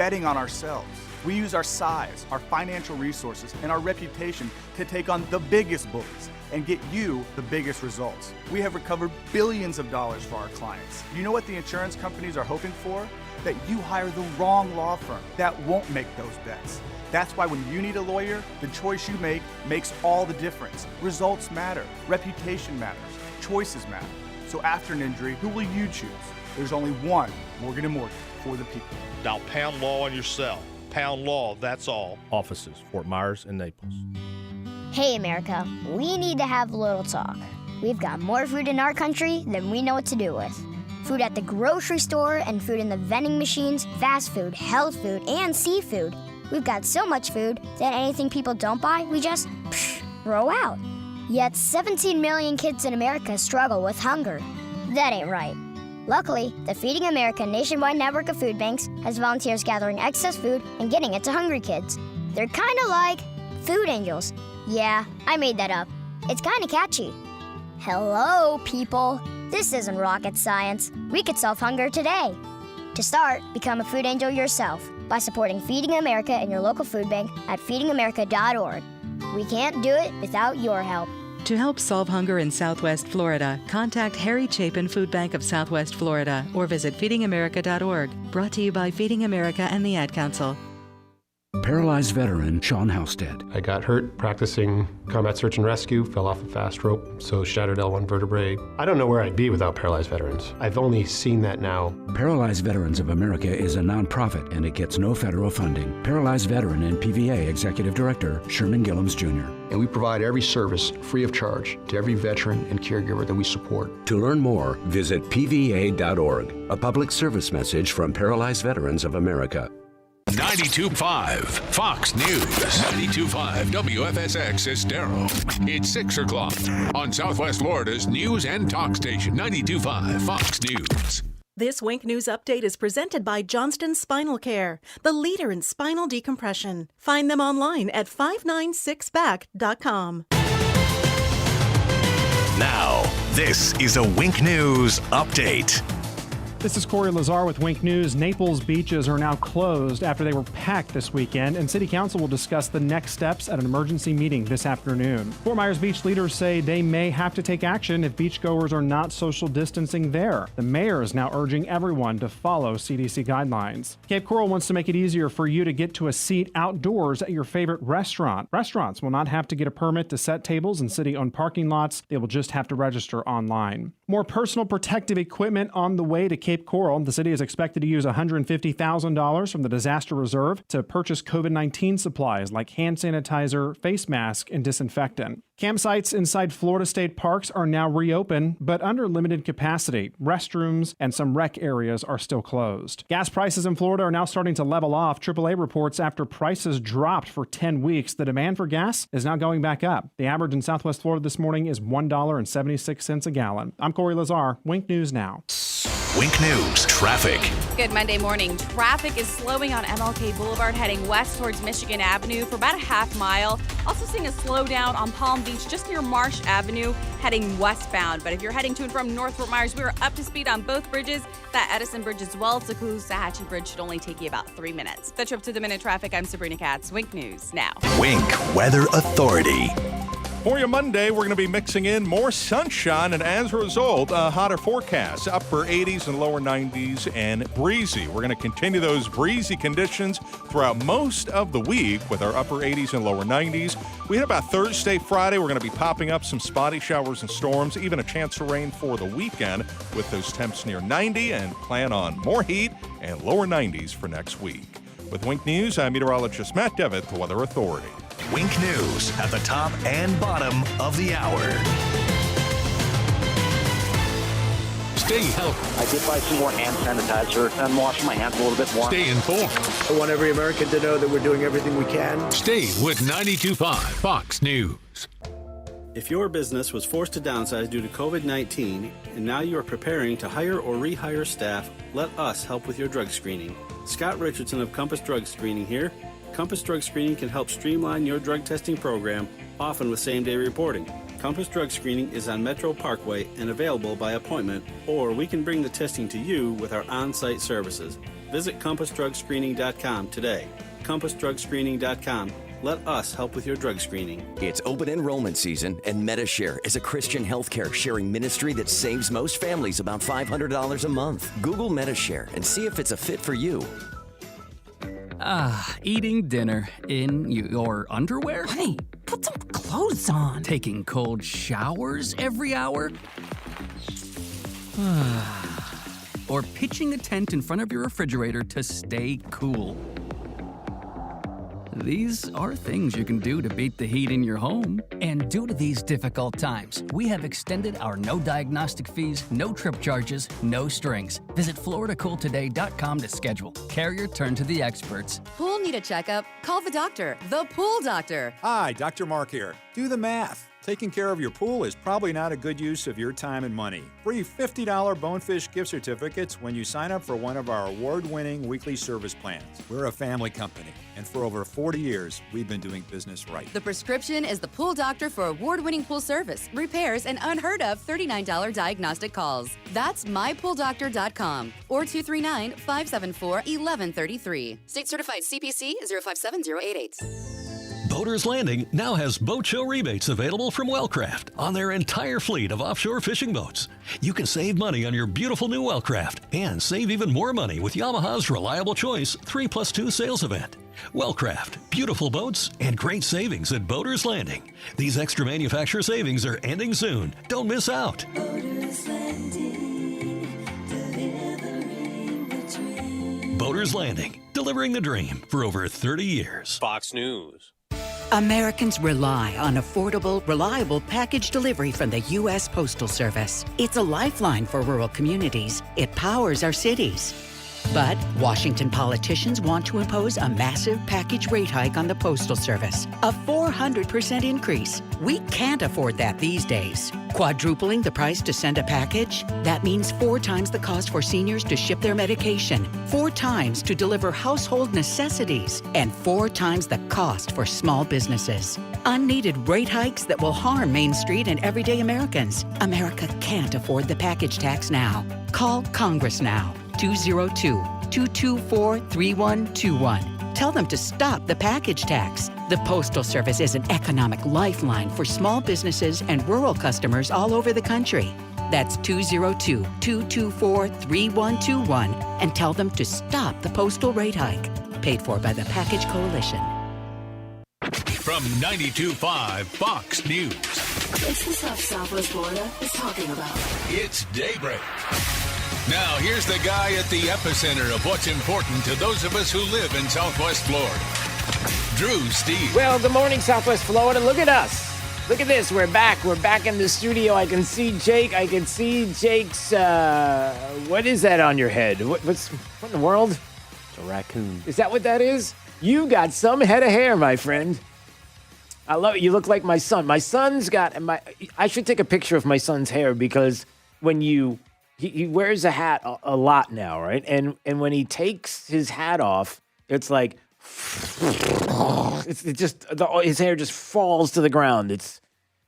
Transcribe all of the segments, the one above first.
betting on ourselves. We use our size, our financial resources, and our reputation to take on the biggest bullies and get you the biggest results. We have recovered billions of dollars for our clients. You know what the insurance companies are hoping for? That you hire the wrong law firm that won't make those bets. That's why when you need a lawyer, the choice you make makes all the difference. Results matter, reputation matters, choices matter. So after an injury, who will you choose? There's only one Morgan & Morgan for the people. Now pound law on your cell. Pound law, that's all. Offices, Fort Myers and Naples. Hey, America, we need to have a little talk. We've got more food in our country than we know what to do with. Food at the grocery store and food in the vending machines, fast food, health food, and seafood. We've got so much food that anything people don't buy, we just throw out. Yet 17 million kids in America struggle with hunger. That ain't right. Luckily, the Feeding America nationwide network of food banks has volunteers gathering excess food and getting it to hungry kids. They're kind of like food angels. Yeah, I made that up. It's kind of catchy. Hello, people. This isn't rocket science. We could solve hunger today. To start, become a food angel yourself by supporting Feeding America in your local food bank at feedingamerica.org. We can't do it without your help. To help solve hunger in Southwest Florida, contact Harry Chapin Food Bank of Southwest Florida or visit feedingamerica.org. Brought to you by Feeding America and the Ad Council. Paralyzed veteran Sean Halstead. I got hurt practicing combat search and rescue, fell off a fast rope, so shattered L1 vertebrae. I don't know where I'd be without Paralyzed Veterans. I've only seen that now. Paralyzed Veterans of America is a nonprofit and it gets no federal funding. Paralyzed Veteran and PVA Executive Director Sherman Gillums Jr. And we provide every service free of charge to every veteran and caregiver that we support. To learn more, visit pva.org. A public service message from Paralyzed Veterans of America. 92.5 Fox News. 92.5 WFSX Estero. It's 6 o'clock on Southwest Florida's news and talk station. 92.5 Fox News. This Wink News update is presented by Johnston Spinal Care, the leader in spinal decompression. Find them online at 596back.com. Now, this is a Wink News update. This is Corey Lazar with Wink News. Naples beaches are now closed after they were packed this weekend, and City Council will discuss the next steps at an emergency meeting this afternoon. Fort Myers Beach leaders say they may have to take action if beachgoers are not social distancing there. The mayor is now urging everyone to follow CDC guidelines. Cape Coral wants to make it easier for you to get to a seat outdoors at your favorite restaurant. Restaurants will not have to get a permit to set tables in city-owned parking lots. They will just have to register online. More personal protective equipment on the way to Cape Coral. The city is expected to use $150,000 from the disaster reserve to purchase COVID-19 supplies like hand sanitizer, face mask, and disinfectant. Campsites inside Florida state parks are now reopened, but under limited capacity. Restrooms and some rec areas are still closed. Gas prices in Florida are now starting to level off. AAA reports after prices dropped for 10 weeks, the demand for gas is now going back up. The average in Southwest Florida this morning is $1.76 a gallon. I'm Corey Lazar, Wink News Now. Wink News traffic. Good Monday morning. Traffic is slowing on MLK Boulevard heading west towards Michigan Avenue for about a half mile. Also seeing a slowdown on Palm Beach just near Marsh Avenue heading westbound. But if you're heading to and from North Fort Myers, we are up to speed on both bridges. That Edison Bridge as well. Tacoosahatchee Bridge should only take you about 3 minutes. The trip to the minute traffic, I'm Sabrina Katz. Wink News Now. Wink Weather Authority. For your Monday, we're going to be mixing in more sunshine, and as a result, a hotter forecast, upper 80s and lower 90s, and breezy. We're going to continue those breezy conditions throughout most of the week with our upper 80s and lower 90s. We hit about Thursday, Friday. We're going to be popping up some spotty showers and storms, even a chance of rain for the weekend with those temps near 90, and plan on more heat and lower 90s for next week. With Wink News, I'm meteorologist Matt Devitt, the Weather Authority. Wink News at the top and bottom of the hour. Stay healthy. I did buy some more hand sanitizer. I'm washing my hands a little bit more. Stay informed. I want every American to know that we're doing everything we can. Stay with 92.5 Fox News. If your business was forced to downsize due to COVID-19 and now you are preparing to hire or rehire staff, let us help with your drug screening. Scott Richardson of Compass Drug Screening here. Compass Drug Screening can help streamline your drug testing program, often with same-day reporting. Compass Drug Screening is on Metro Parkway and available by appointment, or we can bring the testing to you with our on-site services. Visit CompassDrugScreening.com today. CompassDrugScreening.com. Let us help with your drug screening. It's open enrollment season, and MediShare is a Christian healthcare sharing ministry that saves most families about $500 a month. Google MediShare and see if it's a fit for you. Eating dinner in your underwear? Hey, put some clothes on. Taking cold showers every hour? Or pitching a tent in front of your refrigerator to stay cool. These are things you can do to beat the heat in your home. And due to these difficult times, we have extended our no diagnostic fees, no trip charges, no strings. Visit FloridaCoolToday.com to schedule. Carrier, turn to the experts. Pool need a checkup? Call the doctor, the Pool Doctor. Hi, Dr. Mark here. Do the math. Taking care of your pool is probably not a good use of your time and money. Free $50 Bonefish gift certificates when you sign up for one of our award-winning weekly service plans. We're a family company, and for over 40 years, we've been doing business right. The prescription is the Pool Doctor for award-winning pool service, repairs, and unheard of $39 diagnostic calls. That's mypooldoctor.com or 239-574-1133. State certified CPC 057088. Boaters Landing now has boat show rebates available from Wellcraft on their entire fleet of offshore fishing boats. You can save money on your beautiful new Wellcraft and save even more money with Yamaha's Reliable Choice 3+2 sales event. Wellcraft, beautiful boats and great savings at Boaters Landing. These extra manufacturer savings are ending soon. Don't miss out. Boaters Landing, delivering the dream. Boaters Landing, delivering the dream for over 30 years. Fox News. Americans rely on affordable, reliable package delivery from the U.S. Postal Service. It's a lifeline for rural communities. It powers our cities. But Washington politicians want to impose a massive package rate hike on the Postal Service, a 400% increase. We can't afford that these days. Quadrupling the price to send a package? That means 4 times the cost for seniors to ship their medication, 4 times to deliver household necessities, and 4 times the cost for small businesses. Unneeded rate hikes that will harm Main Street and everyday Americans. America can't afford the package tax now. Call Congress now. 202-224-3121. Tell them to stop the package tax. The Postal Service is an economic lifeline for small businesses and rural customers all over the country. That's 202-224-3121 and tell them to stop the postal rate hike. Paid for by the Package Coalition. From 92.5 Fox News. It's the stuff Southwest Florida is talking about. It's Daybreak. Now, here's the guy at the epicenter of what's important to those of us who live in Southwest Florida. Drew Steele. Well, good morning, Southwest Florida. Look at us. Look at this. We're back. We're back in the studio. I can see Jake. I can see Jake's, what is that on your head? What in the world? It's a raccoon. Is that what that is? You got some head of hair, my friend. I love it. You look like my son. My son's got, I should take a picture of my son's hair because when he wears a hat a lot now, right? And when he takes his hat off, it's like, his hair just falls to the ground.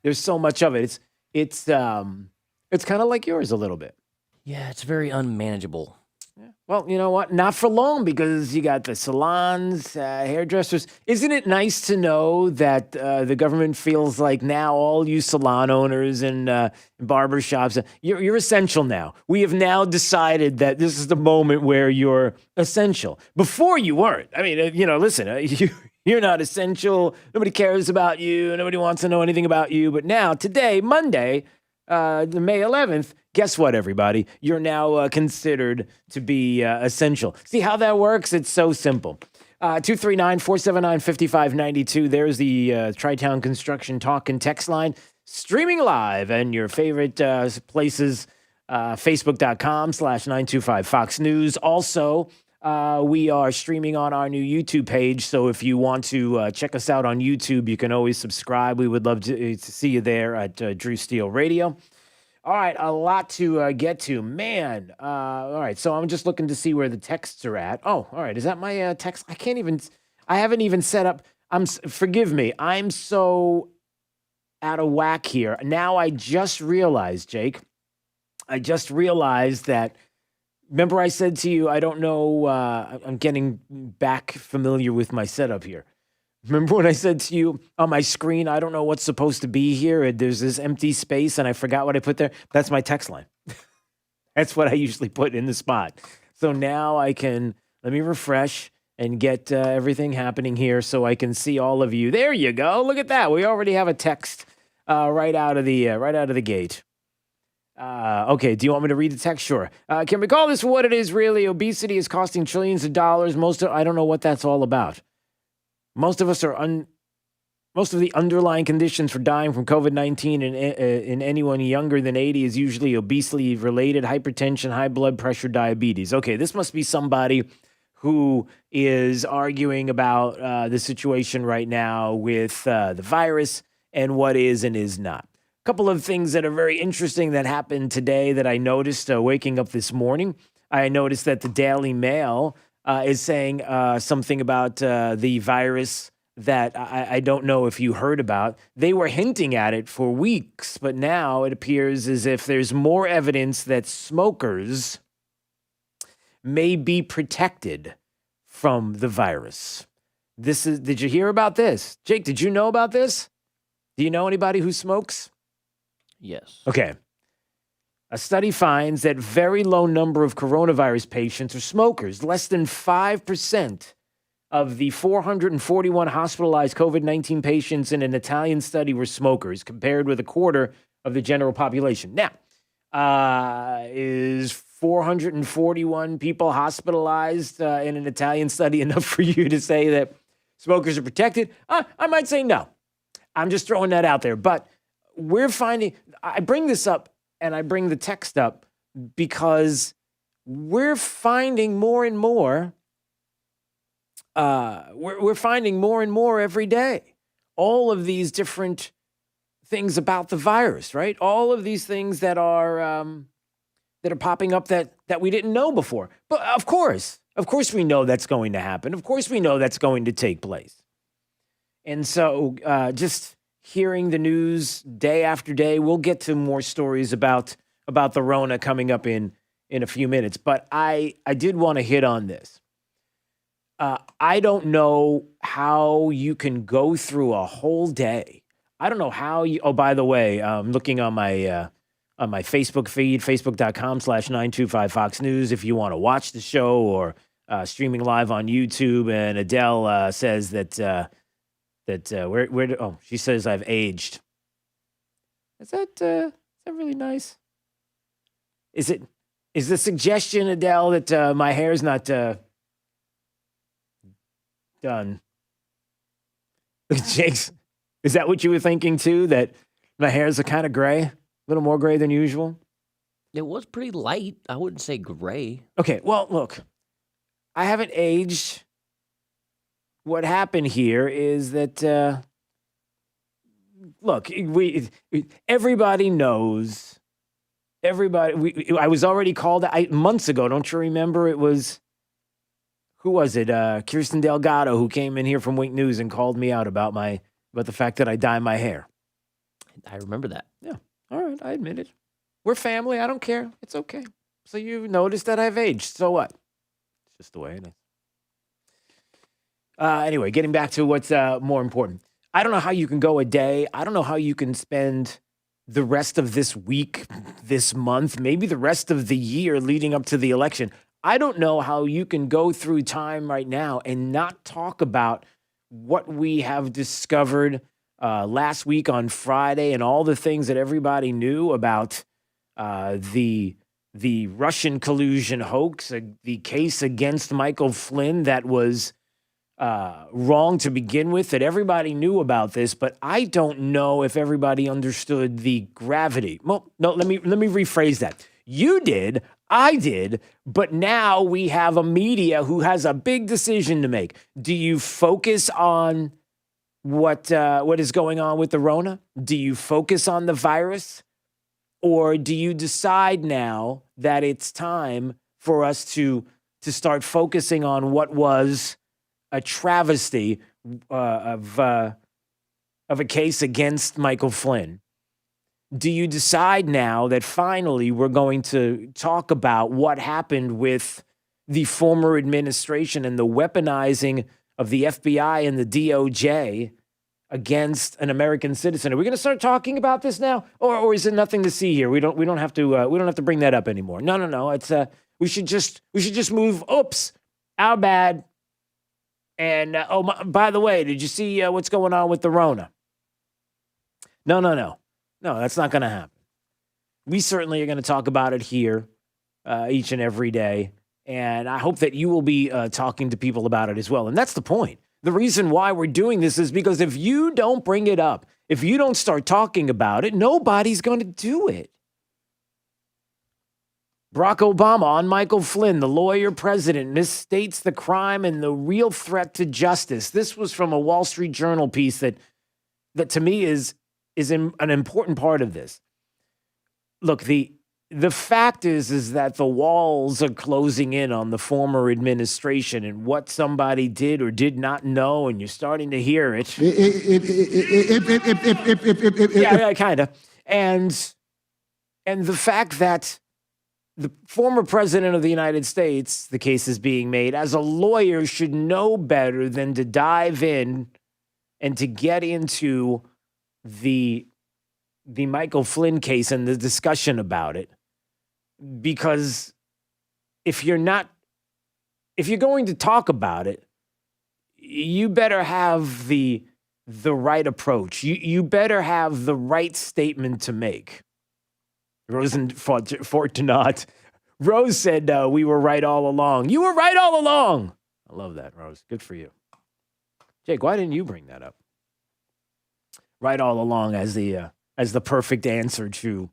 There's so much of it. It's kind of like yours a little bit. Yeah, it's very unmanageable. Yeah. Well, you know what? Not for long because you got the salons, hairdressers. Isn't it nice to know that the government feels like now all you salon owners and barber shops, you're essential now. We have now decided that this is the moment where you're essential. Before you weren't. I mean, listen, you're not essential. Nobody cares about you. Nobody wants to know anything about you. But now, today, Monday, May 11th, guess what, everybody? You're now considered to be essential. See how that works? It's so simple. 239-479-5592. There's the Tri-Town Construction Talk and Text line. Streaming live and your favorite places, Facebook.com/925 Fox News. Also, we are streaming on our new YouTube page. So if you want to check us out on YouTube, you can always subscribe. We would love to see you there at Drew Steele Radio. All right, a lot to get to. Man, all right, so I'm just looking to see where the texts are at. Oh, all right, is that my text? I haven't even set up. Forgive me, I'm so out of whack here. Now I just realized, Jake, that Remember I said to you, I don't know, I'm getting back familiar with my setup here. Remember when I said to you on my screen, I don't know what's supposed to be here. There's this empty space and I forgot what I put there. That's my text line. That's what I usually put in the spot. So now I can, let me refresh and get everything happening here so I can see all of you. There you go. Look at that. We already have a text right out of the gate. Okay, do you want me to read the text? Sure. Can we call this for what it is, really? Obesity is costing trillions of dollars. I don't know what that's all about. Most of the underlying conditions for dying from COVID-19 in anyone younger than 80 is usually obesity related, hypertension, high blood pressure, diabetes. Okay, this must be somebody who is arguing about the situation right now with the virus and what is and is not. A couple of things that are very interesting that happened today that I noticed waking up this morning. I noticed that the Daily Mail is saying something about the virus that I don't know if you heard about. They were hinting at it for weeks, but now it appears as if there's more evidence that smokers may be protected from the virus. Did you hear about this? Jake, did you know about this? Do you know anybody who smokes? Yes. Okay. A study finds that very low number of coronavirus patients are smokers. Less than 5% of the 441 hospitalized COVID-19 patients in an Italian study were smokers, compared with a quarter of the general population. Now, is 441 people hospitalized in an Italian study enough for you to say that smokers are protected? I might say no. I'm just throwing that out there. But I bring this up and I bring the text up because we're finding more and more, we're finding more and more every day. All of these different things about the virus, right? All of these things that are popping up that we didn't know before. But of course we know that's going to happen. Of course we know that's going to take place. And so just hearing the news day after day, we'll get to more stories about the Rona coming up in a few minutes. But I did want to hit on this. I don't know how you can go through a whole day. I don't know how you, oh, by the way, I'm looking on my Facebook feed, facebook.com/925 Fox News, if you want to watch the show or streaming live on YouTube. And Adele says that she says I've aged. Is that really nice? Is the suggestion, Adele, that my hair's not done? Jake's, is that what you were thinking too? That my hair's a kind of gray, a little more gray than usual? It was pretty light. I wouldn't say gray. Okay, well, look, I haven't aged. What happened here is that, look, everybody knows. I was already called months ago. Don't you remember? It was, who was it? Kirsten Delgado, who came in here from Wink News and called me out about the fact that I dye my hair. I remember that. Yeah. All right. I admit it. We're family. I don't care. It's okay. So you noticed that I've aged. So what? It's just the way it is. Anyway, getting back to what's more important. I don't know how you can go a day. I don't know how you can spend the rest of this week, this month, maybe the rest of the year leading up to the election. I don't know how you can go through time right now and not talk about what we have discovered last week on Friday and all the things that everybody knew about the Russian collusion hoax, the case against Michael Flynn that was wrong to begin with, that everybody knew about this, but I don't know if everybody understood the gravity. Well, no, let me rephrase that. You did, I did, but now we have a media who has a big decision to make. Do you focus on what is going on with the Rona? Do you focus on the virus? Or do you decide now that it's time for us to start focusing on what was a travesty of a case against Michael Flynn? Do you decide now that finally we're going to talk about what happened with the former administration and the weaponizing of the FBI and the DOJ against an American citizen? Are we going to start talking about this now, or is it nothing to see here? We don't have to bring that up anymore. No. It's we should just move. Oops, our bad. And by the way, did you see what's going on with the Rona? No, that's not going to happen. We certainly are going to talk about it here each and every day. And I hope that you will be talking to people about it as well. And that's the point. The reason why we're doing this is because if you don't bring it up, if you don't start talking about it, nobody's going to do it. Barack Obama on Michael Flynn, the lawyer president, misstates the crime and the real threat to justice. This was from a Wall Street Journal piece that to me is an important part of this. Look, the fact is that the walls are closing in on the former administration and what somebody did or did not know, and you're starting to hear it. Yeah, kind of. And the fact that the former president of the United States, the case is being made, as a lawyer should know better than to dive in and to get into the Michael Flynn case and the discussion about it. Because if you're going to talk about it, you better have the right approach. You better have the right statement to make. Fortunat. Rose said, we were right all along. You were right all along. I love that, Rose. Good for you. Jake, why didn't you bring that up? Right all along as the perfect answer to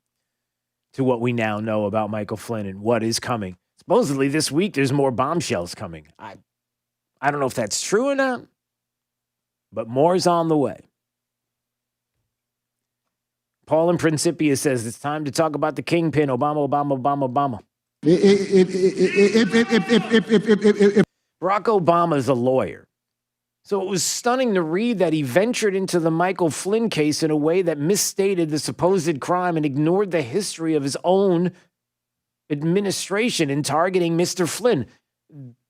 what we now know about Michael Flynn and what is coming. Supposedly this week there's more bombshells coming. I don't know if that's true or not, but more's on the way. Paul in Principia says it's time to talk about the kingpin, Obama. Barack Obama is a lawyer. So it was stunning to read that he ventured into the Michael Flynn case in a way that misstated the supposed crime and ignored the history of his own administration in targeting Mr. Flynn.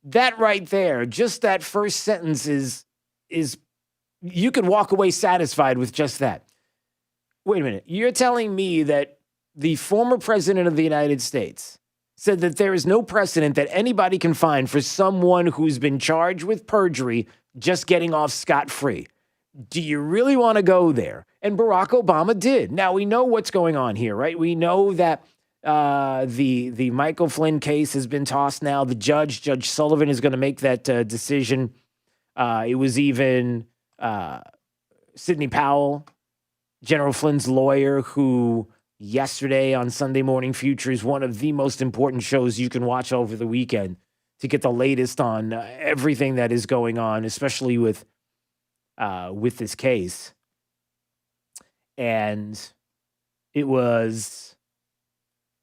That right there, just that first sentence is you could walk away satisfied with just that. Wait a minute. You're telling me that the former president of the United States said that there is no precedent that anybody can find for someone who's been charged with perjury just getting off scot-free. Do you really want to go there? And Barack Obama did. Now, we know what's going on here, right? We know that the Michael Flynn case has been tossed now. The Judge Sullivan, is going to make that decision. It was even Sidney Powell, General Flynn's lawyer, who yesterday on Sunday Morning Futures, one of the most important shows you can watch over the weekend to get the latest on everything that is going on, especially with this case. And it was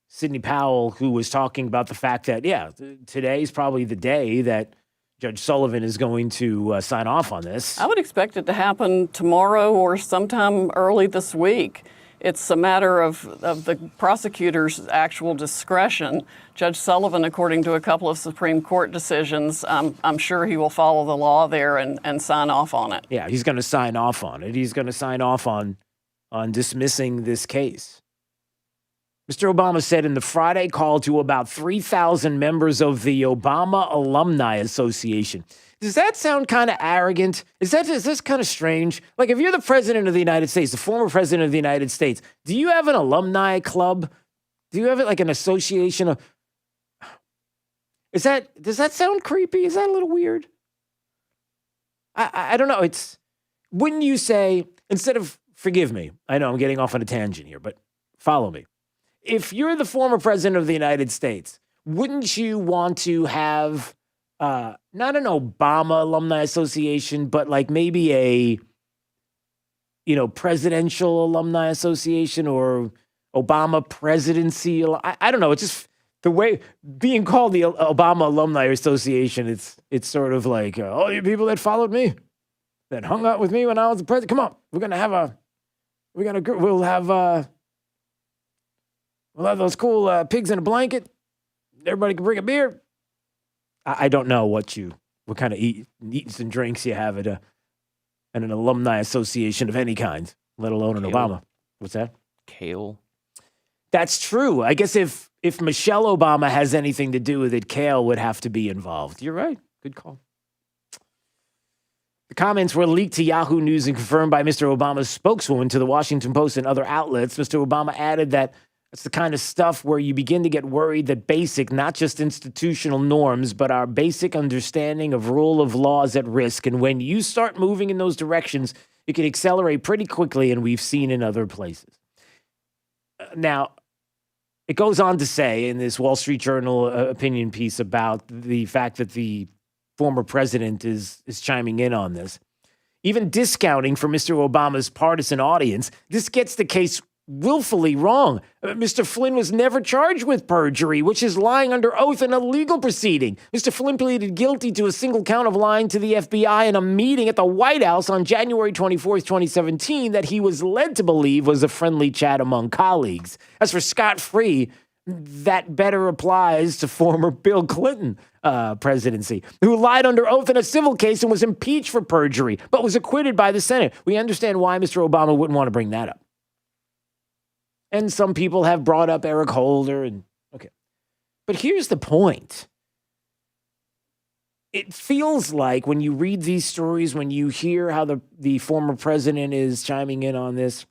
Sidney Powell who was talking about the fact that, today's probably the day that Judge Sullivan is going to sign off on this. I would expect it to happen tomorrow or sometime early this week. It's a matter of the prosecutor's actual discretion. Judge Sullivan, according to a couple of Supreme Court decisions, I'm sure he will follow the law there and sign off on it. Yeah, he's going to sign off on it. He's going to sign off on dismissing this case. Mr. Obama said in the Friday call to about 3,000 members of the Obama Alumni Association. Does that sound kind of arrogant? Is this kind of strange? Like, if you're the president of the United States, the former president of the United States, do you have an alumni club? Do you have it like an association of? Does that sound creepy? Is that a little weird? I don't know. Wouldn't you say, instead of, forgive me, I know I'm getting off on a tangent here, but follow me. If you're the former president of the United States, wouldn't you want to have not an Obama Alumni Association, but like maybe a, Presidential Alumni Association or Obama Presidency? I don't know. It's just the way being called the Obama Alumni Association. It's sort of like all you people that followed me, that hung out with me when I was the president. Come on, we'll have We'll have those cool pigs in a blanket. Everybody can bring a beer. I don't know what kind of eats and drinks you have at an alumni association of any kind, let alone an Kale. Obama. What's that? Kale. That's true. I guess if Michelle Obama has anything to do with it, Kale would have to be involved. You're right. Good call. The comments were leaked to Yahoo News and confirmed by Mr. Obama's spokeswoman to the Washington Post and other outlets. Mr. Obama added that it's the kind of stuff where you begin to get worried that basic, not just institutional norms, but our basic understanding of rule of law is at risk. And when you start moving in those directions, it can accelerate pretty quickly, and we've seen in other places. Now, it goes on to say in this Wall Street Journal opinion piece about the fact that the former president is chiming in on this. Even discounting for Mr. Obama's partisan audience, this gets the case willfully wrong. Mr. Flynn was never charged with perjury, which is lying under oath in a legal proceeding. Mr. Flynn pleaded guilty to a single count of lying to the FBI in a meeting at the White House on January 24th, 2017, that he was led to believe was a friendly chat among colleagues. As for scot-free, that better applies to former Bill Clinton presidency, who lied under oath in a civil case and was impeached for perjury, but was acquitted by the Senate. We understand why Mr. Obama wouldn't want to bring that up. And some people have brought up Eric Holder. Okay. But here's the point. It feels like when you read these stories, when you hear how the former president is chiming in on this,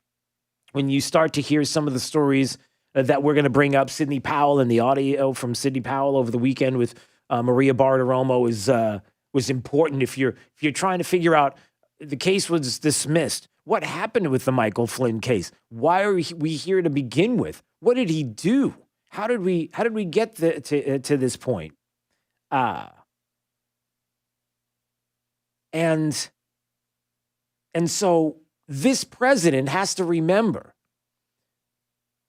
when you start to hear some of the stories that we're going to bring up, Sidney Powell and the audio from Sidney Powell over the weekend with Maria Bartiromo was important. If you're trying to figure out, the case was dismissed. What happened with the Michael Flynn case? Why are we here to begin with? What did he do? How did we get to this point? And so this president has to remember,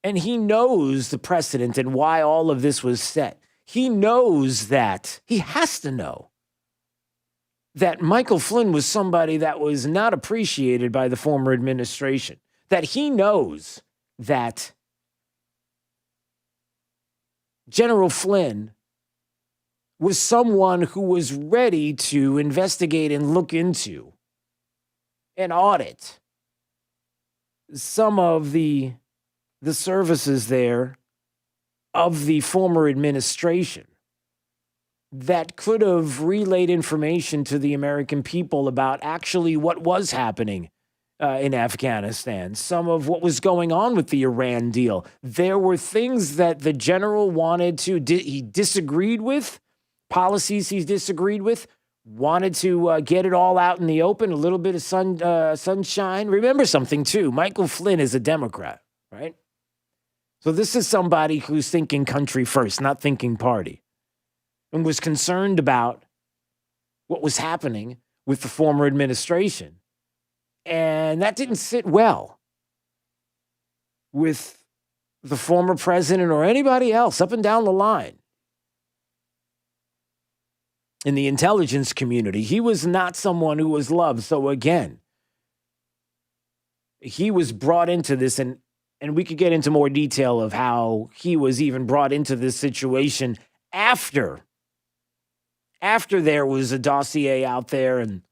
and he knows the precedent and why all of this was set. He knows that, he has to know that Michael Flynn was somebody that was not appreciated by the former administration, that he knows that General Flynn was someone who was ready to investigate and look into and audit some of the services there of the former administration that could have relayed information to the American people about actually what was happening in Afghanistan, some of what was going on with the Iran deal. There were things that the general wanted to, he disagreed with, policies he disagreed with, wanted to get it all out in the open, a little bit of sunshine. Remember something, too. Michael Flynn is a Democrat, right? So this is somebody who's thinking country first, not thinking party, and was concerned about what was happening with the former administration. And that didn't sit well with the former president or anybody else up and down the line. In the intelligence community, he was not someone who was loved. So again, he was brought into this, and we could get into more detail of how he was even brought into this situation after there was a dossier out there and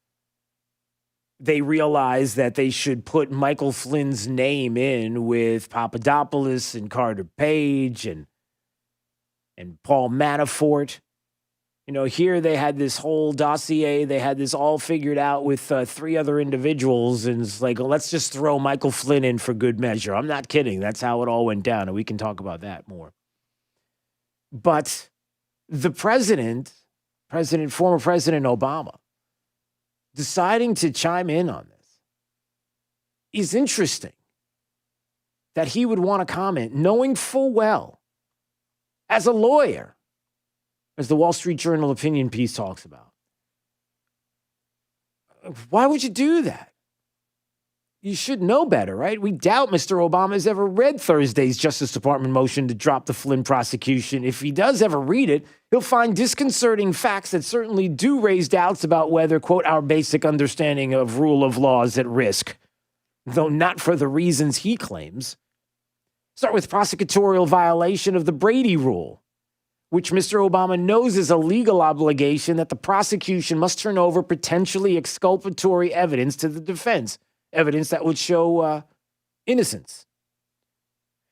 they realized that they should put Michael Flynn's name in with Papadopoulos and Carter Page and Paul Manafort. You know, here they had this whole dossier. They had this all figured out with 3 other individuals. And it's like, well, let's just throw Michael Flynn in for good measure. I'm not kidding. That's how it all went down. And we can talk about that more. But the former President Obama, deciding to chime in on this is interesting. That he would want to comment, knowing full well, as a lawyer, as the Wall Street Journal opinion piece talks about. Why would you do that? You should know better, right? We doubt Mr. Obama has ever read Thursday's Justice Department motion to drop the Flynn prosecution. If he does ever read it, he'll find disconcerting facts that certainly do raise doubts about whether, quote, our basic understanding of rule of law is at risk, though not for the reasons he claims. Start with prosecutorial violation of the Brady Rule, which Mr. Obama knows is a legal obligation that the prosecution must turn over potentially exculpatory evidence to the defense, evidence that would show innocence.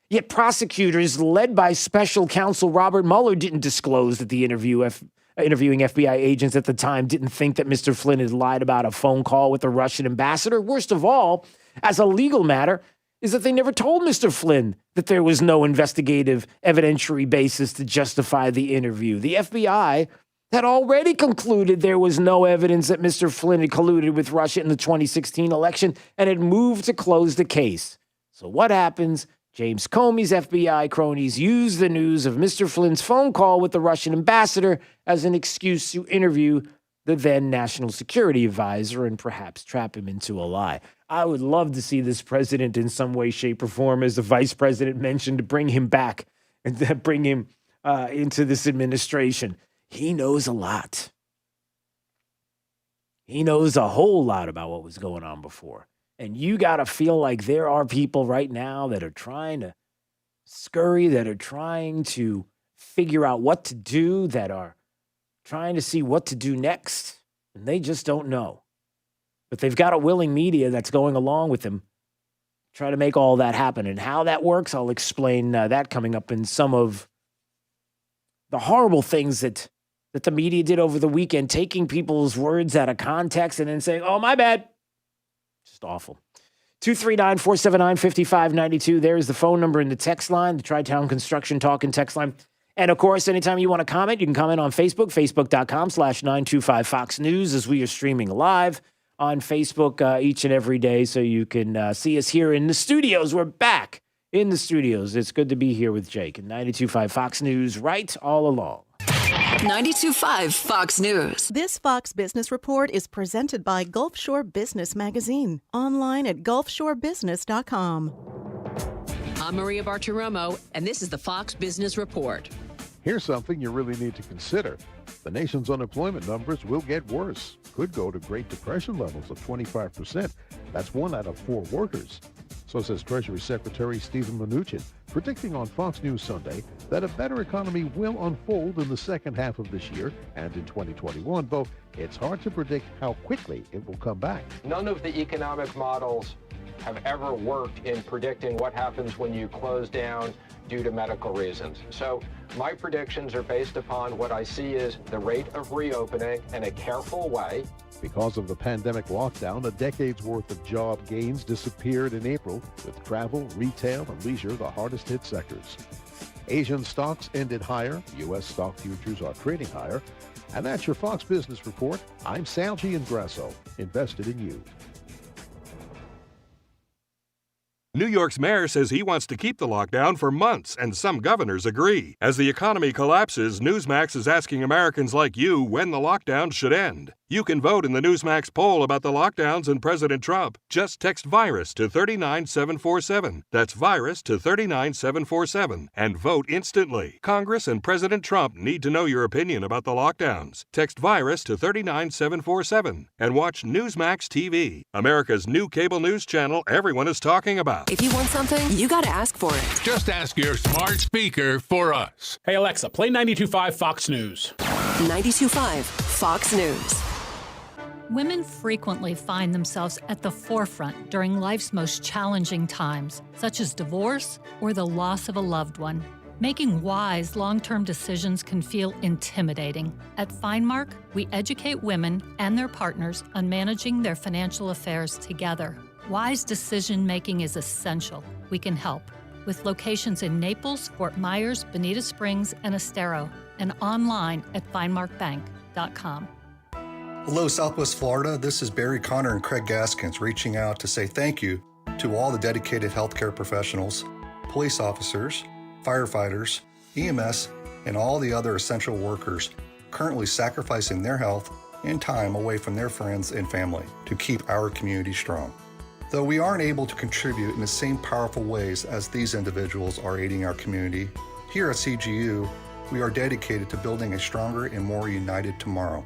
Yet prosecutors, led by special counsel Robert Mueller, didn't disclose that the interviewing FBI agents at the time didn't think that Mr. Flynn had lied about a phone call with the Russian ambassador. Worst of all, as a legal matter, is that they never told Mr. Flynn that there was no investigative evidentiary basis to justify the interview. The FBI had already concluded there was no evidence that Mr. Flynn had colluded with Russia in the 2016 election and had moved to close the case. So what happens? James Comey's FBI cronies use the news of Mr. Flynn's phone call with the Russian ambassador as an excuse to interview the then national security advisor and perhaps trap him into a lie. I would love to see this president in some way, shape, or form, as the vice president mentioned, to bring him back and bring him into this administration. He knows a lot. He knows a whole lot about what was going on before. And you got to feel like there are people right now that are trying to scurry, that are trying to figure out what to do, that are trying to see what to do next, and they just don't know. But they've got a willing media that's going along with them, try to make all that happen. And how that works, I'll explain that coming up in some of the horrible things that the media did over the weekend, taking people's words out of context and then saying, oh, my bad. Just awful. 239-479-5592. There's the phone number in the text line, the Tri-Town Construction Talk and text line. And, of course, anytime you want to comment, you can comment on Facebook, facebook.com/925 Fox News, as we are streaming live on Facebook each and every day, so you can see us here in the studios. We're back in the studios. It's good to be here with Jake and 92.5 Fox News right all along. 92.5 Fox News. This Fox Business Report is presented by Gulf Shore Business Magazine, online at gulfshorebusiness.com. I'm Maria Bartiromo, and this is the Fox Business Report. Here's something you really need to consider. The nation's unemployment numbers will get worse. Could go to Great Depression levels of 25%. That's 1 out of 4 workers. So says Treasury Secretary Stephen Mnuchin, predicting on Fox News Sunday that a better economy will unfold in the second half of this year and in 2021, though it's hard to predict how quickly it will come back. None of the economic models have ever worked in predicting what happens when you close down due to medical reasons. So my predictions are based upon what I see as the rate of reopening in a careful way. Because of the pandemic lockdown, a decade's worth of job gains disappeared in April, with travel, retail, and leisure the hardest hit sectors. Asian stocks ended higher. U.S. stock futures are trading higher. And that's your Fox Business Report. I'm Sal Giangrasso, invested in you. New York's mayor says he wants to keep the lockdown for months, and some governors agree. As the economy collapses, Newsmax is asking Americans like you when the lockdown should end. You can vote in the Newsmax poll about the lockdowns and President Trump. Just text VIRUS to 39747. That's VIRUS to 39747 and vote instantly. Congress and President Trump need to know your opinion about the lockdowns. Text VIRUS to 39747 and watch Newsmax TV, America's new cable news channel everyone is talking about. If you want something, you got to ask for it. Just ask your smart speaker for us. Hey, Alexa, play 92.5 Fox News. 92.5 Fox News. Women frequently find themselves at the forefront during life's most challenging times, such as divorce or the loss of a loved one. Making wise, long-term decisions can feel intimidating. At FindMark, we educate women and their partners on managing their financial affairs together. Wise decision-making is essential. We can help. With locations in Naples, Fort Myers, Bonita Springs, and Estero, and online at findmarkbank.com. Hello, Southwest Florida. This is Barry Connor and Craig Gaskins reaching out to say thank you to all the dedicated healthcare professionals, police officers, firefighters, EMS, and all the other essential workers currently sacrificing their health and time away from their friends and family to keep our community strong. Though we aren't able to contribute in the same powerful ways as these individuals are aiding our community, here at CGU, we are dedicated to building a stronger and more united tomorrow.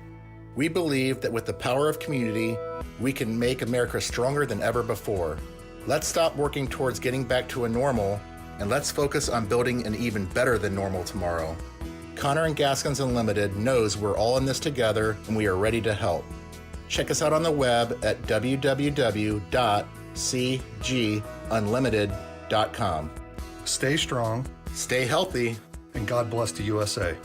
We believe that with the power of community, we can make America stronger than ever before. Let's stop working towards getting back to a normal and let's focus on building an even better than normal tomorrow. Connor and Gaskins Unlimited knows we're all in this together and we are ready to help. Check us out on the web at www.cgunlimited.com. Stay strong, stay healthy, and God bless the USA.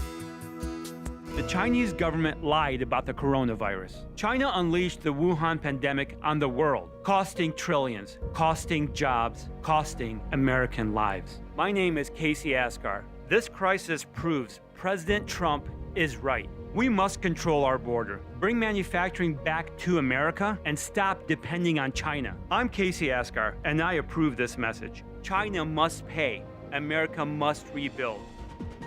The Chinese government lied about the coronavirus. China unleashed the Wuhan pandemic on the world, costing trillions, costing jobs, costing American lives. My name is Casey Askar. This crisis proves President Trump is right. We must control our border, bring manufacturing back to America, and stop depending on China. I'm Casey Askar, and I approve this message. China must pay. America must rebuild.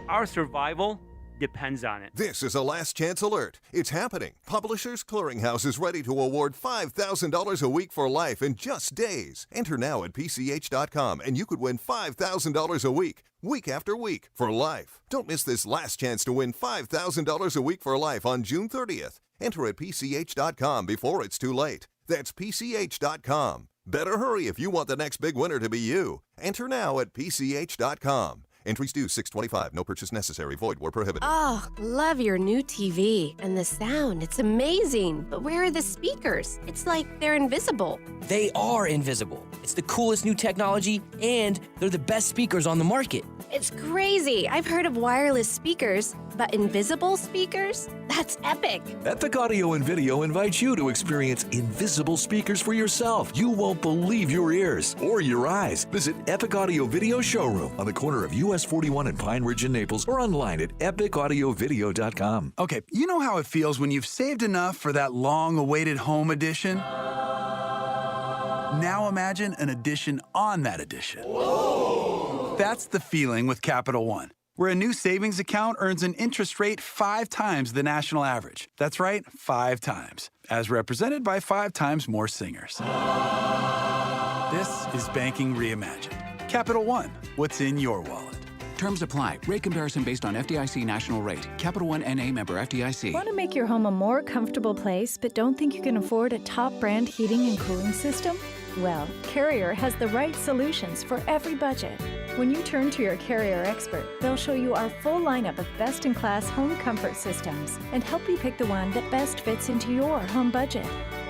Our survival depends on it. This is a last chance alert. It's happening. Publishers Clearinghouse is ready to award $5,000 a week for life in just days. Enter now at PCH.com and you could win $5,000 a week after week, for life. Don't miss this last chance to win $5,000 a week for life on June 30th. Enter at PCH.com before it's too late. That's PCH.com. Better hurry if you want the next big winner to be you. Enter now at PCH.com. Entries due 6/25. No purchase necessary. Void where prohibited. Oh, love your new TV. And the sound, it's amazing. But where are the speakers? It's like they're invisible. They are invisible. It's the coolest new technology, and they're the best speakers on the market. It's crazy. I've heard of wireless speakers, but invisible speakers? That's epic. Epic Audio and Video invites you to experience invisible speakers for yourself. You won't believe your ears or your eyes. Visit Epic Audio Video Showroom on the corner of US 41 and Pine Ridge in Naples, or online at epicaudiovideo.com. Okay, you know how it feels when you've saved enough for that long-awaited home edition? Now imagine an edition on that edition. Whoa. That's the feeling with Capital One, where a new savings account earns an interest rate 5 times the national average. That's right, 5 times, as represented by 5 times more singers. This is banking reimagined. Capital One, what's in your wallet? Terms apply. Rate comparison based on FDIC national rate. Capital One NA member FDIC. Want to make your home a more comfortable place but don't think you can afford a top brand heating and cooling system? Well, Carrier has the right solutions for every budget. When you turn to your Carrier expert, they'll show you our full lineup of best-in-class home comfort systems and help you pick the one that best fits into your home budget.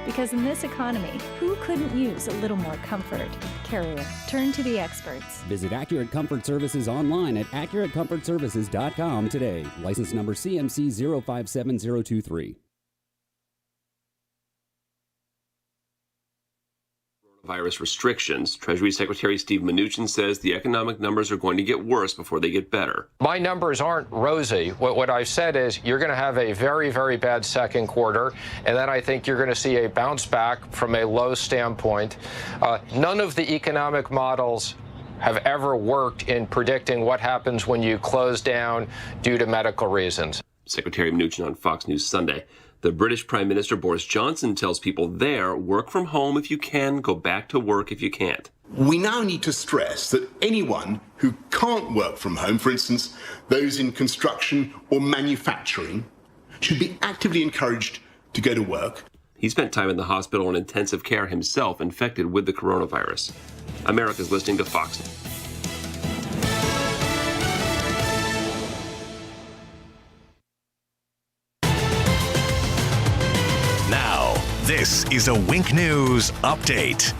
Because in this economy, who couldn't use a little more comfort? Carrier. Turn to the experts. Visit Accurate Comfort Services online at AccurateComfortServices.com today. License number CMC 057023. Virus restrictions. Treasury Secretary Steve Mnuchin says the economic numbers are going to get worse before they get better. My numbers aren't rosy. What I've said is you're going to have a very, very bad second quarter, and then I think you're going to see a bounce back from a low standpoint. None of the economic models have ever worked in predicting what happens when you close down due to medical reasons. Secretary Mnuchin on Fox News Sunday. The British Prime Minister Boris Johnson tells people there, work from home if you can, go back to work if you can't. We now need to stress that anyone who can't work from home, for instance, those in construction or manufacturing, should be actively encouraged to go to work. He spent time in the hospital in intensive care himself, infected with the coronavirus. America's listening to Fox News. This is a Wink News update.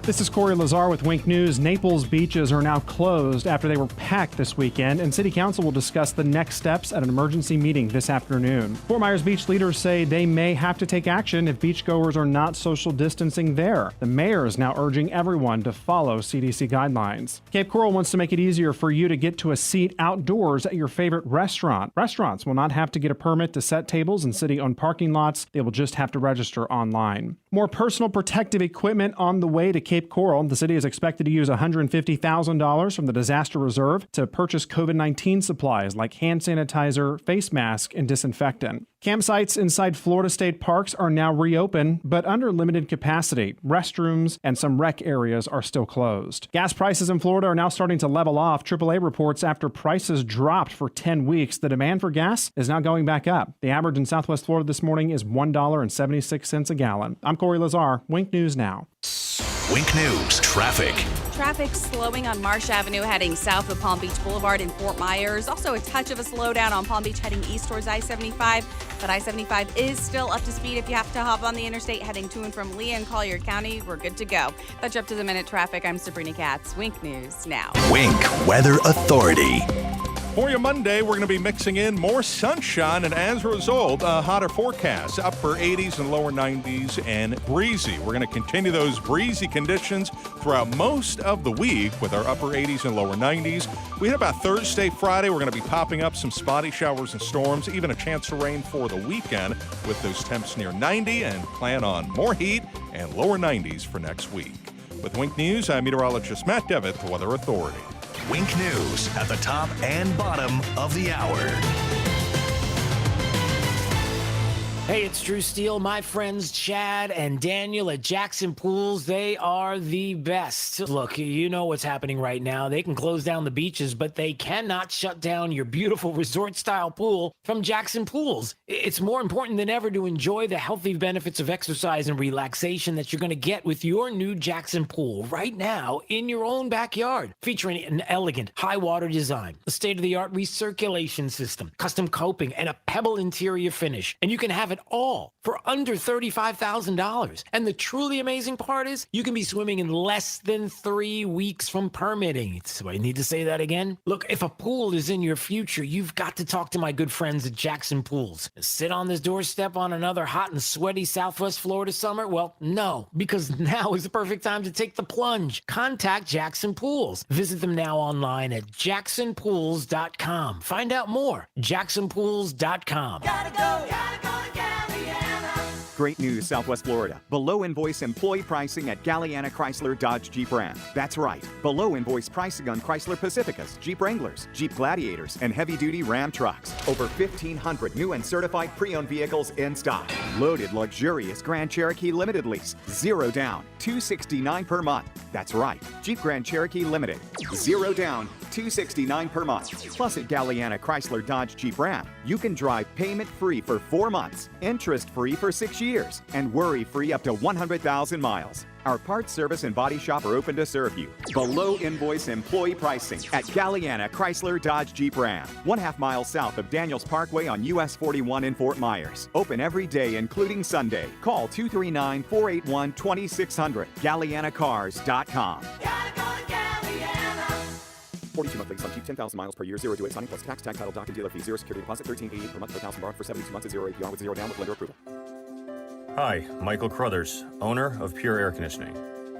This is Corey Lazar with Wink News. Naples beaches are now closed after they were packed this weekend, and City Council will discuss the next steps at an emergency meeting this afternoon. Fort Myers Beach leaders say they may have to take action if beachgoers are not social distancing there. The mayor is now urging everyone to follow CDC guidelines. Cape Coral wants to make it easier for you to get to a seat outdoors at your favorite restaurant. Restaurants will not have to get a permit to set tables in city-owned parking lots. They will just have to register online. More personal protective equipment on the way to Cape Coral. The city is expected to use $150,000 from the disaster reserve to purchase COVID-19 supplies like hand sanitizer, face mask, and disinfectant. Campsites inside Florida state parks are now reopened, but under limited capacity. Restrooms and some rec areas are still closed. Gas prices in Florida are now starting to level off. AAA reports after prices dropped for 10 weeks, the demand for gas is now going back up. The average in Southwest Florida this morning is $1.76 a gallon. I'm Corey Lazar, Wink News Now. Wink News traffic. Traffic slowing on Marsh Avenue heading south of Palm Beach Boulevard in Fort Myers. Also a touch of a slowdown on Palm Beach heading east towards I-75. But I-75 is still up to speed if you have to hop on the interstate heading to and from Lee and Collier County. We're good to go. That's up to the minute traffic. I'm Sabrina Katz. Wink News now. Wink Weather Authority. For you Monday, we're going to be mixing in more sunshine, and as a result, a hotter forecast, upper 80s and lower 90s, and breezy. We're going to continue those breezy conditions throughout most of the week with our upper 80s and lower 90s. We hit about Thursday, Friday. We're going to be popping up some spotty showers and storms, even a chance of rain for the weekend with those temps near 90, and plan on more heat and lower 90s for next week. With Wink News, I'm meteorologist Matt Devitt, the Weather Authority. Wink News at the top and bottom of the hour. Hey, it's Drew Steele. My friends Chad and Daniel at Jackson Pools, they are the best. Look, you know what's happening right now. They can close down the beaches, but they cannot shut down your beautiful resort-style pool from Jackson Pools. It's more important than ever to enjoy the healthy benefits of exercise and relaxation that you're going to get with your new Jackson Pool right now in your own backyard, featuring an elegant high-water design, a state-of-the-art recirculation system, custom coping, and a pebble interior finish. And you can have it all for under $35,000. And the truly amazing part is you can be swimming in less than 3 weeks from permitting. So I need to say that again. Look, if a pool is in your future, you've got to talk to my good friends at Jackson Pools. Sit on this doorstep on another hot and sweaty Southwest Florida summer? Well, no, because now is the perfect time to take the plunge. Contact Jackson Pools. Visit them now online at jacksonpools.com. Find out more. jacksonpools.com. Gotta go to Great news, Southwest Florida. Below invoice employee pricing at Galliana Chrysler Dodge Jeep Ram. That's right. Below invoice pricing on Chrysler Pacificas, Jeep Wranglers, Jeep Gladiators, and heavy-duty Ram trucks. Over 1,500 new and certified pre-owned vehicles in stock. Loaded, luxurious Grand Cherokee Limited lease. 0 down, $269 per month. That's right. Jeep Grand Cherokee Limited. 0 down, $269 per month. Plus at Galliana Chrysler Dodge Jeep Ram, you can drive payment-free for 4 months, interest-free for 6 years, and worry-free up to 100,000 miles. Our parts, service, and body shop are open to serve you. Below invoice employee pricing at Galliana Chrysler Dodge Jeep Ram. 1/2 mile south of Daniels Parkway on US 41 in Fort Myers. Open every day, including Sunday. Call 239-481-2600. GallianaCars.com. 42 monthly lease on Jeep, 10,000 miles per year, 0 due at signing plus tax, title, doc, and dealer fee, 0 security deposit, $13.88 per month per thousand borrowed for 72 months at 0 APR with 0 down with lender approval. Hi, Michael Crothers, owner of Pure Air Conditioning.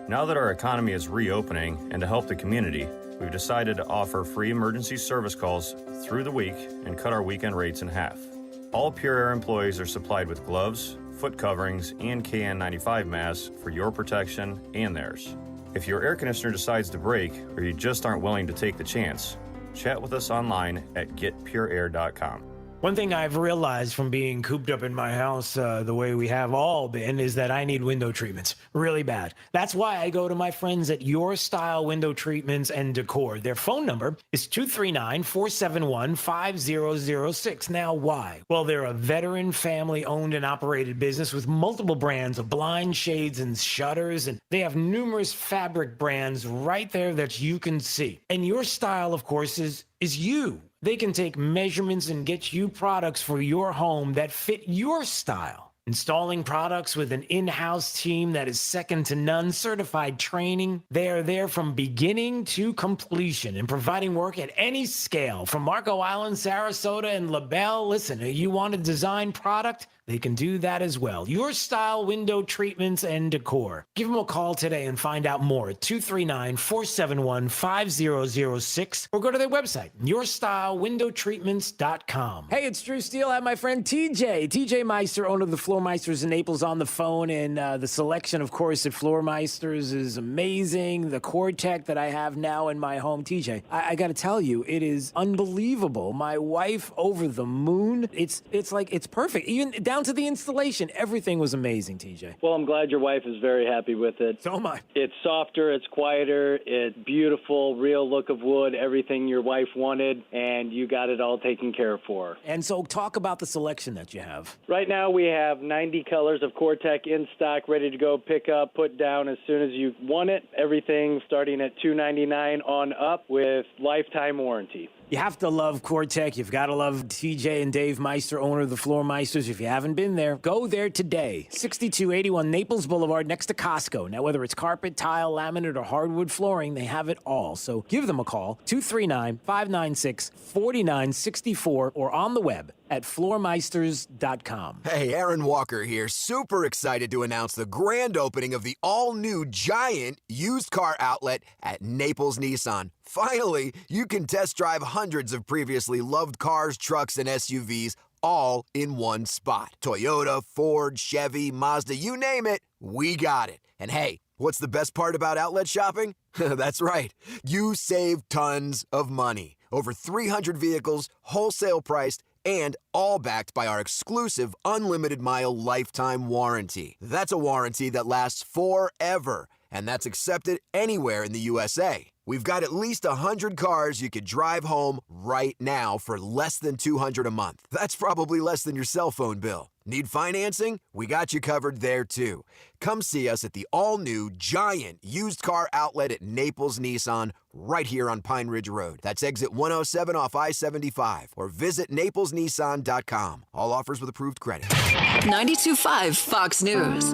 Now that our economy is reopening and to help the community, we've decided to offer free emergency service calls through the week and cut our weekend rates in half. All Pure Air employees are supplied with gloves, foot coverings, and KN95 masks for your protection and theirs. If your air conditioner decides to break or you just aren't willing to take the chance, chat with us online at getpureair.com. One thing I've realized from being cooped up in my house the way we have all been is that I need window treatments really bad. That's why I go to my friends at Your Style Window Treatments and Decor. Their phone number is 239-471-5006. Now, why? Well, they're a veteran family-owned and operated business with multiple brands of blinds, shades, and shutters, and they have numerous fabric brands right there that you can see. And Your Style, of course, is you. They can take measurements and get you products for your home that fit your style. Installing products with an in-house team that is second to none, certified training. They are there from beginning to completion and providing work at any scale. From Marco Island, Sarasota, and LaBelle. Listen, you want a design product? They can do that as well. Your Style Window Treatments and Decor. Give them a call today and find out more at 239-471-5006 or go to their website, yourstylewindowtreatments.com. Hey, it's Drew Steele. I have my friend TJ Meister, owner of the Floor Meisters in Naples, on the phone. And the selection, of course, at Floor Meisters is amazing. The cord tech that I have now in my home. TJ, I got to tell you, it is unbelievable. My wife over the moon. It's like, it's perfect. Even down down to the installation. Everything was amazing, TJ. Well, I'm glad your wife is very happy with it. So am I. It's softer, it's quieter, it's beautiful, real look of wood, everything your wife wanted, and you got it all taken care of for her. And so talk about the selection that you have. Right now we have 90 colors of Core-Tech in stock, ready to go pick up, put down as soon as you want it. Everything starting at $299 on up with lifetime warranty. You have to love Core-Tech. You've got to love TJ and Dave Meister, owner of the Floor Meisters. If you haven't been there, go there today. 6281 Naples Boulevard next to Costco. Now, whether it's carpet, tile, laminate, or hardwood flooring, they have it all. So give them a call, 239-596-4964, or on the web at floormeisters.com. Hey, Aaron Walker here. Super excited to announce the grand opening of the all-new giant used car outlet at Naples Nissan. Finally, you can test drive hundreds of previously loved cars, trucks, and SUVs all in one spot. Toyota, Ford, Chevy, Mazda, you name it, we got it. And hey, what's the best part about outlet shopping? That's right. You save tons of money. Over 300 vehicles, wholesale priced, and all backed by our exclusive unlimited mile lifetime warranty. That's a warranty that lasts forever, and that's accepted anywhere in the USA. We've got at least 100 cars you could drive home right now for less than $200 a month. That's probably less than your cell phone bill. Need financing? We got you covered there too. Come see us at the all-new giant used car outlet at Naples Nissan right here on Pine Ridge Road. That's exit 107 off I-75 or visit naplesnissan.com. All offers with approved credit. 92.5 Fox News.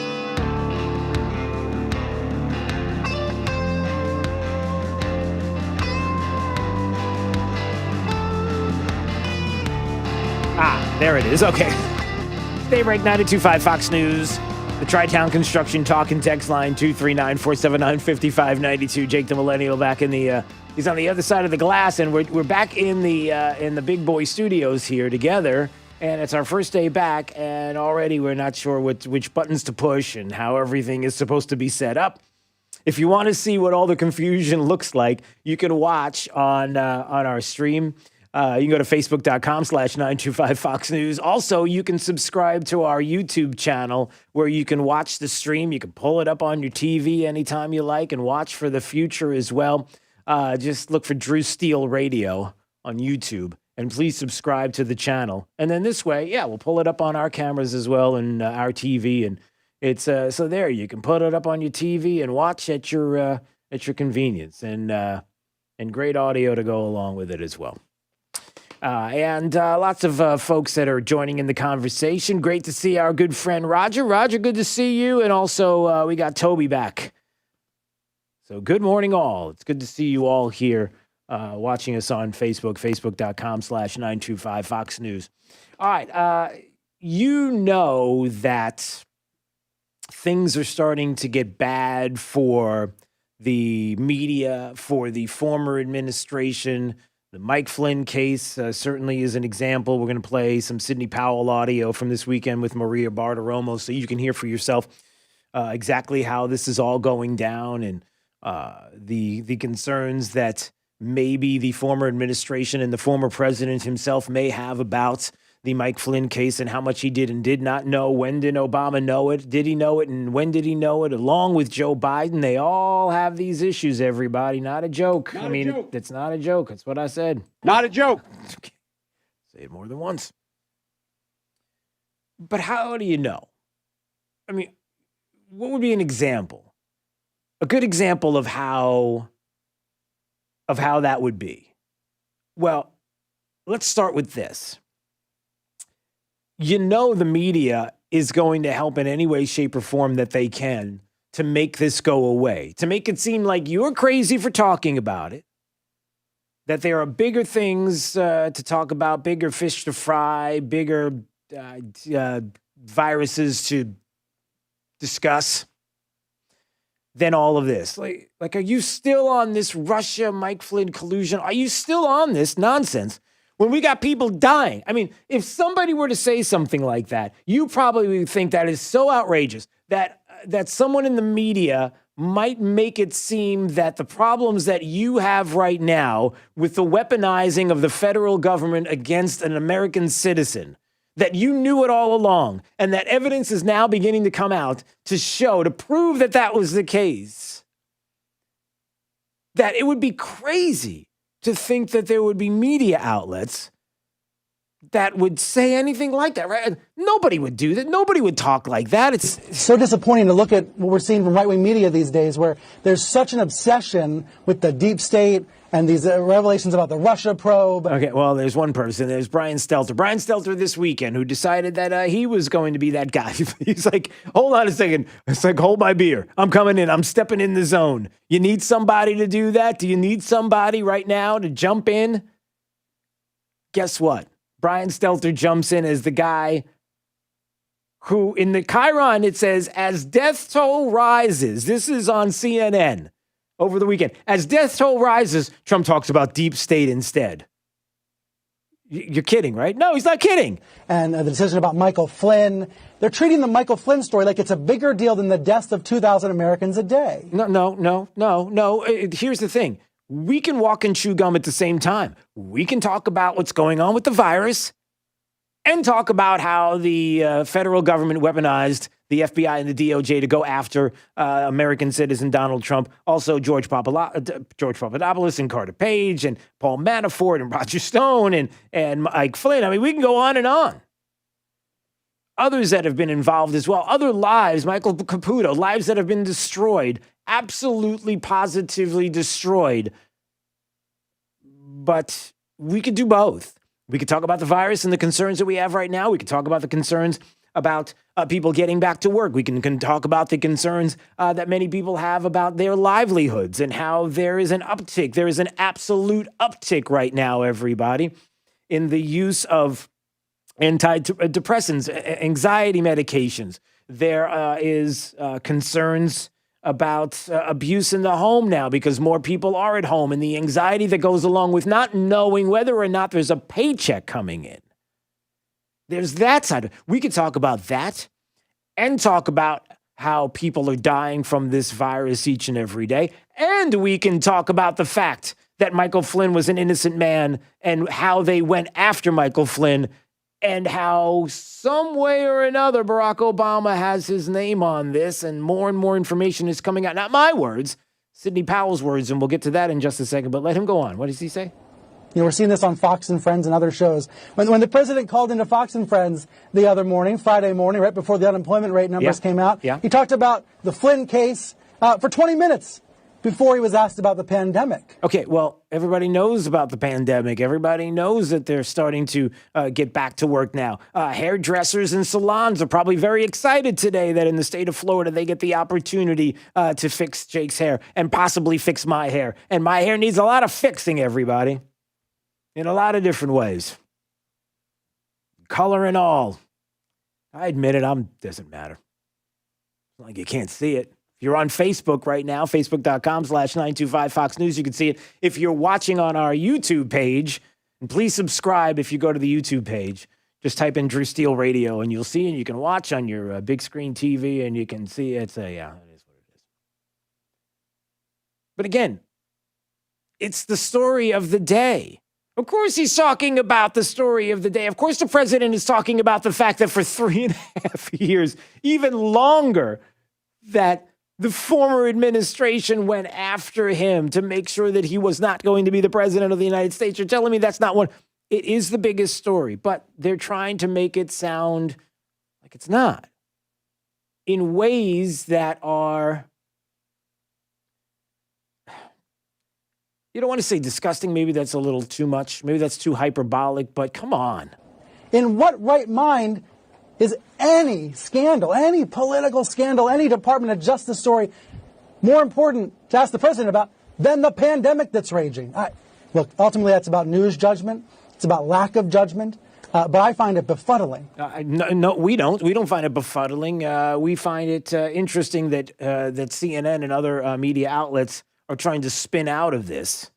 There it is. Okay. Stay right, 92.5 Fox News. The Tri-Town Construction Talk and Text line, 239-479-5592. Jake the Millennial back in the, he's on the other side of the glass, and we're back in the Big Boy Studios here together, and it's our first day back, and already we're not sure which buttons to push and how everything is supposed to be set up. If you want to see what all the confusion looks like, you can watch on our stream. You can go to facebook.com/925 Fox News. Also, you can subscribe to our YouTube channel where you can watch the stream. You can pull it up on your TV anytime you like and watch for the future as well. Just look for Drew Steele Radio on YouTube, and please subscribe to the channel. And then this way, we'll pull it up on our cameras as well and our TV. And it's so there you can put it up on your TV and watch at your convenience, and great audio to go along with it as well. And lots of folks that are joining in the conversation. Great to see our good friend Roger. Roger, good to see you. And also, we got Toby back. So good morning, all. It's good to see you all here watching us on Facebook, facebook.com/925 Fox News. All right. You know that things are starting to get bad for the media, for the former administration. The Mike Flynn case certainly is an example. We're going to play some Sidney Powell audio from this weekend with Maria Bartiromo so you can hear for yourself exactly how this is all going down, and the concerns that maybe the former administration and the former president himself may have about the Mike Flynn case and how much he did and did not know. When did Obama know it? Did he know it? And when did he know it? Along with Joe Biden, they all have these issues, everybody. Not a joke. It's not a joke. That's what I said. Not a joke. Say it more than once. But how do you know? I mean, what would be an example? A good example of how that would be. Well, let's start with this. You know the media is going to help in any way, shape, or form that they can to make this go away, to make it seem like you're crazy for talking about it, that there are bigger things to talk about, bigger fish to fry, bigger viruses to discuss than all of this. Like, are you still on this Russia-Mike Flynn collusion? Are you still on this nonsense? When we got people dying. I mean, if somebody were to say something like that, you probably would think that is so outrageous that someone in the media might make it seem that the problems that you have right now with the weaponizing of the federal government against an American citizen, that you knew it all along and that evidence is now beginning to come out to prove that that was the case, that it would be crazy to think that there would be media outlets that would say anything like that, right? Nobody would do that. Nobody would talk like that. It's so disappointing to look at what we're seeing from right-wing media these days, where there's such an obsession with the deep state and these revelations about the Russia probe. Okay, well, there's one person. There's Brian Stelter. Brian Stelter this weekend, who decided that he was going to be that guy. He's like, hold on a second. It's like, hold my beer. I'm coming in. I'm stepping in the zone. You need somebody to do that? Do you need somebody right now to jump in? Guess what? Brian Stelter jumps in as the guy who, in the Chiron, it says, as death toll rises, this is on CNN over the weekend, as death toll rises, Trump talks about deep state instead. You're kidding, right? No, he's not kidding. And the decision about Michael Flynn, they're treating the Michael Flynn story like it's a bigger deal than the deaths of 2,000 Americans a day. No. Here's the thing. We can walk and chew gum at the same time. We can talk about what's going on with the virus and talk about how the federal government weaponized the FBI and the DOJ to go after American citizen Donald Trump, also George Papadopoulos and Carter Page and Paul Manafort and Roger Stone and Mike Flynn. I mean, we can go on and on. Others that have been involved as well. Other lives, Michael Caputo, lives that have been destroyed, absolutely, positively destroyed. But we could do both. We could talk about the virus and the concerns that we have right now. We could talk about the concerns about people getting back to work. We can talk about the concerns that many people have about their livelihoods and how there is an uptick. There is an absolute uptick right now, everybody, in the use of antidepressants, anxiety medications. There is concerns about abuse in the home now because more people are at home and the anxiety that goes along with not knowing whether or not there's a paycheck coming in. There's that side. We could talk about that and talk about how people are dying from this virus each and every day. And we can talk about the fact that Michael Flynn was an innocent man and how they went after Michael Flynn and how some way or another Barack Obama has his name on this and more information is coming out. Not my words, Sidney Powell's words, and we'll get to that in just a second, but let him go on. What does he say? You know, we're seeing this on Fox and Friends and other shows. When the president called into Fox and Friends the other morning, Friday morning, right before the unemployment rate numbers came out, he talked about the Flynn case for 20 minutes before he was asked about the pandemic. Okay, well, everybody knows about the pandemic. Everybody knows that they're starting to get back to work now. Hairdressers and salons are probably very excited today that in the state of Florida, they get the opportunity to fix Jake's hair and possibly fix my hair. And my hair needs a lot of fixing, everybody, in a lot of different ways. Color and all. I admit it, doesn't matter. Like you can't see it. You're on Facebook right now, facebook.com/925 Fox News. You can see it. If you're watching on our YouTube page, and please subscribe if you go to the YouTube page. Just type in Drew Steele Radio and you'll see, and you can watch on your big screen TV and you can see it is what it is. But again, it's the story of the day. Of course he's talking about the story of the day. Of course the president is talking about the fact that for 3.5 years, even longer, that the former administration went after him to make sure that he was not going to be the president of the United States. You're telling me that's not one. It is the biggest story, but they're trying to make it sound like it's not in ways that are, you don't want to say disgusting. Maybe that's a little too much. Maybe that's too hyperbolic, but come on. In what right mind is any scandal, any political scandal, any Department of Justice story more important to ask the president about than the pandemic that's raging? Look, ultimately that's about news judgment. It's about lack of judgment. But I find it befuddling. No, we don't. We don't find it befuddling. We find it interesting that CNN and other media outlets are trying to spin out of this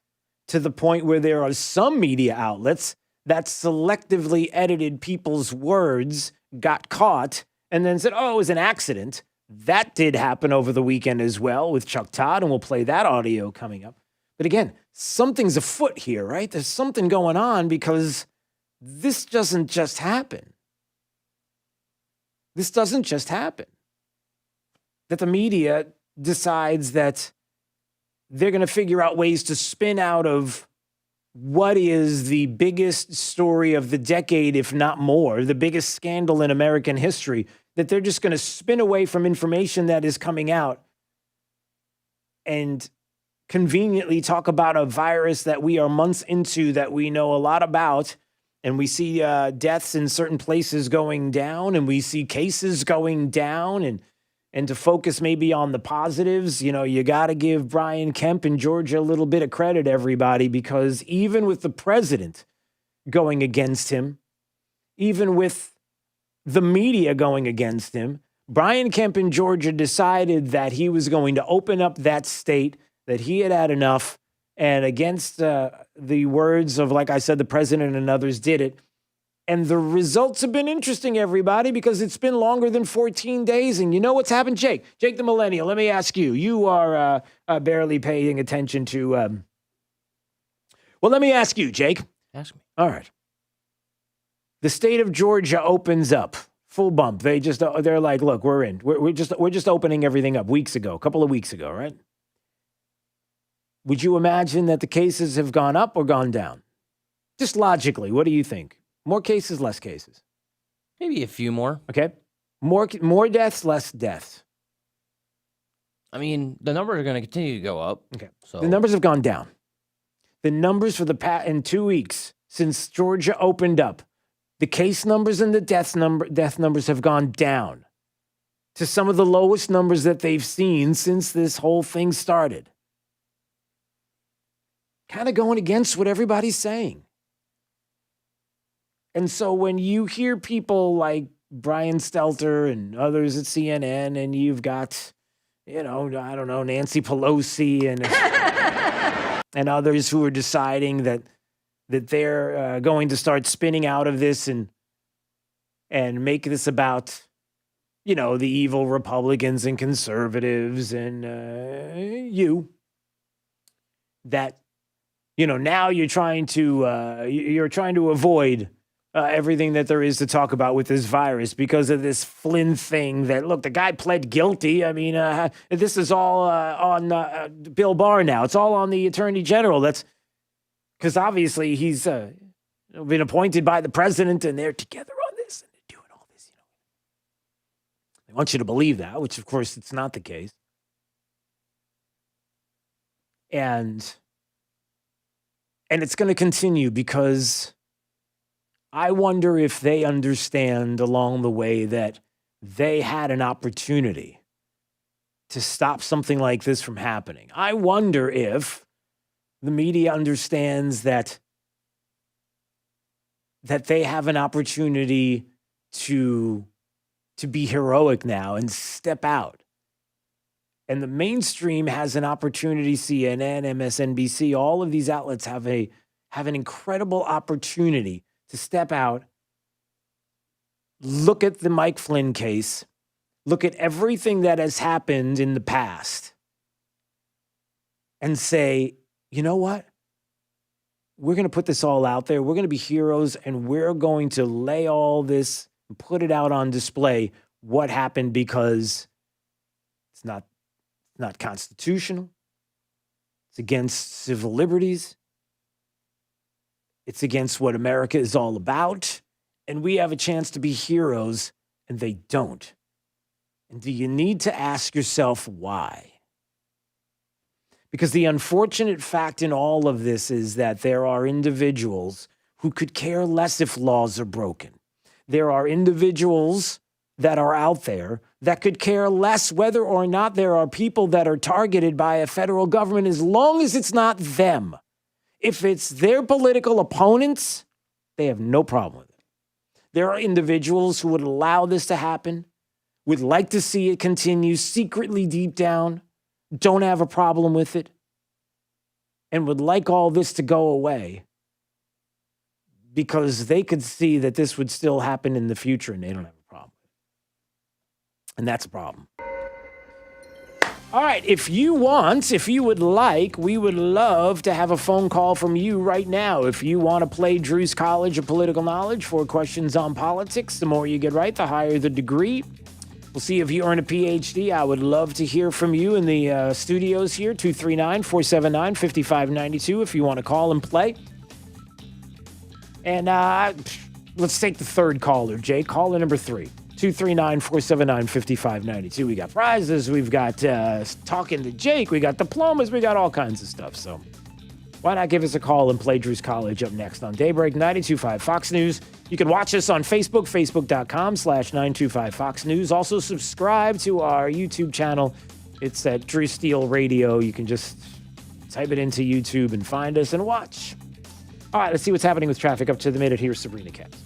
to the point where there are some media outlets that selectively edited people's words, got caught, and then said, oh, it was an accident. That did happen over the weekend as well with Chuck Todd, and we'll play that audio coming up. But again, something's afoot here, right? There's something going on because this doesn't just happen. This doesn't just happen. That the media decides that they're going to figure out ways to spin out of what is the biggest story of the decade, if not more, the biggest scandal in American history, that they're just going to spin away from information that is coming out and conveniently talk about a virus that we are months into, that we know a lot about, and we see deaths in certain places going down, and we see cases going down, and to focus maybe on the positives. You know, you got to give Brian Kemp in Georgia a little bit of credit, everybody, because even with the president going against him, even with the media going against him, Brian Kemp in Georgia decided that he was going to open up that state, that he had had enough, and against the words of, like I said, the president and others did it. And the results have been interesting, everybody, because it's been longer than 14 days. And you know what's happened, Jake? Jake the Millennial, let me ask you. You are barely paying attention to... Well, let me ask you, Jake. Ask me. All right. The state of Georgia opens up. Full bump. They're like, look, we're in. We're just opening everything up a couple of weeks ago, right? Would you imagine that the cases have gone up or gone down? Just logically, what do you think? More cases, less cases? Maybe a few more. Okay. More deaths, less deaths? I mean, the numbers are going to continue to go up. Okay. So The numbers have gone down. The numbers for in 2 weeks since Georgia opened up, the case numbers and the death numbers have gone down to some of the lowest numbers that they've seen since this whole thing started. Kind of going against what everybody's saying. And so when you hear people like Brian Stelter and others at CNN, and you've got, Nancy Pelosi and others who are deciding that they're going to start spinning out of this and make this about, the evil Republicans and conservatives and that, now you're trying to avoid everything that there is to talk about with this virus because of this Flynn thing that, look, the guy pled guilty. I mean, this is all on Bill Barr now. It's all on the Attorney General. That's because obviously he's been appointed by the president and they're together on this and they're doing all this. They want you to believe that, which of course it's not the case. And it's going to continue because I wonder if they understand along the way that they had an opportunity to stop something like this from happening. I wonder if the media understands that they have an opportunity to be heroic now and step out. And the mainstream has an opportunity, CNN, MSNBC, all of these outlets have an incredible opportunity to step out, look at the Mike Flynn case, look at everything that has happened in the past, and say, you know what? We're going to put this all out there. We're going to be heroes, and we're going to lay all this and put it out on display, what happened, because it's not constitutional. It's against civil liberties. It's against what America is all about. And we have a chance to be heroes, and they don't. And do you need to ask yourself why? Because the unfortunate fact in all of this is that there are individuals who could care less if laws are broken. There are individuals that are out there that could care less whether or not there are people that are targeted by a federal government, as long as it's not them. If it's their political opponents, they have no problem with it. There are individuals who would allow this to happen, would like to see it continue secretly deep down, don't have a problem with it, and would like all this to go away because they could see that this would still happen in the future and they don't have a problem with it. And that's a problem. All right, if you would like, we would love to have a phone call from you right now. If you want to play Drew's College of Political Knowledge for questions on politics, the more you get right, the higher the degree. We'll see if you earn a PhD. I would love to hear from you in the studios here, 239-479-5592, if you want to call and play. And let's take the third caller, Jay. Caller number 3. 239-479-5592. We got prizes. We've got talking to Jake. We got diplomas. We got all kinds of stuff. So why not give us a call and play Drew's College up next on Daybreak 92.5 Fox News. You can watch us on Facebook, facebook.com/925 Fox News. Also subscribe to our YouTube channel. It's at Drew Steele Radio. You can just type it into YouTube and find us and watch. All right, let's see what's happening with traffic up to the minute. Here's Sabrina Katz.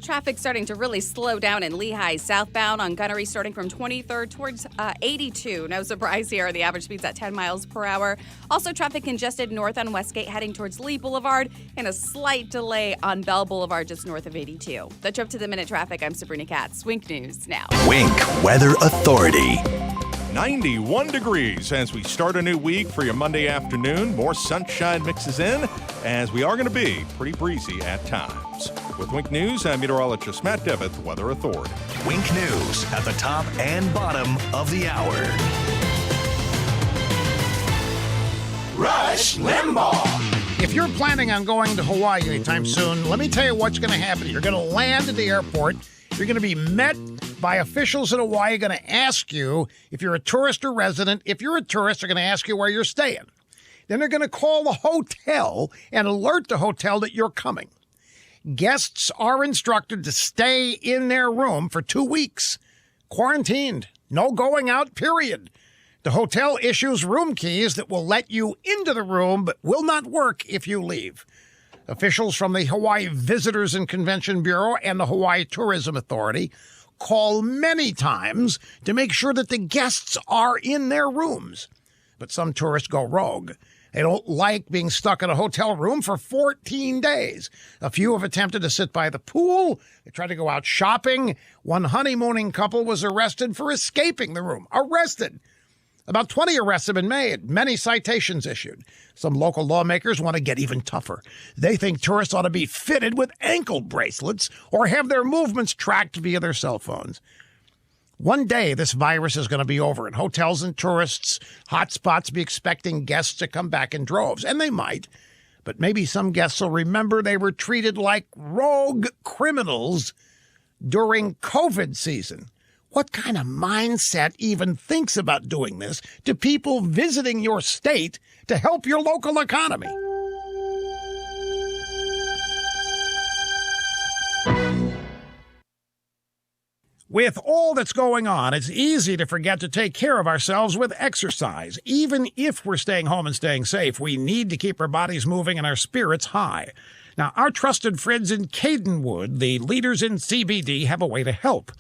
Traffic starting to really slow down in Lehigh southbound on Gunnery, starting from 23rd towards 82. No surprise here. The average speed's at 10 miles per hour. Also, traffic congested north on Westgate heading towards Lee Boulevard, and a slight delay on Bell Boulevard just north of 82. That's up to the minute traffic. I'm Sabrina Katz. Wink News now. Wink Weather Authority. 91 degrees as we start a new week for your Monday afternoon. More sunshine mixes in as we are going to be pretty breezy at times. With Wink News, I'm meteorologist Matt Devitt, Weather Authority. Wink News at the top and bottom of the hour. Rush Limbaugh. If you're planning on going to Hawaii anytime soon, let me tell you what's going to happen. You're going to land at the airport. You're going to be met by officials in Hawaii going to ask you if you're a tourist or resident. If you're a tourist, they're going to ask you where you're staying. Then they're going to call the hotel and alert the hotel that you're coming. Guests are instructed to stay in their room for 2 weeks, quarantined, no going out, period. The hotel issues room keys that will let you into the room but will not work if you leave. Officials from the Hawaii Visitors and Convention Bureau and the Hawaii Tourism Authority call many times to make sure that the guests are in their rooms. But some tourists go rogue. They don't like being stuck in a hotel room for 14 days. A few have attempted to sit by the pool. They tried to go out shopping. One honeymooning couple was arrested for escaping the room. Arrested! About 20 arrests have been made, many citations issued. Some local lawmakers want to get even tougher. They think tourists ought to be fitted with ankle bracelets or have their movements tracked via their cell phones. One day, this virus is going to be over, and hotels and tourists, hotspots be expecting guests to come back in droves, and they might. But maybe some guests will remember they were treated like rogue criminals during COVID season. What kind of mindset even thinks about doing this to people visiting your state to help your local economy? With all that's going on, it's easy to forget to take care of ourselves with exercise. Even if we're staying home and staying safe, we need to keep our bodies moving and our spirits high. Now, our trusted friends in Cadenwood, the leaders in CBD, have a way to help.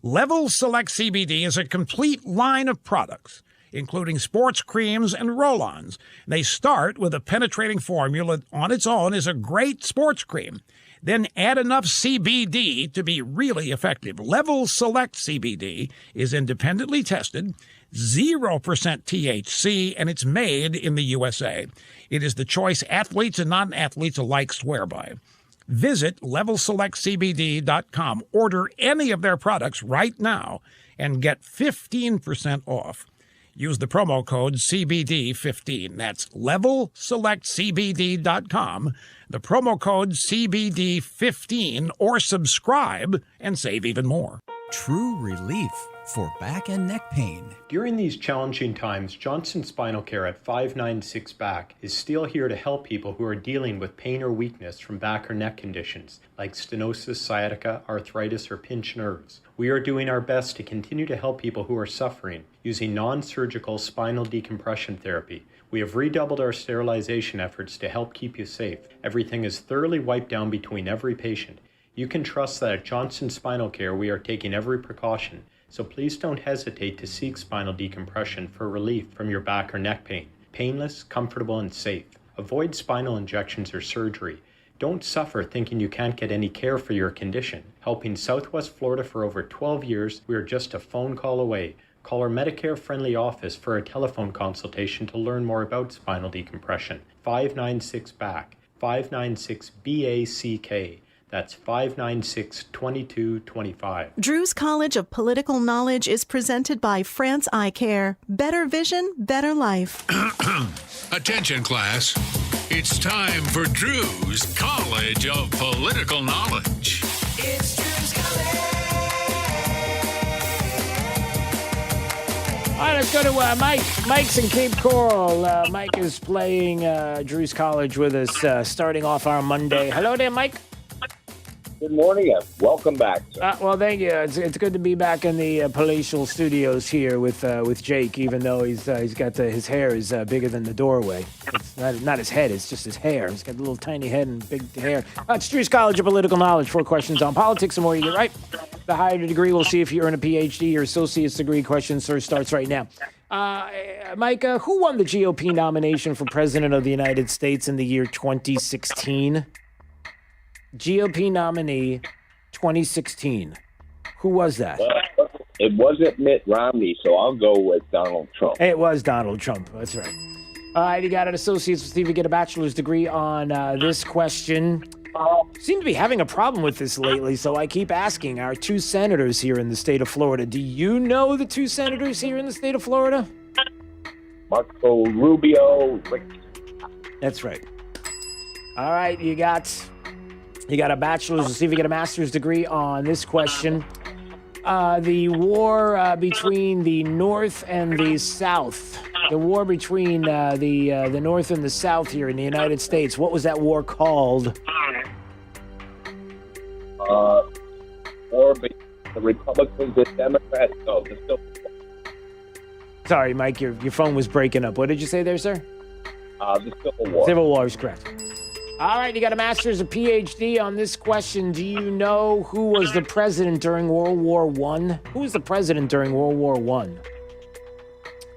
Level Select CBD is a complete line of products, including sports creams and roll-ons. They start with a penetrating formula that on its own is a great sports cream. Then add enough CBD to be really effective. Level Select CBD is independently tested, 0% THC, and it's made in the USA. It is the choice athletes and non-athletes alike swear by. Visit LevelSelectCBD.com. Order any of their products right now and get 15% off. Use the promo code CBD15. That's LevelSelectCBD.com. The promo code CBD15 or subscribe and save even more. True relief for back and neck pain. During these challenging times, Johnson Spinal Care at 596 Back is still here to help people who are dealing with pain or weakness from back or neck conditions like stenosis, sciatica, arthritis, or pinched nerves. We are doing our best to continue to help people who are suffering using non-surgical spinal decompression therapy. We have redoubled our sterilization efforts to help keep you safe. Everything is thoroughly wiped down between every patient. You can trust that at Johnson Spinal Care we are taking every precaution, so please don't hesitate to seek spinal decompression for relief from your back or neck pain. Painless, comfortable, and safe. Avoid spinal injections or surgery. Don't suffer thinking you can't get any care for your condition. Helping Southwest Florida for over 12 years, we are just a phone call away. Call our Medicare-friendly office for a telephone consultation to learn more about spinal decompression. 596-BACK, 596-BACK. That's 596-2225. Drew's College of Political Knowledge is presented by France Eye Care. Better vision, better life. Attention, class. It's time for Drew's College of Political Knowledge. It's Drew's College. All right, let's go to Mike. Mike's in Cape Coral. Mike is playing Drew's College with us, starting off our Monday. Hello there, Mike. Good morning, and welcome back, sir. Well, thank you. It's good to be back in the palatial studios here with Jake, even though he's got his hair is bigger than the doorway. It's not his head, it's just his hair. He's got a little tiny head and big hair. It's Drew's College of Political Knowledge. 4 questions on politics. The more you get right, the higher the degree. We'll see if you earn a PhD or associate's degree. Question starts right now. Mike, who won the GOP nomination for President of the United States in the year 2016? GOP nominee 2016. Who was that? It wasn't Mitt Romney, so I'll go with Donald Trump. It was Donald Trump. That's right. All right, you got an associate's. We'll see if you get a bachelor's degree on this question. Seem to be having a problem with this lately, so I keep asking our 2 senators here in the state of Florida. Do you know the 2 senators here in the state of Florida? Marco Rubio. That's right. All right, you got a bachelor's. We'll see if you get a master's degree on this question. The war between the North and the South. The war between the North and the South here in the United States. What was that war called? War between the Republicans and Democrats. No, the Civil War. Sorry, Mike, your phone was breaking up. What did you say there, sir? The Civil War. Civil War is correct. All right, you got a master's, a PhD on this question. Do you know who was the president during World War I? Who was the president during World War I?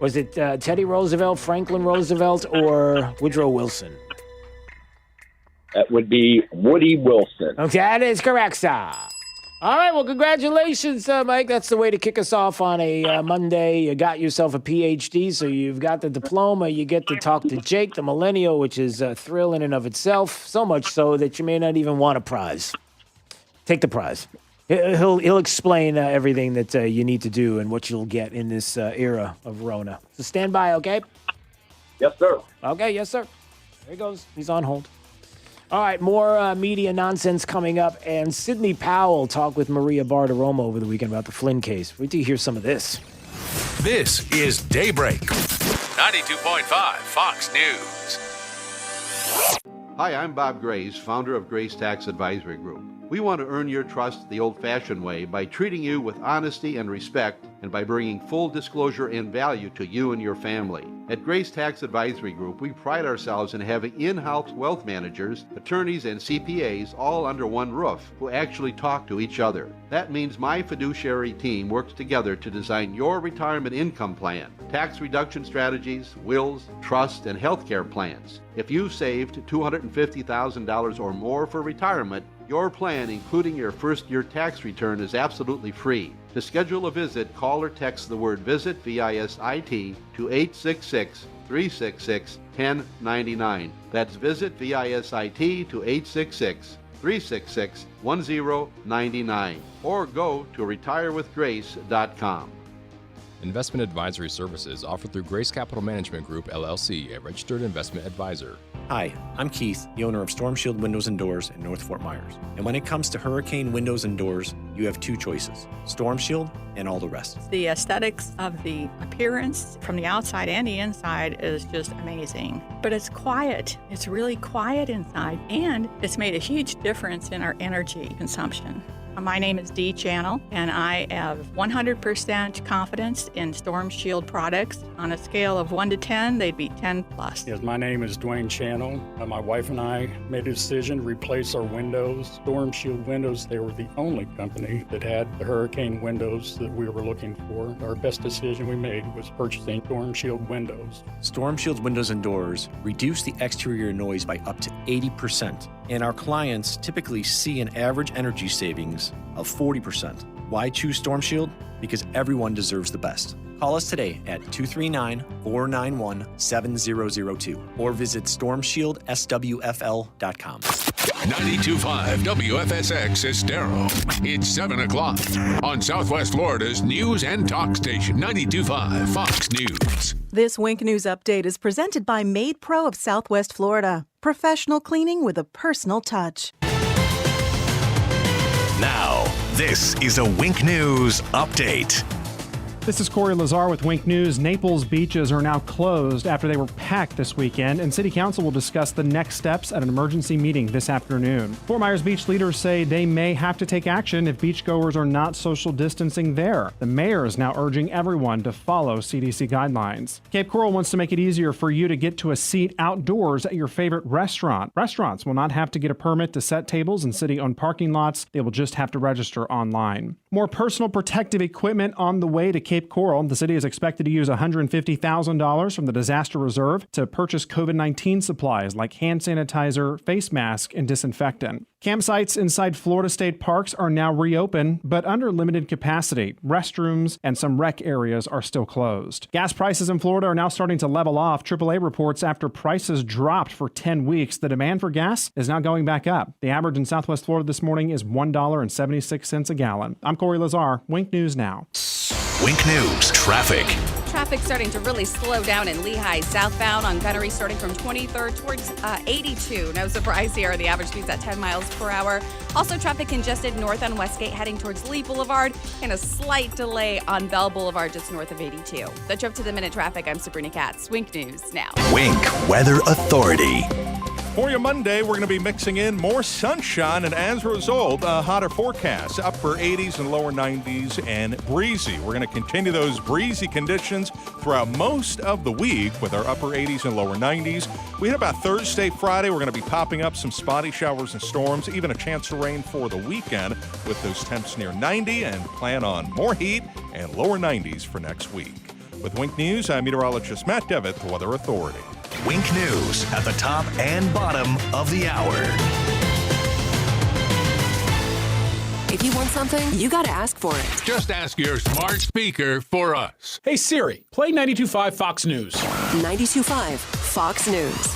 Was it Teddy Roosevelt, Franklin Roosevelt, or Woodrow Wilson? That would be Woody Wilson. Okay, that is correct, sir. All right, well, congratulations, Mike. That's the way to kick us off on a Monday. You got yourself a PhD, so you've got the diploma. You get to talk to Jake, the millennial, which is a thrill in and of itself, so much so that you may not even want a prize. Take the prize. He'll explain everything that you need to do and what you'll get in this era of Rona. So stand by, okay? Yes, sir. Okay, yes, sir. There he goes. He's on hold. All right, more media nonsense coming up, and Sidney Powell talked with Maria Bartiromo over the weekend about the Flynn case. Wait till you hear some of this. This is Daybreak, 92.5 Fox News. Hi, I'm Bob Grace, founder of Grace Tax Advisory Group. We want to earn your trust the old-fashioned way by treating you with honesty and respect, and by bringing full disclosure and value to you and your family. At Grace Tax Advisory Group, we pride ourselves in having in-house wealth managers, attorneys, and CPAs all under one roof who actually talk to each other. That means my fiduciary team works together to design your retirement income plan, tax reduction strategies, wills, trust, and healthcare plans. If you've saved $250,000 or more for retirement, your plan, including your first-year tax return, is absolutely free. To schedule a visit, call or text the word VISIT, V-I-S-I-T, to 866-366-1099. That's VISIT, V-I-S-I-T, to 866-366-1099. Or go to retirewithgrace.com. Investment advisory services offered through Grace Capital Management Group, LLC, a registered investment advisor. Hi, I'm Keith, the owner of Storm Shield Windows and Doors in North Fort Myers. And when it comes to hurricane windows and doors, you have 2 choices, Storm Shield and all the rest. The aesthetics of the appearance from the outside and the inside is just amazing. But it's quiet. It's really quiet inside, and it's made a huge difference in our energy consumption. My name is Dee Channel, and I have 100% confidence in Storm Shield products. On a scale of 1 to 10, they'd be 10 plus. Yes, my name is Dwayne Channel. My wife and I made a decision to replace our windows. Storm Shield windows, they were the only company that had the hurricane windows that we were looking for. Our best decision we made was purchasing Storm Shield windows. Storm Shield's windows and doors reduce the exterior noise by up to 80%. And our clients typically see an average energy savings of 40%. Why choose Storm Shield? Because everyone deserves the best. Call us today at 239-491-7002 or visit stormshieldSWFL.com. 92.5 WFSX Estero. It's 7 o'clock on Southwest Florida's news and talk station, 92.5 Fox News. This Wink News update is presented by Made Pro of Southwest Florida. Professional cleaning with a personal touch. Now, this is a Wink News update. This is Corey Lazar with Wink News. Naples beaches are now closed after they were packed this weekend, and City Council will discuss the next steps at an emergency meeting this afternoon. Fort Myers Beach leaders say they may have to take action if beachgoers are not social distancing there. The mayor is now urging everyone to follow CDC guidelines. Cape Coral wants to make it easier for you to get to a seat outdoors at your favorite restaurant. Restaurants will not have to get a permit to set tables in city-owned parking lots. They will just have to register online. More personal protective equipment on the way to Cape Coral. The city is expected to use $150,000 from the disaster reserve to purchase COVID-19 supplies like hand sanitizer, face mask, and disinfectant. Campsites inside Florida state parks are now reopened, but under limited capacity. Restrooms and some rec areas are still closed. Gas prices in Florida are now starting to level off. AAA reports after prices dropped for 10 weeks, the demand for gas is now going back up. The average in Southwest Florida this morning is $1.76 a gallon. I'm Corey Lazar, Wink News Now. Wink News traffic. Traffic starting to really slow down in Lehigh southbound on Gunnery starting from 23rd towards 82. No surprise here. The average speed's at 10 miles per hour. Also traffic congested north on Westgate heading towards Lee Boulevard and a slight delay on Bell Boulevard just north of 82. That's up to the minute traffic. I'm Sabrina Katz. Wink News Now. Wink Weather Authority. For you Monday, we're going to be mixing in more sunshine, and as a result, a hotter forecast, upper 80s and lower 90s, and breezy. We're going to continue those breezy conditions throughout most of the week with our upper 80s and lower 90s. We hit about Thursday, Friday. We're going to be popping up some spotty showers and storms, even a chance of rain for the weekend with those temps near 90, and plan on more heat and lower 90s for next week. With Wink News, I'm meteorologist Matt Devitt, the Weather Authority. Wink News at the top and bottom of the hour. If you want something, you got to ask for it. Just ask your smart speaker for us. Hey Siri, play 92.5 Fox News. 92.5 Fox News.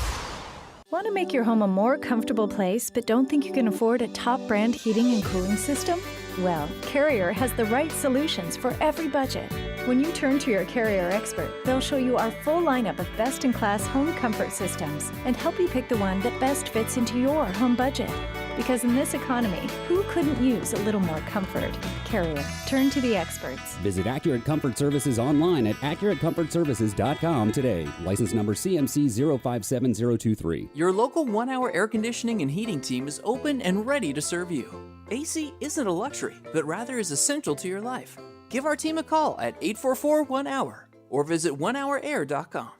Want to make your home a more comfortable place but don't think you can afford a top brand heating and cooling system? Well, Carrier has the right solutions for every budget. When you turn to your Carrier expert, they'll show you our full lineup of best-in-class home comfort systems and help you pick the one that best fits into your home budget. Because in this economy, who couldn't use a little more comfort? Carrier. Turn to the experts. Visit Accurate Comfort Services online at AccurateComfortServices.com today. License number CMC 057023. Your local 1-hour air conditioning and heating team is open and ready to serve you. AC isn't a luxury, but rather is essential to your life. Give our team a call at 844-1-HOUR or visit onehourair.com.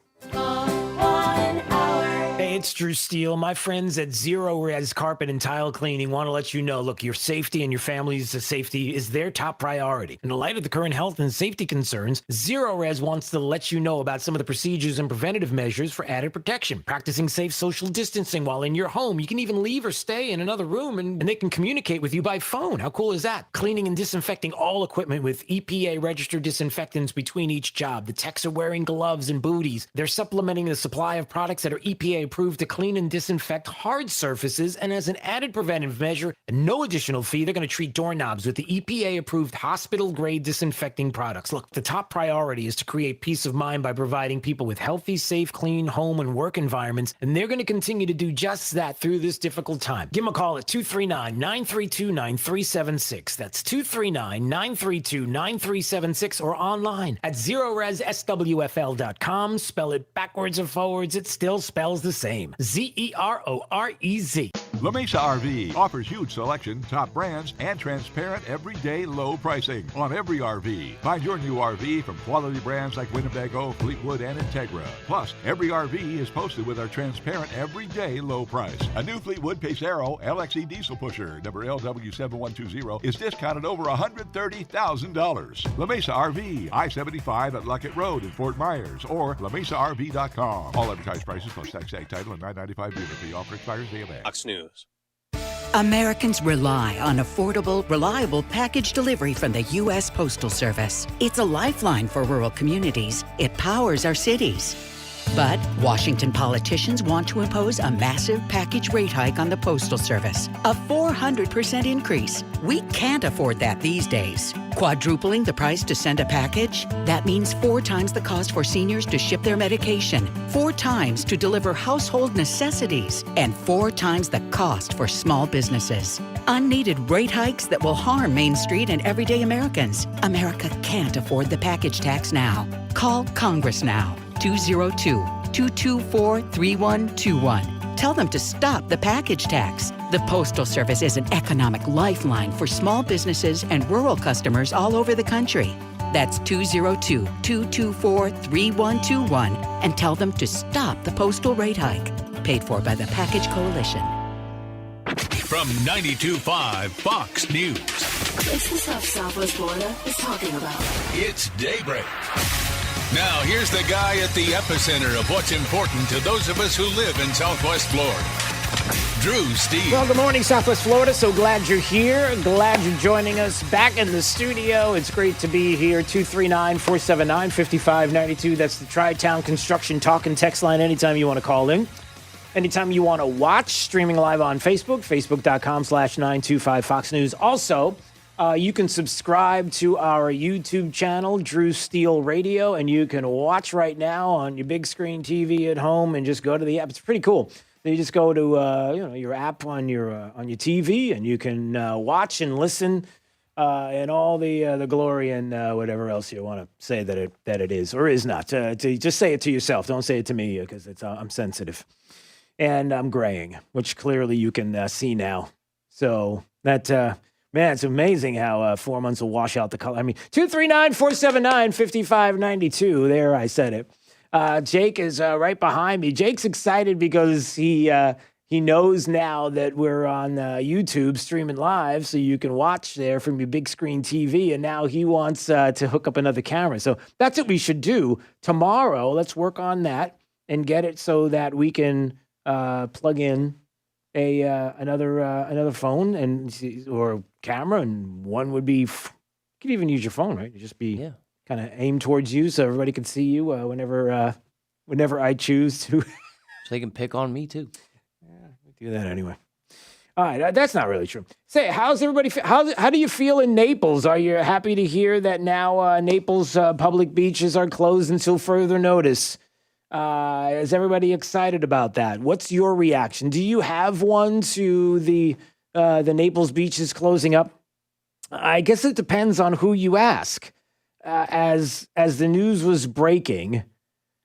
Hey, it's Drew Steele. My friends at Zero Res Carpet and Tile Cleaning want to let you know, look, your safety and your family's safety is their top priority. In the light of the current health and safety concerns, Zero Res wants to let you know about some of the procedures and preventative measures for added protection. Practicing safe social distancing while in your home. You can even leave or stay in another room and they can communicate with you by phone. How cool is that? Cleaning and disinfecting all equipment with EPA-registered disinfectants between each job. The techs are wearing gloves and booties. They're supplementing the supply of products that are EPA approved to clean and disinfect hard surfaces, and as an added preventive measure, at no additional fee, they're going to treat doorknobs with the EPA approved hospital grade disinfecting products. Look, the top priority is to create peace of mind by providing people with healthy, safe, clean home and work environments, and they're going to continue to do just that through this difficult time. Give them a call at 239-932-9376. That's 239-932-9376, or online at ZeroResSWFL.com. Spell it backwards or forwards, it still spells the same. ZEROREZ. La Mesa RV offers huge selection, top brands, and transparent everyday low pricing on every RV. Find your new RV from quality brands like Winnebago, Fleetwood, and Integra. Plus, every RV is posted with our transparent everyday low price. A new Fleetwood Pacero LXE diesel pusher, number LW7120, is discounted over $130,000. La Mesa RV, I-75 at Luckett Road in Fort Myers, or LaMesaRV.com. All advertised prices plus tax, tag title, and $9.95 dealer fee. Offer expires via May. Fox News. Americans rely on affordable, reliable package delivery from the U.S. Postal Service. It's a lifeline for rural communities. It powers our cities. But Washington politicians want to impose a massive package rate hike on the Postal Service, a 400% increase. We can't afford that these days. Quadrupling the price to send a package? That means 4 times the cost for seniors to ship their medication, 4 times to deliver household necessities, and 4 times the cost for small businesses. Unneeded rate hikes that will harm Main Street and everyday Americans. America can't afford the package tax now. Call Congress now. 202-224-3121. Tell them to stop the package tax. The Postal Service is an economic lifeline for small businesses and rural customers all over the country. That's 202-224-3121 and tell them to stop the postal rate hike. Paid for by the Package Coalition. From 92.5 Fox News. It's the stuff Southwest Florida is talking about. It's Daybreak. Now, here's the guy at the epicenter of what's important to those of us who live in Southwest Florida. Drew Steele. Well, good morning, Southwest Florida. So glad you're here. Glad you're joining us back in the studio. It's great to be here. 239-479-5592. That's the Tri-Town Construction Talk and Text line anytime you want to call in. Anytime you want to watch, streaming live on Facebook, facebook.com/925 Fox News. Also, you can subscribe to our YouTube channel, Drew Steele Radio, and you can watch right now on your big screen TV at home and just go to the app. It's pretty cool. You just go to your app on your TV, and you can watch and listen and all the glory and whatever else you want to say that it is or is not. Just say it to yourself. Don't say it to me because I'm sensitive and I'm graying, which clearly you can see now. So that. Man, it's amazing how 4 months will wash out the color. I mean, 239-479-5592. There, I said it. Jake is right behind me. Jake's excited because he knows now that we're on YouTube streaming live, so you can watch there from your big screen TV, and now he wants to hook up another camera. So that's what we should do. Tomorrow, let's work on that and get it so that we can plug in another phone or camera, and one would be you could even use your phone, right? Just be kind of aimed towards you so everybody can see you whenever I choose to. So they can pick on me too. Do that anyway. All right, that's not really true. Say, how's everybody? How do you feel in Naples? Are you happy to hear that now Naples public beaches are closed until further notice? Is everybody excited about that? What's your reaction? Do you have one to the Naples beaches closing up? I guess it depends on who you ask. As the news was breaking,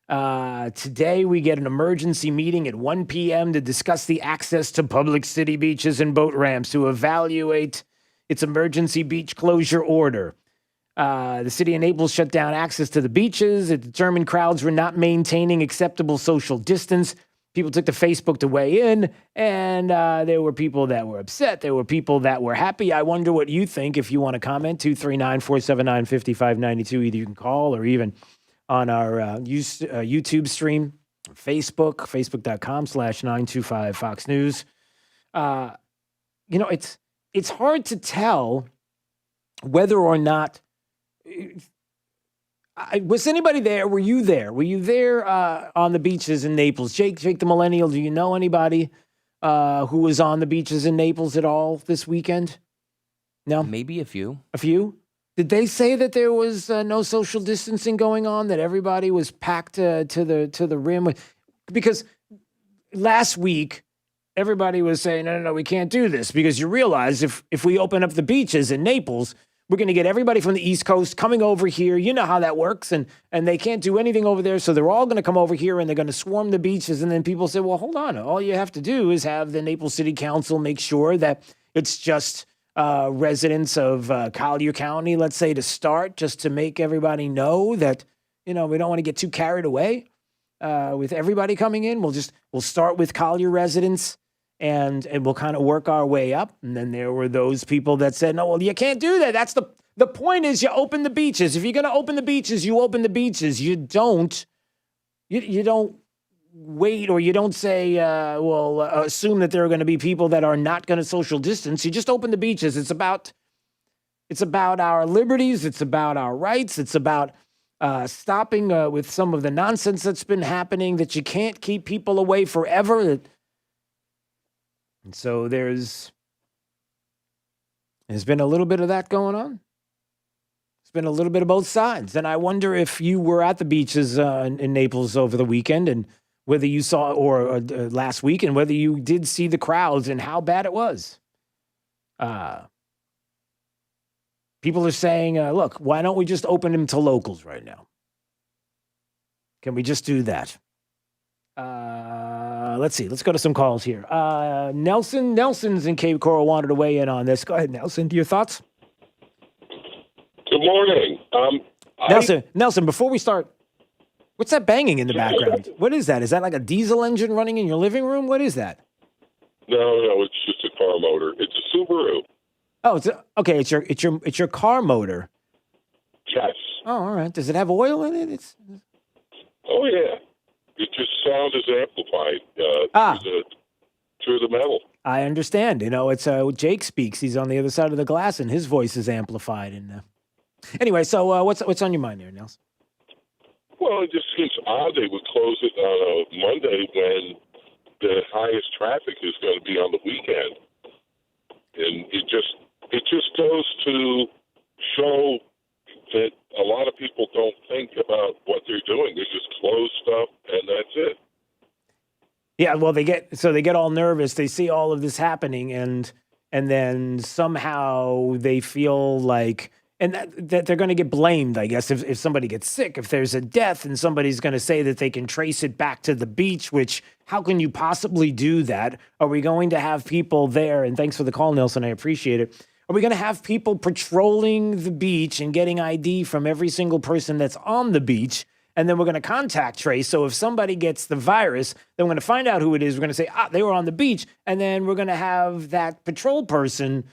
today we get an emergency meeting at 1 p.m. to discuss the access to public city beaches and boat ramps to evaluate its emergency beach closure order. The city of Naples shut down access to the beaches. It determined crowds were not maintaining acceptable social distance. People took to Facebook to weigh in, and there were people that were upset. There were people that were happy. I wonder what you think. If you want to comment, 239-479-5592. Either you can call or even on our YouTube stream, facebook.com/925 Fox News. It's hard to tell whether or not. Was anybody there? Were you there? Were you there on the beaches in Naples? Jake the Millennial, do you know anybody who was on the beaches in Naples at all this weekend? No? Maybe a few. A few? Did they say that there was no social distancing going on, that everybody was packed to the rim? Because last week, everybody was saying, no, we can't do this, because you realize if we open up the beaches in Naples, we're going to get everybody from the East Coast coming over here. You know how that works. And they can't do anything over there. So they're all going to come over here and they're going to swarm the beaches. And then people say, well, hold on. All you have to do is have the Naples City Council make sure that it's just residents of Collier County, let's say, to start, just to make everybody know that, we don't want to get too carried away with everybody coming in. We'll start with Collier residents. And we'll kind of work our way up. And then there were those people that said, no, well, you can't do that. That's the point is you open the beaches. If you're going to open the beaches, you open the beaches. You don't wait, or you don't say, assume that there are going to be people that are not going to social distance. You just open the beaches. It's about our liberties. It's about our rights. It's about stopping with some of the nonsense that's been happening, that you can't keep people away forever. And so there's been a little bit of that going on. It's been a little bit of both sides. And I wonder if you were at the beaches in Naples over the weekend, and whether you saw, or last week, and whether you did see the crowds and how bad it was. People are saying, look, why don't we just open them to locals right now? Can we just do that? Let's see. Let's go to some calls here. Nelson's in Cape Coral wanted to weigh in on this. Go ahead, Nelson. Your thoughts? Good morning. Nelson, before we start, what's that banging in the background? What is that? Is that like a diesel engine running in your living room? What is that? No, it's just a car motor. It's a Subaru. Oh, okay. It's your car motor. Yes. Oh, all right. Does it have oil in it? Oh yeah. It just sound is amplified through the metal. I understand. It's Jake speaks. He's on the other side of the glass, and his voice is amplified. And anyway, so what's on your mind there, Nels? Well, it just seems odd they would close it on a Monday when the highest traffic is going to be on the weekend, and it just goes to show that a lot of people don't think about what they're doing. They just close stuff, and that's it. Yeah, well, they get all nervous. They see all of this happening, and then somehow they feel like, and that they're going to get blamed, I guess, if somebody gets sick, if there's a death, and somebody's going to say that they can trace it back to the beach, which, how can you possibly do that? Are we going to have people there? And thanks for the call, Nelson. I appreciate it. Are we going to have people patrolling the beach and getting ID from every single person that's on the beach? And then we're going to contact trace. So if somebody gets the virus, then we're going to find out who it is. We're going to say, they were on the beach. And then we're going to have that patrol person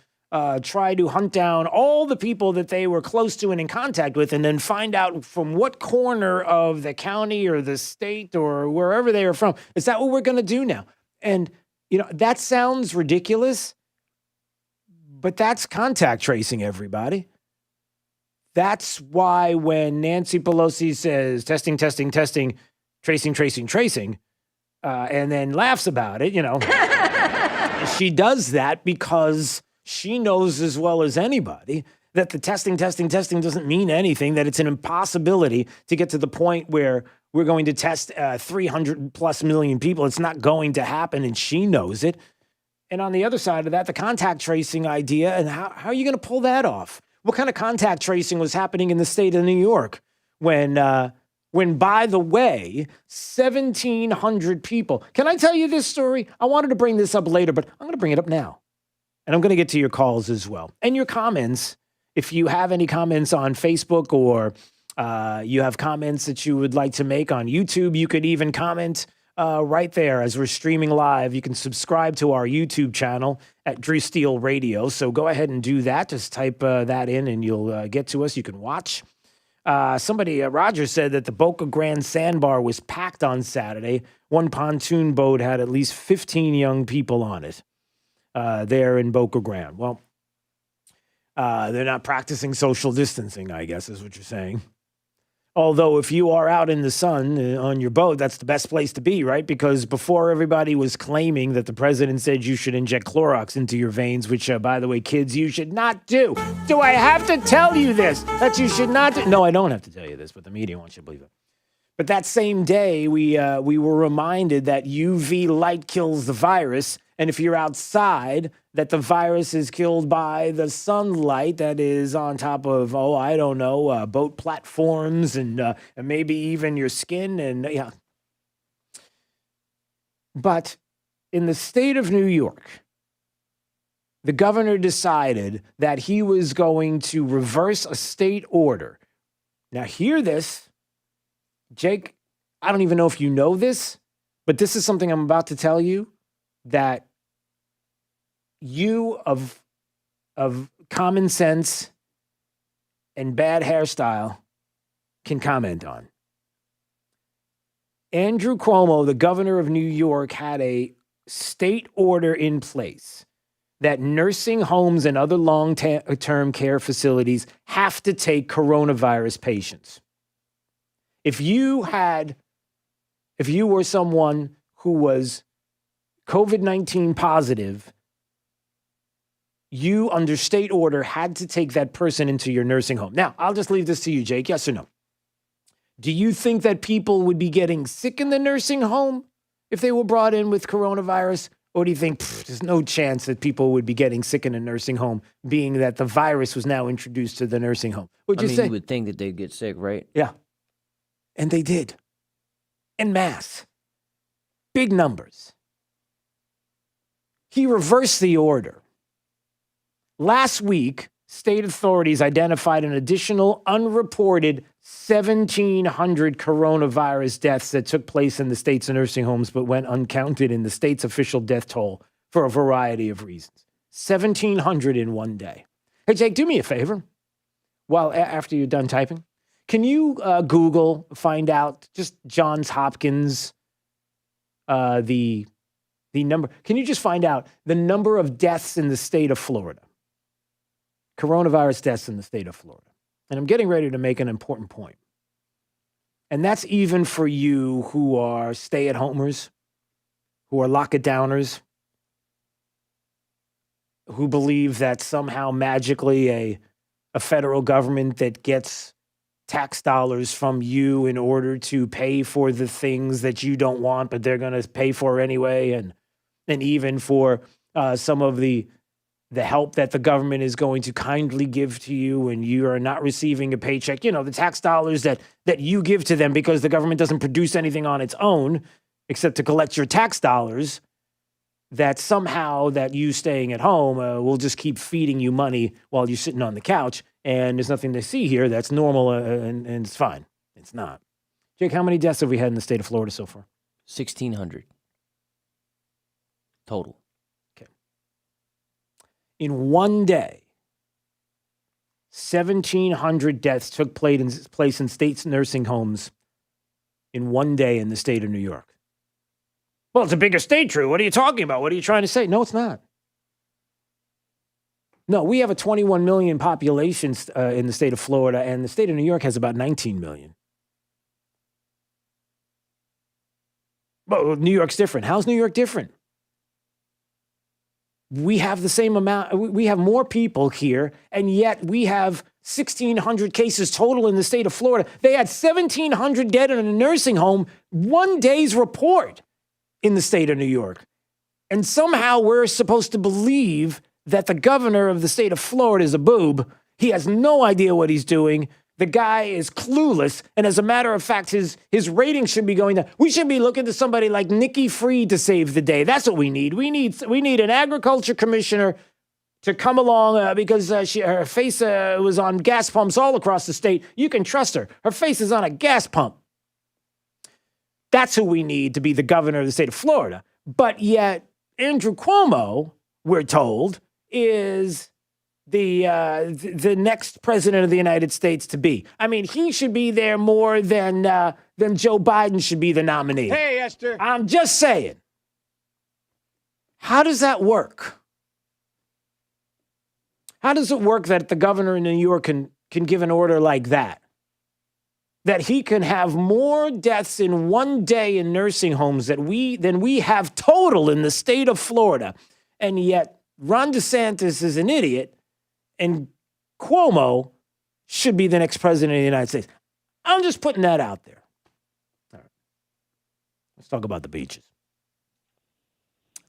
try to hunt down all the people that they were close to and in contact with, and then find out from what corner of the county or the state or wherever they are from. Is that what we're going to do now? And, that sounds ridiculous, but that's contact tracing, everybody. That's why when Nancy Pelosi says testing, testing, testing, tracing, tracing, tracing, and then laughs about it, she does that because she knows as well as anybody that the testing, testing, testing doesn't mean anything, that it's an impossibility to get to the point where we're going to test 300 plus million people. It's not going to happen, and she knows it. And on the other side of that, the contact tracing idea, and how are you going to pull that off? What kind of contact tracing was happening in the state of New York when, by the way, 1,700 people. Can I tell you this story? I wanted to bring this up later, but I'm going to bring it up now. And I'm going to get to your calls as well. And your comments. If you have any comments on Facebook, or you have comments that you would like to make on YouTube, you could even comment right there as we're streaming live. You can subscribe to our YouTube channel at Drew Steele Radio. So go ahead and do that. Just type that in and you'll get to us. You can watch. Roger said that the Boca Grande sandbar was packed on Saturday. One pontoon boat had at least 15 young people on it there in Boca Grande. Well, they're not practicing social distancing, I guess, is what you're saying. Although if you are out in the sun on your boat, that's the best place to be, right? Because before everybody was claiming that the president said you should inject Clorox into your veins, which, by the way, kids, you should not do. Do I have to tell you this? That you should not do? No, I don't have to tell you this, but the media wants you to believe it. But that same day, we were reminded that UV light kills the virus. And if you're outside, that the virus is killed by the sunlight that is on top of, boat platforms and maybe even your skin. And yeah. But in the state of New York, the governor decided that he was going to reverse a state order. Now, hear this. Jake, I don't even know if you know this, but this is something I'm about to tell you that you of common sense and bad hairstyle can comment on. Andrew Cuomo, the governor of New York, had a state order in place that nursing homes and other long-term care facilities have to take coronavirus patients. If you were someone who was COVID-19 positive, you, under state order, had to take that person into your nursing home. Now, I'll just leave this to you, Jake. Yes or no? Do you think that people would be getting sick in the nursing home if they were brought in with coronavirus? Or do you think there's no chance that people would be getting sick in a nursing home, being that the virus was now introduced to the nursing home? Would you say? You would think that they'd get sick, right? Yeah. And they did. En masse. Big numbers. He reversed the order. Last week, state authorities identified an additional unreported 1,700 coronavirus deaths that took place in the state's nursing homes but went uncounted in the state's official death toll for a variety of reasons. 1,700 in one day. Hey, Jake, do me a favor. After you're done typing, can you Google, find out just Johns Hopkins, the number? Can you just find out the number of deaths in the state of Florida? Coronavirus deaths in the state of Florida. And I'm getting ready to make an important point. And that's even for you who are stay-at-homers, who are lock-it-downers, who believe that somehow magically a federal government that gets tax dollars from you in order to pay for the things that you don't want, but they're going to pay for anyway, and even for some of the help that the government is going to kindly give to you when you are not receiving a paycheck, the tax dollars that you give to them because the government doesn't produce anything on its own except to collect your tax dollars, that somehow that you staying at home will just keep feeding you money while you're sitting on the couch, and there's nothing to see here that's normal and it's fine. It's not. Jake, how many deaths have we had in the state of Florida so far? 1,600 total. In one day, 1,700 deaths took place in states' nursing homes in one day in the state of New York. Well, it's a bigger state, Drew. What are you talking about? What are you trying to say? No, it's not. No, we have a 21 million population in the state of Florida, and the state of New York has about 19 million. But New York's different. How's New York different? We have the same amount. We have more people here, and yet we have 1,600 cases total in the state of Florida. They had 1,700 dead in a nursing home, one day's report in the state of New York. And somehow we're supposed to believe that the governor of the state of Florida is a boob. He has no idea what he's doing. The guy is clueless. And as a matter of fact, his ratings should be going down. We should be looking to somebody like Nikki Fried to save the day. That's what we need. We need an agriculture commissioner to come along because her face was on gas pumps all across the state. You can trust her. Her face is on a gas pump. That's who we need to be the governor of the state of Florida. But yet, Andrew Cuomo, we're told, is the next president of the United States to be. I mean, he should be there more than Joe Biden should be the nominee. Hey, Esther. I'm just saying. How does that work? How does it work that the governor in New York can give an order like that? That he can have more deaths in one day in nursing homes than we have total in the state of Florida. And yet Ron DeSantis is an idiot, and Cuomo should be the next president of the United States. I'm just putting that out there. All right. Let's talk about the beaches.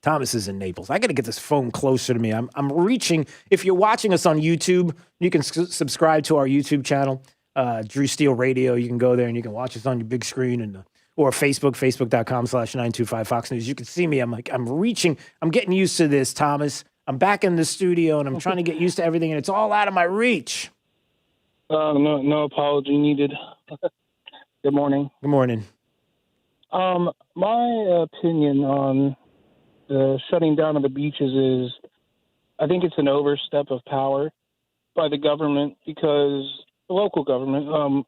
Thomas is in Naples. I got to get this phone closer to me. I'm reaching. If you're watching us on YouTube, you can subscribe to our YouTube channel, Drew Steele Radio. You can go there and you can watch us on your big screen, and or Facebook, facebook.com/925 Fox News. You can see me. I'm reaching. I'm getting used to this, Thomas. I'm back in the studio, and I'm trying to get used to everything, and it's all out of my reach. No apology needed. Good morning. Good morning. My opinion on the shutting down of the beaches is, I think it's an overstep of power by the government, because the local government,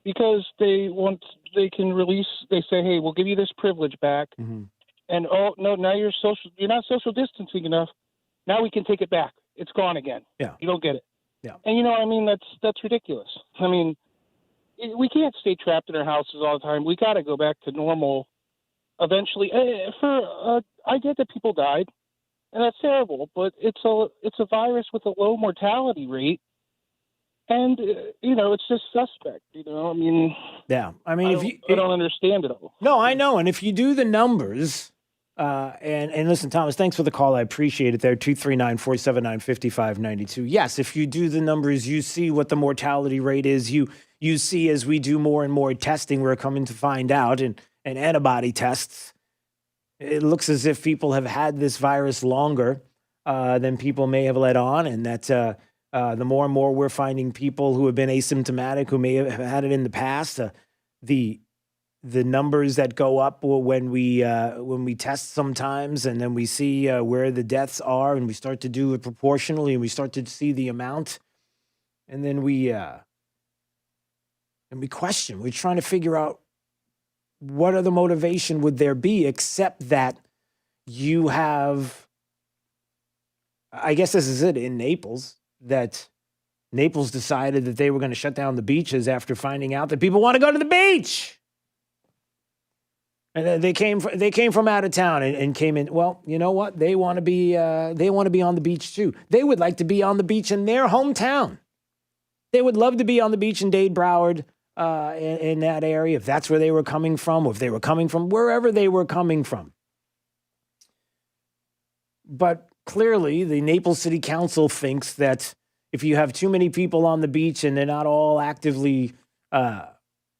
because they want they can release. They say, "Hey, we'll give you this privilege back," and oh no, now you're not social distancing enough. Now we can take it back. It's gone again. Yeah. You don't get it. Yeah. And you know what I mean? That's ridiculous. I mean, we can't stay trapped in our houses all the time. We got to go back to normal eventually. I get that people died, and that's terrible, but it's a virus with a low mortality rate. And, it's just suspect, I mean. Yeah. I mean, I don't understand it all. No, I know. And if you do the numbers, and listen, Thomas, thanks for the call. I appreciate it there. 239-479-5592. Yes, if you do the numbers, you see what the mortality rate is. You see as we do more and more testing, we're coming to find out, and antibody tests, it looks as if people have had this virus longer than people may have let on, and that the more and more we're finding people who have been asymptomatic, who may have had it in the past, the numbers that go up when we test sometimes, and then we see where the deaths are, and we start to do it proportionally, and we start to see the amount, and then we question. We're trying to figure out what other motivation would there be except that you have. I guess this is it in Naples. That Naples decided that they were going to shut down the beaches after finding out that people want to go to the beach. And they came from out of town and came in. Well, you know what? They want to be on the beach too. They would like to be on the beach in their hometown. They would love to be on the beach in Dade, Broward, in that area, if that's where they were coming from, or if they were coming from wherever they were coming from. But clearly, the Naples City Council thinks that if you have too many people on the beach and they're not all actively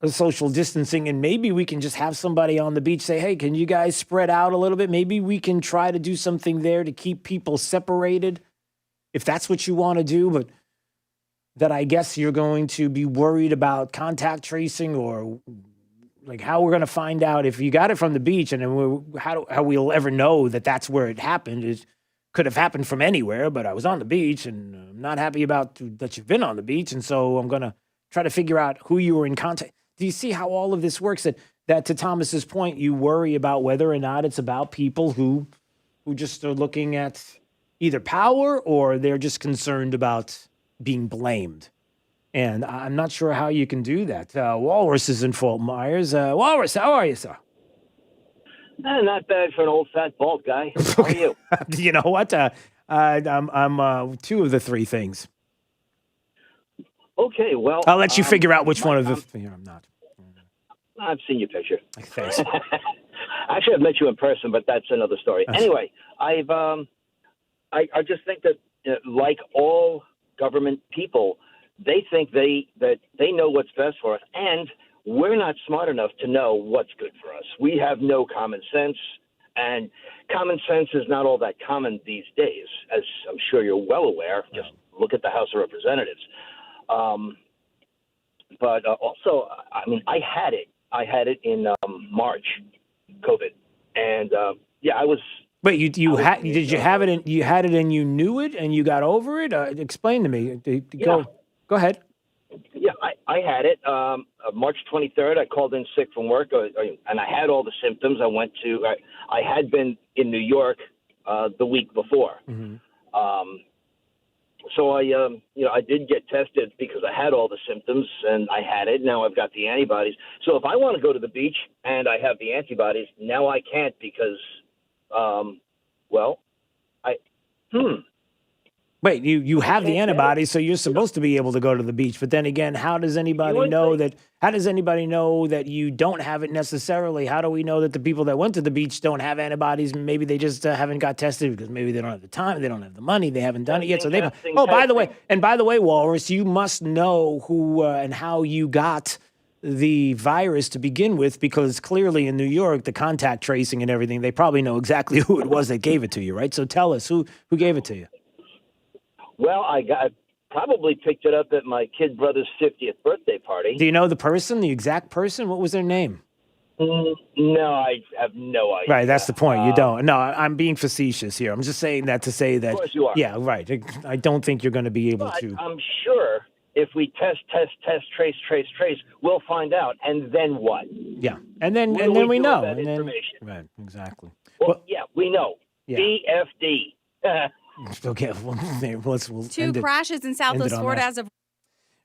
social distancing, and maybe we can just have somebody on the beach say, hey, can you guys spread out a little bit? Maybe we can try to do something there to keep people separated, if that's what you want to do. But that I guess you're going to be worried about contact tracing, or like how we're going to find out if you got it from the beach, and then how we'll ever know that that's where it happened. It could have happened from anywhere, but I was on the beach, and I'm not happy about that you've been on the beach, and so I'm going to try to figure out who you were in contact. Do you see how all of this works? That to Thomas's point, you worry about whether or not it's about people who just are looking at either power, or they're just concerned about being blamed. And I'm not sure how you can do that. Walrus is in Fort Myers. Walrus, how are you, sir? Not bad for an old fat bald guy. How are you? You know what? I'm two of the three things. Okay, well, I'll let you figure out which one of the three. I'm not. I've seen your picture. Thanks. Actually, I've met you in person, but that's another story. Anyway, I just think that like all government people, they think that they know what's best for us, and we're not smart enough to know what's good for us. We have no common sense, and common sense is not all that common these days, as I'm sure you're well aware. Just look at the House of Representatives. But also, I mean, I had it. I had it in March, COVID, and I was. Wait, did you have it? And you had it, and you knew it, and you got over it? Explain to me. Go ahead. Yeah, I had it. March 23rd, I called in sick from work, and I had all the symptoms. I had been in New York the week before. Mm-hmm. So I did get tested because I had all the symptoms and I had it. Now I've got the antibodies. So if I want to go to the beach and I have the antibodies, now I can't because, Wait, you have the antibodies, so you're supposed to be able to go to the beach. But then again, how does anybody know that? How does anybody know that you don't have it necessarily? How do we know that the people that went to the beach don't have antibodies? Maybe they just haven't got tested because maybe they don't have the time, they don't have the money, they haven't done it yet. So they. Oh, by the way, Walrus, you must know who and how you got the virus to begin with, because clearly in New York, the contact tracing and everything, they probably know exactly who it was that gave it to you, right? So tell us who gave it to you. Well, I probably picked it up at my kid brother's 50th birthday party. Do you know the person, the exact person? What was their name? No, I have no idea. Right, that's the point. You don't. No, I'm being facetious here. I'm just saying that to say that. Of course you are. Yeah, right. I don't think you're going to be able to. I'm sure if we test, trace, we'll find out. And then what? Yeah. And then What and do then we do with know. that And then, information? right, exactly. Well, yeah, we know. Yeah. BFD. Okay, we'll Two end it- crashes in end Southwest it on Florida that. as of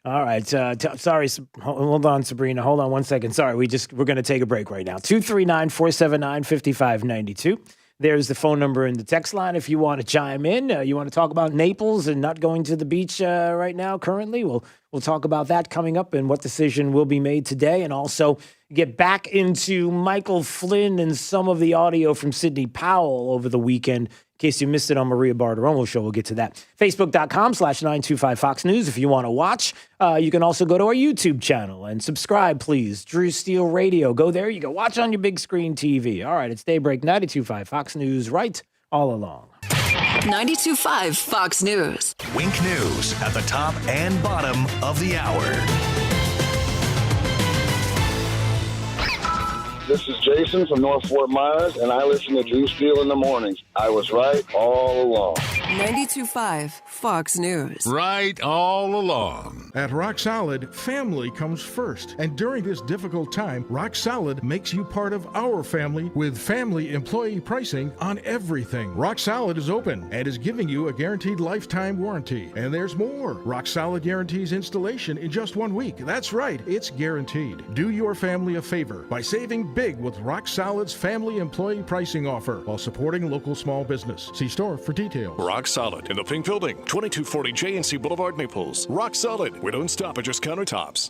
All right. Sorry. Hold on, Sabrina. Hold on 1 second. Sorry. We're going to take a break right now. 239-479-5592. There's the phone number in the text line if you want to chime in. You want to talk about Naples and not going to the beach right now currently? We'll talk about that coming up and what decision will be made today. And also get back into Michael Flynn and some of the audio from Sidney Powell over the weekend. In case you missed it on Maria Bartiromo show, we'll get to that. Facebook.com/925 Fox News if you want to watch. You can also go to our YouTube channel and subscribe, please. Drew Steele Radio. Go there. You can watch on your big screen TV. All right, it's Daybreak 92.5 Fox News, right all along. 92.5 Fox News. Wink News at the top and bottom of the hour. This is Jason from North Fort Myers, and I listen to Drew Steele in the mornings. I was right all along. 92.5 Fox News. Right all along. At Rock Solid, family comes first. And during this difficult time, Rock Solid makes you part of our family with family employee pricing on everything. Rock Solid is open and is giving you a guaranteed lifetime warranty. And there's more. Rock Solid guarantees installation in just 1 week. That's right, it's guaranteed. Do your family a favor by saving big with Rock Solid's family employee pricing offer while supporting local small business. See store for details. Rock Solid in the Pink Building, 2240 J&C Boulevard, Naples. Rock Solid, we don't stop at just countertops.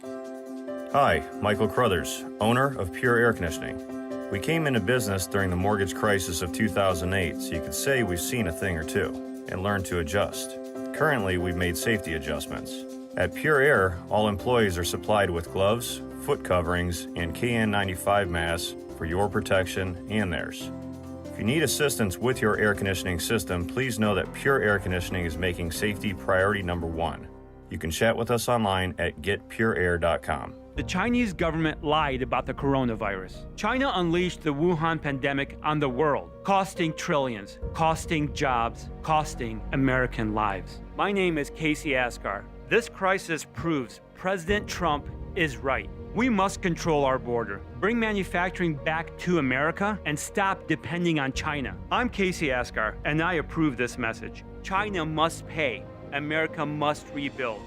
Hi, Michael Crothers, owner of Pure Air Conditioning. We came into business during the mortgage crisis of 2008, so you could say we've seen a thing or two and learned to adjust. Currently, we've made safety adjustments. At Pure Air, all employees are supplied with gloves, foot coverings, and KN95 masks for your protection and theirs. If you need assistance with your air conditioning system, please know that Pure Air Conditioning is making safety priority number one. You can chat with us online at getpureair.com. The Chinese government lied about the coronavirus. China unleashed the Wuhan pandemic on the world, costing trillions, costing jobs, costing American lives. My name is Casey Asgar. This crisis proves President Trump is right. We must control our border, bring manufacturing back to America, and stop depending on China. I'm Casey Asgar, and I approve this message. China must pay. America must rebuild.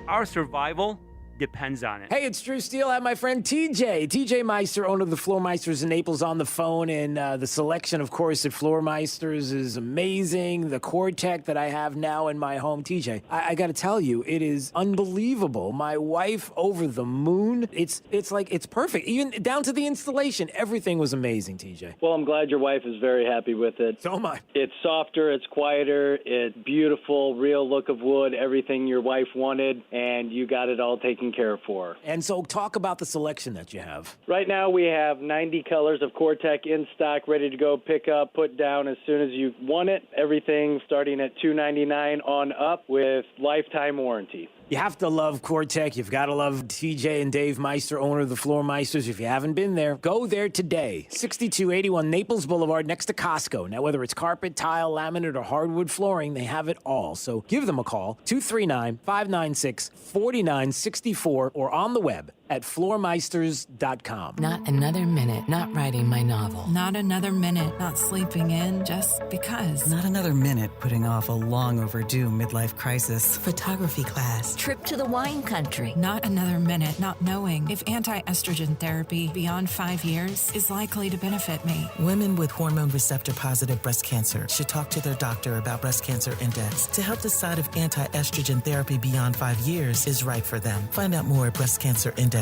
Our survival depends on it. Hey, it's Drew Steele. I have my friend TJ Meister, owner of the Floor Meisters in Naples, on the phone. And the selection, of course, at Floor Meisters is amazing. The Core-Tech that I have now in my home. TJ, I got to tell you, it is unbelievable. My wife over the moon. It's like, it's perfect. Even down to the installation. Everything was amazing, TJ. Well, I'm glad your wife is very happy with it. So am I. It's softer, it's quieter, it's beautiful, real look of wood, everything your wife wanted, and you got it all taken care for. And so talk about the selection that you have. Right now we have 90 colors of Core-Tech in stock, ready to go pick up, put down as soon as you want it. Everything starting at $299 on up with lifetime warranty. You have to love Core-Tech. You've got to love TJ and Dave Meister, owner of the Floor Meisters. If you haven't been there, go there today. 6281 Naples Boulevard next to Costco. Now, whether it's carpet, tile, laminate, or hardwood flooring, they have it all. So give them a call, 239-596-4964, or on the web at floormeisters.com. Not another minute not writing my novel. Not another minute not sleeping in just because. Not another minute putting off a long overdue midlife crisis. Photography class. Trip to the wine country. Not another minute not knowing if anti-estrogen therapy beyond 5 years is likely to benefit me. Women with hormone receptor positive breast cancer should talk to their doctor about Breast Cancer Index to help decide if anti-estrogen therapy beyond 5 years is right for them. Find out more at breastcancerindex.com.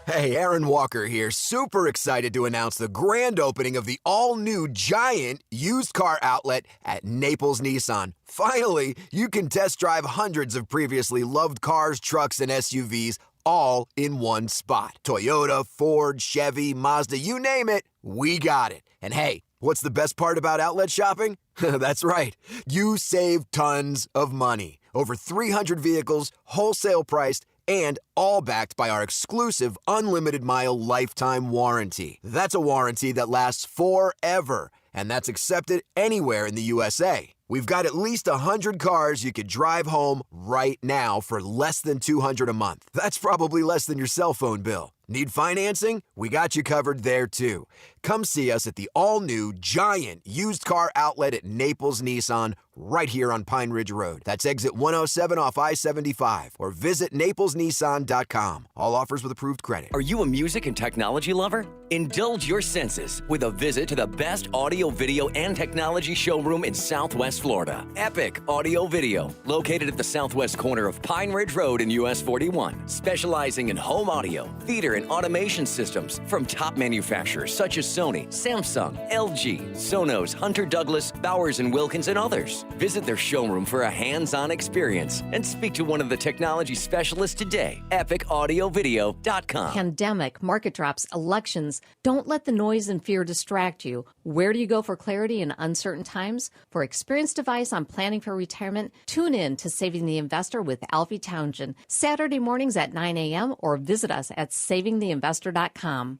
Hey, Aaron Walker here. Super excited to announce the grand opening of the all-new Giant used car outlet at Naples Nissan. Finally, you can test drive hundreds of previously loved cars, trucks, and SUVs all in one spot. Toyota, Ford, Chevy, Mazda, you name it, we got it. And hey, what's the best part about outlet shopping? That's right. You save tons of money. Over 300 vehicles, wholesale priced, and all backed by our exclusive unlimited mile lifetime warranty. That's a warranty that lasts forever. and that's accepted anywhere in the USA. We've got at least 100 cars you could drive home right now for less than $200 a month. That's probably less than your cell phone bill. Need financing? We got you covered there, too. Come see us at the all-new Giant used car outlet at Naples Nissan right here on Pine Ridge Road. That's exit 107 off I-75 or visit naplesnissan.com. All offers with approved credit. Are you a music and technology lover? Indulge your senses with a visit to the best audio, video, and technology showroom in Southwest Florida. Epic Audio Video, located at the southwest corner of Pine Ridge Road in US 41, specializing in home audio, theater, and automation systems from top manufacturers such as Sony, Samsung, LG, Sonos, Hunter Douglas, Bowers & Wilkins, and others. Visit their showroom for a hands-on experience and speak to one of the technology specialists today. EpicAudioVideo.com. Pandemic, market drops, elections. Don't let the noise and fear distract you. Where do you go for clarity in uncertain times? For experienced advice on planning for retirement, tune in to Saving the Investor with Alfie Townsend, Saturday mornings at 9 a.m. or visit us at savingtheinvestor.com.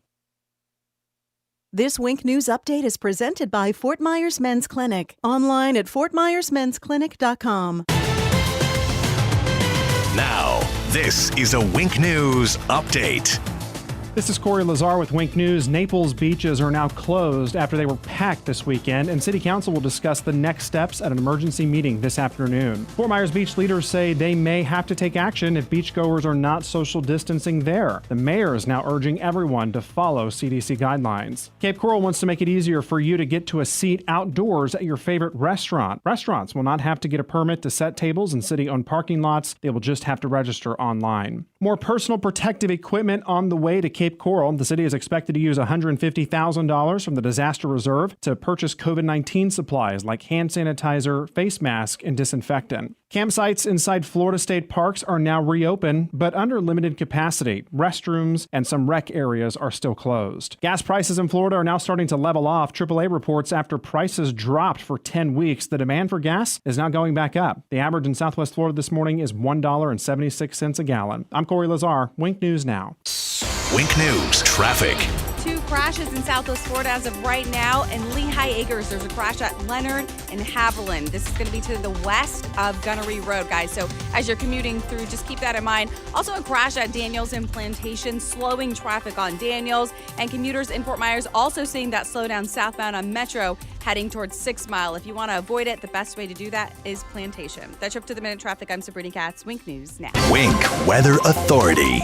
This Wink News Update is presented by Fort Myers Men's Clinic. Online at fortmyersmensclinic.com. Now, this is a Wink News Update. This is Corey Lazar with Wink News. Naples beaches are now closed after they were packed this weekend, and City Council will discuss the next steps at an emergency meeting this afternoon. Fort Myers Beach leaders say they may have to take action if beachgoers are not social distancing there. The mayor is now urging everyone to follow CDC guidelines. Cape Coral wants to make it easier for you to get to a seat outdoors at your favorite restaurant. Restaurants will not have to get a permit to set tables in city-owned parking lots. They will just have to register online. More personal protective equipment on the way to Cape Coral. The city is expected to use $150,000 from the disaster reserve to purchase COVID-19 supplies like hand sanitizer, face mask, and disinfectant. Campsites inside Florida state parks are now reopened, but under limited capacity. Restrooms and some rec areas are still closed. Gas prices in Florida are now starting to level off. AAA reports after prices dropped for 10 weeks, the demand for gas is now going back up. The average in Southwest Florida this morning is $1.76 a gallon. I'm Corey Lazar, Wink News Now. Wink News Traffic. 2 crashes in Southwest Florida as of right now. In Lehigh Acres, there's a crash at Leonard and Haviland. This is going to be to the west of Gunnery Road, guys. So as you're commuting through, just keep that in mind. Also a crash at Daniels and Plantation, slowing traffic on Daniels. And commuters in Fort Myers also seeing that slowdown southbound on Metro heading towards 6 Mile. If you want to avoid it, the best way to do that is Plantation. That trip to the minute traffic, I'm Sabrina Katz. Wink News now. Wink Weather Authority.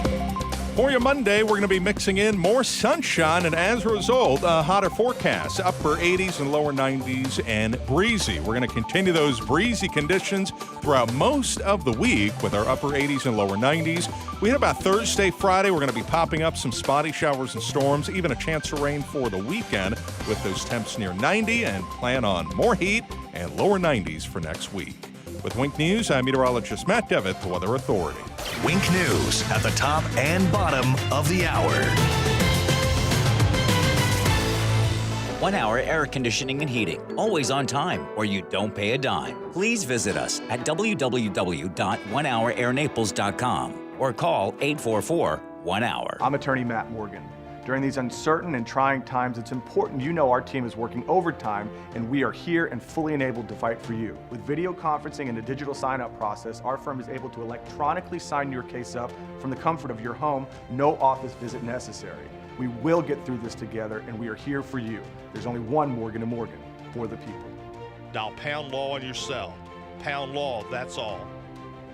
For you Monday, we're going to be mixing in more sunshine, and as a result, a hotter forecast, upper 80s and lower 90s, and breezy. We're going to continue those breezy conditions throughout most of the week with our upper 80s and lower 90s. We hit about Thursday, Friday. We're going to be popping up some spotty showers and storms, even a chance of rain for the weekend with those temps near 90, and plan on more heat and lower 90s for next week. With Wink News, I'm meteorologist Matt Devitt, the Weather Authority. Wink News at the top and bottom of the hour. 1 Hour Air Conditioning and Heating, always on time, or you don't pay a dime. Please visit us at www.onehourairnaples.com or call 844-1HOUR. I'm attorney Matt Morgan. During these uncertain and trying times, it's important you know our team is working overtime and we are here and fully enabled to fight for you. With video conferencing and a digital sign-up process, our firm is able to electronically sign your case up from the comfort of your home, no office visit necessary. We will get through this together and we are here for you. There's only one Morgan & Morgan, for the people. Dial pound law on your cell. Pound law, that's all.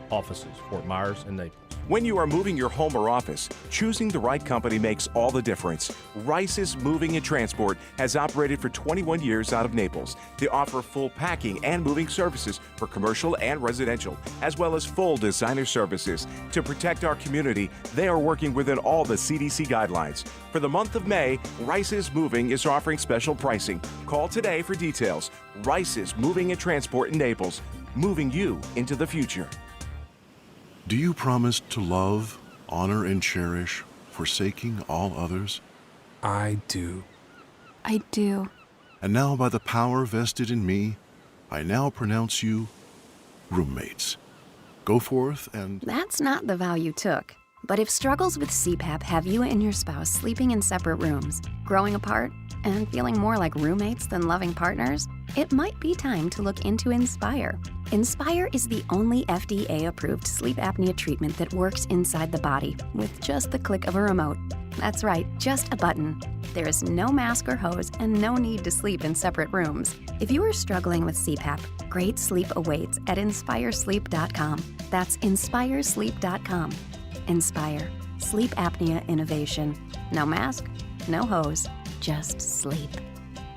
Offices, Fort Myers and Naples. When you are moving your home or office, choosing the right company makes all the difference. Rice's Moving and Transport has operated for 21 years out of Naples. They offer full packing and moving services for commercial and residential, as well as full designer services. To protect our community, they are working within all the CDC guidelines. For the month of May, Rice's Moving is offering special pricing. Call today for details. Rice's Moving and Transport in Naples, moving you into the future. Do you promise to love, honor, and cherish, forsaking all others? I do. I do. And now, by the power vested in me, I now pronounce you roommates. Go forth and... That's not the vow you took. But if struggles with CPAP have you and your spouse sleeping in separate rooms, growing apart, and feeling more like roommates than loving partners, it might be time to look into Inspire. Inspire is the only FDA-approved sleep apnea treatment that works inside the body with just the click of a remote. That's right, just a button. There is no mask or hose and no need to sleep in separate rooms. If you are struggling with CPAP, great sleep awaits at inspiresleep.com. That's inspiresleep.com. Inspire. Sleep apnea innovation. No mask, no hose, just sleep.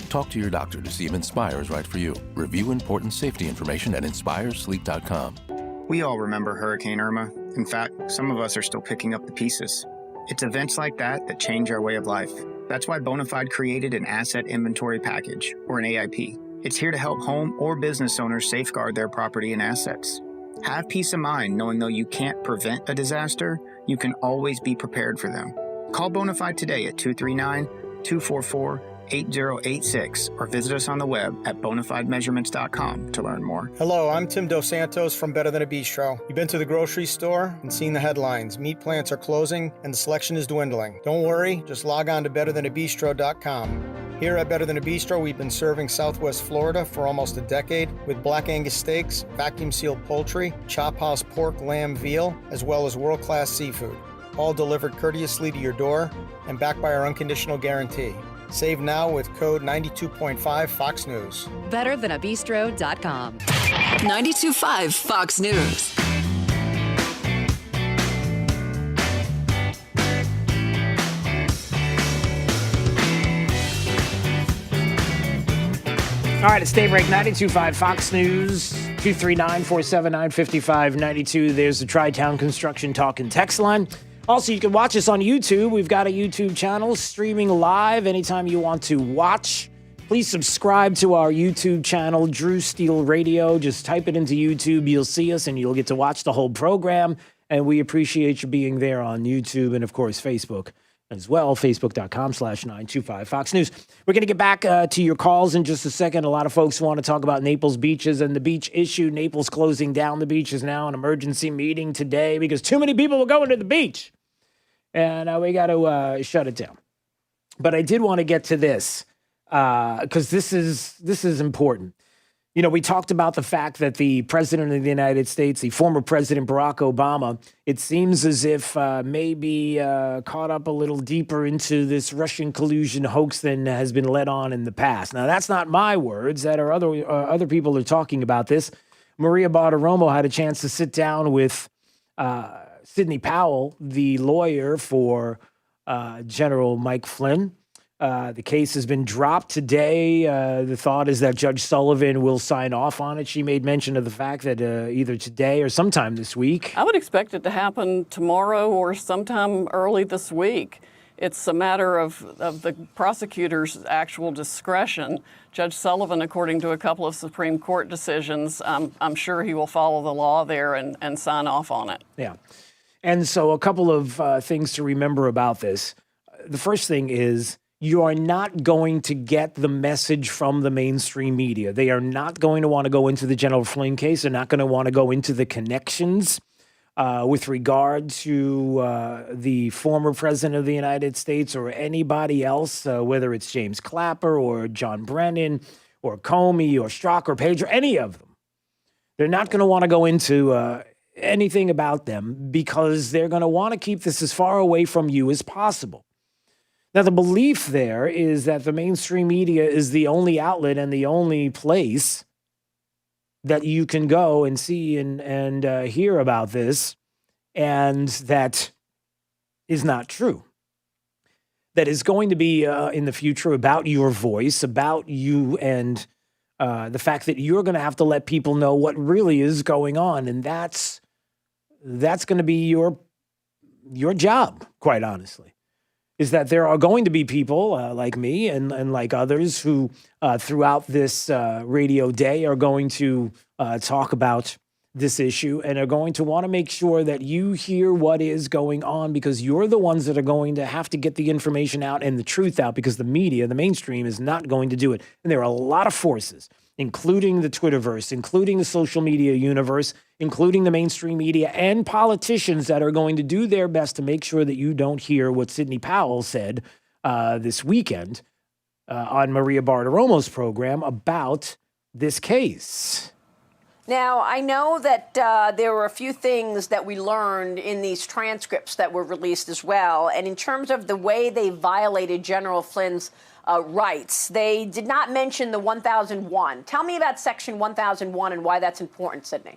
Talk to your doctor to see if Inspire is right for you. Review important safety information at inspiresleep.com. We all remember Hurricane Irma. In fact, some of us are still picking up the pieces. It's events like that change our way of life. That's why Bonafide created an Asset Inventory Package, or an AIP. It's here to help home or business owners safeguard their property and assets. Have peace of mind knowing though you can't prevent a disaster, you can always be prepared for them. Call Bonafide today at 239-244-8086 or visit us on the web at bonafidemeasurements.com to learn more. Hello, I'm Tim Dos Santos from Better Than a Bistro. You've been to the grocery store and seen the headlines. Meat plants are closing and the selection is dwindling. Don't worry, just log on to betterthanabistro.com. Here at Better Than a Bistro, we've been serving Southwest Florida for almost a decade with Black Angus steaks, vacuum-sealed poultry, chop house pork, lamb, veal, as well as world-class seafood. All delivered courteously to your door and backed by our unconditional guarantee. Save now with code 92.5 Fox News. BetterThanABistro.com. 92.5 Fox News. All right, it's Daybreak 92.5 Fox News, 239-479-5592. There's the Tri-Town Construction Talk and Text line. Also, you can watch us on YouTube. We've got a YouTube channel streaming live anytime you want to watch. Please subscribe to our YouTube channel, Drew Steele Radio. Just type it into YouTube. You'll see us, and you'll get to watch the whole program. And we appreciate you being there on YouTube and, of course, Facebook as well, facebook.com/925 Fox News. We're going to get back to your calls in just a second. A lot of folks want to talk about Naples beaches and the beach issue. Naples closing down the beach is now an emergency meeting today because too many people were going to the beach. And we got to shut it down. But I did want to get to this because this is important. You know, we talked about the fact that the president of the United States, the former President Barack Obama, it seems as if maybe caught up a little deeper into this Russian collusion hoax than has been let on in the past. Now, that's not my words. That are other people are talking about this. Maria Bartiromo had a chance to sit down with Sidney Powell, the lawyer for General Mike Flynn. The case has been dropped today. The thought is that Judge Sullivan will sign off on it. She made mention of the fact that either today or sometime this week. I would expect it to happen tomorrow or sometime early this week. It's a matter of the prosecutor's actual discretion. Judge Sullivan, according to a couple of Supreme Court decisions, I'm sure he will follow the law there and sign off on it. Yeah. And so a couple of things to remember about this. The first thing is, you are not going to get the message from the mainstream media. They are not going to want to go into the General Flynn case. They're not going to want to go into the connections with regard to the former president of the United States or anybody else, whether it's James Clapper or John Brennan or Comey or Strzok or Page or any of them. They're not going to want to go into anything about them because they're going to want to keep this as far away from you as possible. Now, the belief there is that the mainstream media is the only outlet and the only place that you can go and see and hear about this, and that is not true. That is going to be in the future about your voice, about you, and the fact that you're going to have to let people know what really is going on, and that's going to be your job, quite honestly. Is that there are going to be people like me and like others who throughout this radio day are going to talk about this issue and are going to want to make sure that you hear what is going on because you're the ones that are going to have to get the information out and the truth out because the media, the mainstream, is not going to do it. And there are a lot of forces including the Twitterverse, including the social media universe, including the mainstream media and politicians that are going to do their best to make sure that you don't hear what Sidney Powell said this weekend on Maria Bartiromo's program about this case. Now, I know that there were a few things that we learned in these transcripts that were released as well. And in terms of the way they violated General Flynn's rights, they did not mention the 1001. Tell me about Section 1001 and why that's important, Sidney.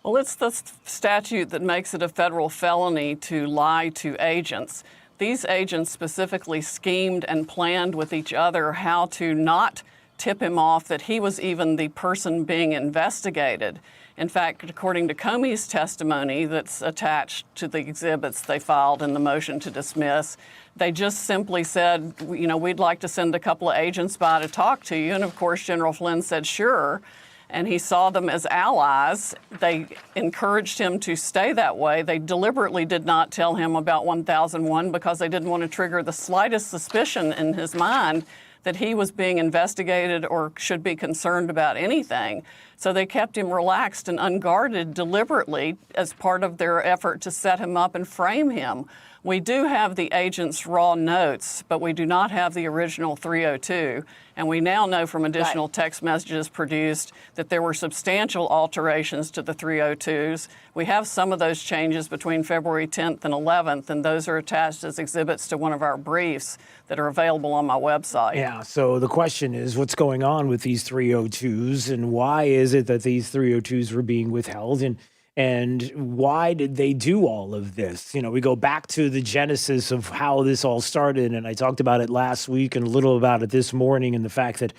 Well, it's the statute that makes it a federal felony to lie to agents. These agents specifically schemed and planned with each other how to not tip him off that he was even the person being investigated. In fact, according to Comey's testimony that's attached to the exhibits they filed in the motion to dismiss, they just simply said, you know, we'd like to send a couple of agents by to talk to you. And of course, General Flynn said, sure. And he saw them as allies. They encouraged him to stay that way. They deliberately did not tell him about 1001 because they didn't want to trigger the slightest suspicion in his mind that he was being investigated or should be concerned about anything. So they kept him relaxed and unguarded deliberately as part of their effort to set him up and frame him. We do have the agent's raw notes, but we do not have the original 302. And we now know from additional text messages produced that there were substantial alterations to the 302s. We have some of those changes between February 10th and 11th, and those are attached as exhibits to one of our briefs that are available on my website. Yeah, so the question is, what's going on with these 302s, and why is it that these 302s were being withheld, and why did they do all of this? You know, we go back to the genesis of how this all started, and I talked about it last week and a little about it this morning, and the fact that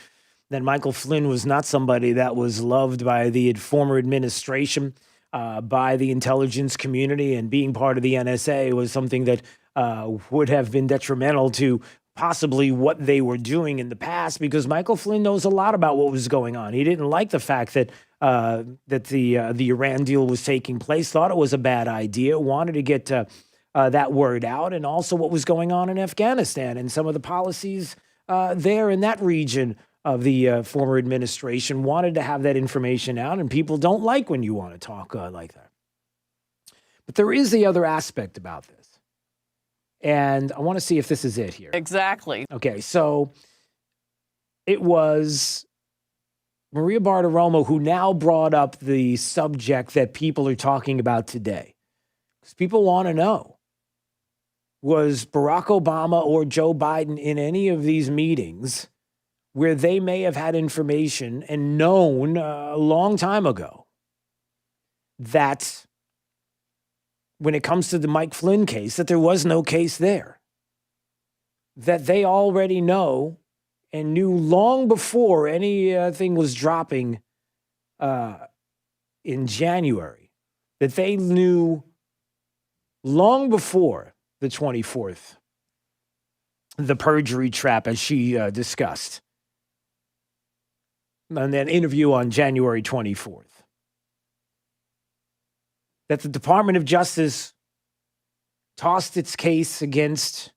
Michael Flynn was not somebody that was loved by the former administration, by the intelligence community, and being part of the NSA was something that would have been detrimental to possibly what they were doing in the past, because Michael Flynn knows a lot about what was going on. He didn't like the fact that the Iran deal was taking place, thought it was a bad idea, wanted to get that word out, and also what was going on in Afghanistan and some of the policies there in that region of the former administration, wanted to have that information out, and people don't like when you want to talk like that. But there is the other aspect about this. And I want to see if this is it here. Exactly. Okay, so it was Maria Bartiromo who now brought up the subject that people are talking about today. Because people want to know, was Barack Obama or Joe Biden in any of these meetings where they may have had information and known a long time ago that when it comes to the Mike Flynn case, that there was no case there, that they already know and knew long before anything was dropping in January, that they knew long before the 24th, the perjury trap, as she discussed, and that interview on January 24th. That the Department of Justice tossed its case against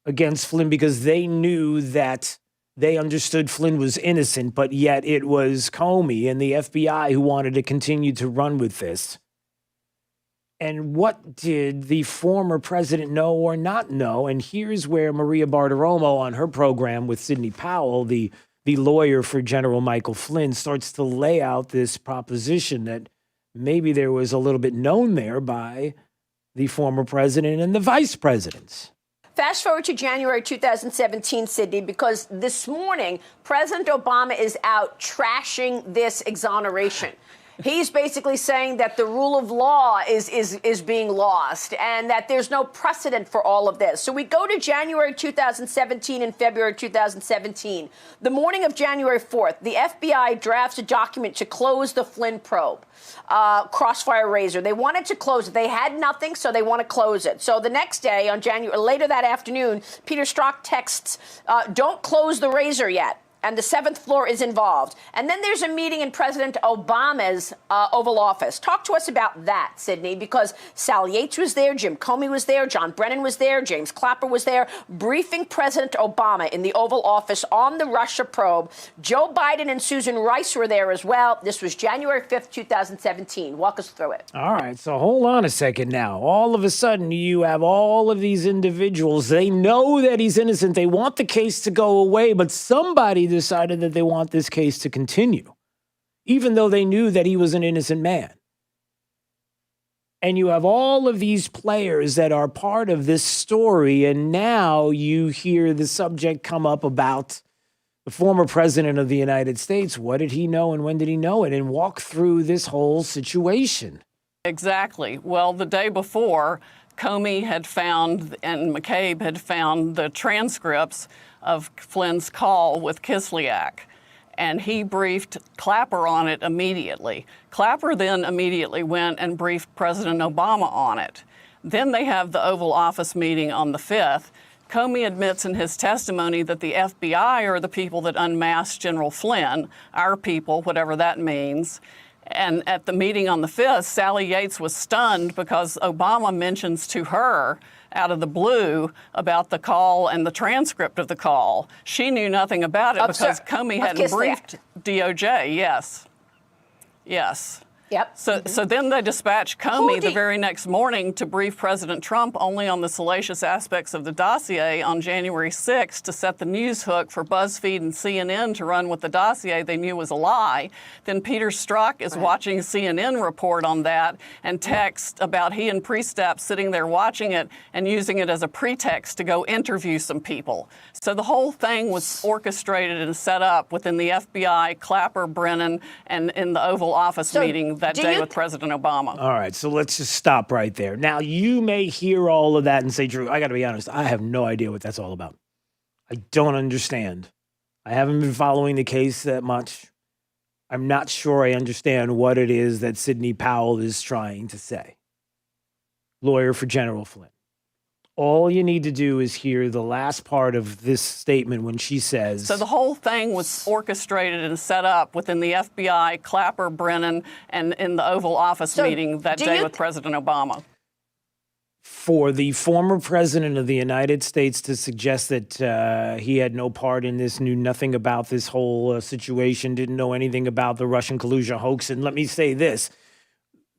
Flynn because they knew that they understood Flynn was innocent, but yet it was Comey and the FBI who wanted to continue to run with this. And what did the former president know or not know? And here's where Maria Bartiromo on her program with Sidney Powell, the lawyer for General Michael Flynn, starts to lay out this proposition that maybe there was a little bit known there by the former president and the vice presidents. Fast forward to January 2017, Sidney, because this morning, President Obama is out trashing this exoneration. He's basically saying that the rule of law is being lost and that there's no precedent for all of this. So we go to January 2017 and February 2017. The morning of January 4th, the FBI drafts a document to close the Flynn probe, Crossfire Razor. They wanted to close it. They had nothing, so they want to close it. So the next day, later that afternoon, Peter Strzok texts, don't close the Razor yet. and the seventh floor is involved. And then there's a meeting in President Obama's Oval Office. Talk to us about that, Sydney, because Sal Yates was there, Jim Comey was there, John Brennan was there, James Clapper was there, briefing President Obama in the Oval Office on the Russia probe. Joe Biden and Susan Rice were there as well. This was January 5th, 2017. Walk us through it. All right, so hold on a second now. All of a sudden, you have all of these individuals. They know that he's innocent. They want the case to go away, but somebody decided that they want this case to continue, even though they knew that he was an innocent man. And you have all of these players that are part of this story, and now you hear the subject come up about the former president of the United States. What did he know and when did he know it? And walk through this whole situation. Exactly. Well, the day before, Comey had found and McCabe had found the transcripts of Flynn's call with Kislyak, and he briefed Clapper on it immediately. Clapper then immediately went and briefed President Obama on it. Then they have the Oval Office meeting on the 5th. Comey admits in his testimony that the FBI are the people that unmasked General Flynn, our people, whatever that means. And at the meeting on the 5th, Sally Yates was stunned because Obama mentions to her out of the blue about the call and the transcript of the call. She knew nothing about it because Comey hadn't briefed DOJ. Yes. Yes. Yep. So then they dispatched Comey the very next morning to brief President Trump only on the salacious aspects of the dossier on January 6th to set the news hook for BuzzFeed and CNN to run with the dossier they knew was a lie. Then Peter Strzok is watching CNN report on that and text about he and Priestap sitting there watching it and using it as a pretext to go interview some people. So the whole thing was orchestrated and set up within the FBI, Clapper, Brennan, and in the Oval Office meeting that day with President Obama. All right, so let's just stop right there. Now, you may hear all of that and say, Drew, I got to be honest, I have no idea what that's all about. I don't understand. I haven't been following the case that much. I'm not sure I understand what it is that Sidney Powell is trying to say. Lawyer for General Flynn. All you need to do is hear the last part of this statement when she says... So the whole thing was orchestrated and set up within the FBI, Clapper, Brennan, and in the Oval Office meeting that day with President Obama. For the former president of the United States to suggest that he had no part in this, knew nothing about this whole situation, didn't know anything about the Russian collusion hoax. And let me say this.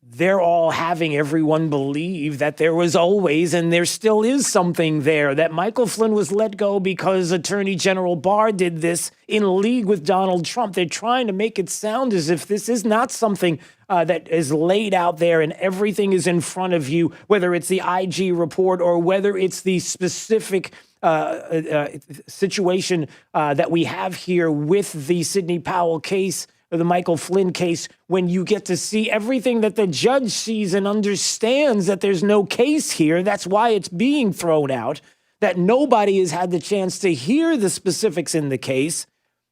They're all having everyone believe that there was always, and there still is something there, that Michael Flynn was let go because Attorney General Barr did this in league with Donald Trump. They're trying to make it sound as if this is not something that is laid out there and everything is in front of you, whether it's the IG report or whether it's the specific situation that we have here with the Sidney Powell case, or the Michael Flynn case, when you get to see everything that the judge sees and understands that there's no case here. That's why it's being thrown out, that nobody has had the chance to hear the specifics in the case.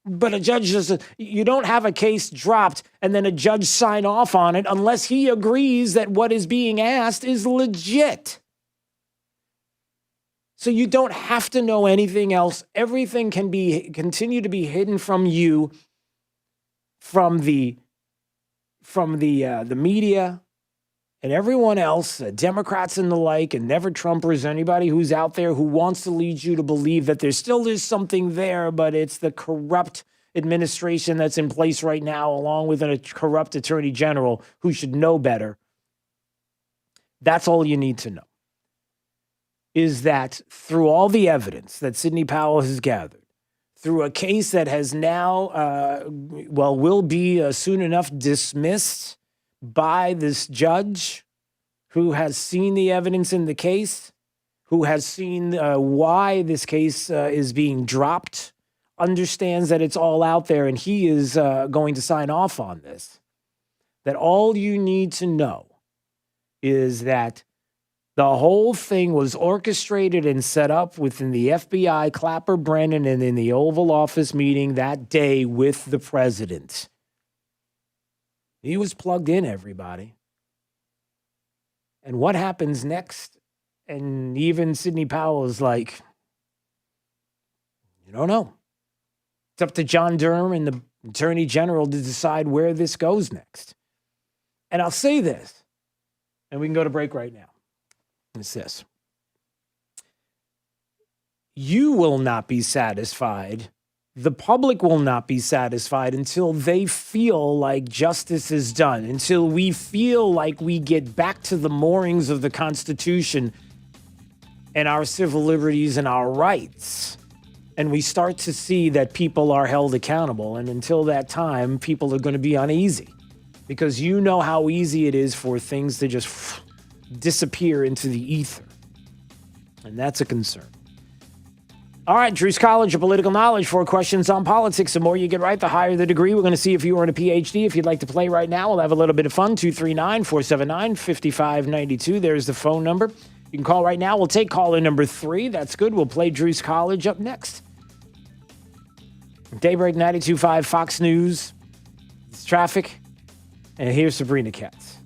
But a judge just, you don't have a case dropped and then a judge sign off on it unless he agrees that what is being asked is legit. So you don't have to know anything else. Everything can continue to be hidden from you, from the media and everyone else, Democrats and the like, and never Trumpers, anybody who's out there who wants to lead you to believe that there still is something there, but it's the corrupt administration that's in place right now, along with a corrupt attorney general who should know better. That's all you need to know, is that through all the evidence that Sidney Powell has gathered, through a case that has now, will be soon enough dismissed by this judge who has seen the evidence in the case, who has seen why this case is being dropped, understands that it's all out there, and he is going to sign off on this. That all you need to know is that the whole thing was orchestrated and set up within the FBI, Clapper, Brennan, and in the Oval Office meeting that day with the president. He was plugged in, everybody. And what happens next? And even Sidney Powell is like, you don't know. It's up to John Durham and the Attorney General to decide where this goes next. And I'll say this, and we can go to break right now. It's this. You will not be satisfied. The public will not be satisfied until they feel like justice is done, until we feel like we get back to the moorings of the Constitution and our civil liberties and our rights. And we start to see that people are held accountable. And until that time, people are going to be uneasy because you know how easy it is for things to just disappear into the ether. And that's a concern. All right, Drew's College of Political Knowledge, 4 questions on politics. The more you get right, the higher the degree. We're going to see if you earn a PhD. If you'd like to play right now, we'll have a little bit of fun. 239-479-5592. There's the phone number. You can call right now. We'll take caller number 3. That's good. We'll play Drew's College up next. Daybreak 92.5 Fox News. It's traffic. And here's Sabrina Katz.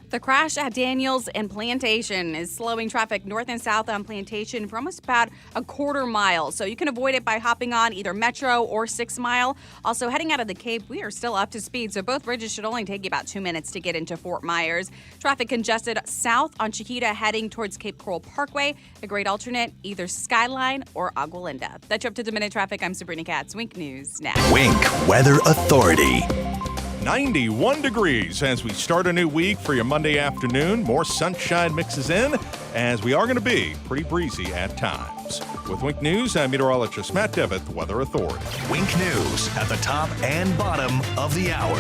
The crash at Daniels and Plantation is slowing traffic north and south on Plantation for almost about a quarter mile. So you can avoid it by hopping on either Metro or 6 Mile. Also, heading out of the Cape, we are still up to speed. So both bridges should only take you about 2 minutes to get into Fort Myers. Traffic congested south on Chiquita heading towards Cape Coral Parkway. A great alternate, either Skyline or Agua Linda. That's your up-to-the-minute traffic. I'm Sabrina Katz. Wink News now. Wink Weather Authority. 91 degrees as we start a new week for your Monday afternoon. More sunshine mixes in as we are going to be pretty breezy at times. With Wink News, I'm meteorologist Matt Devitt, the Weather Authority. Wink News at the top and bottom of the hour.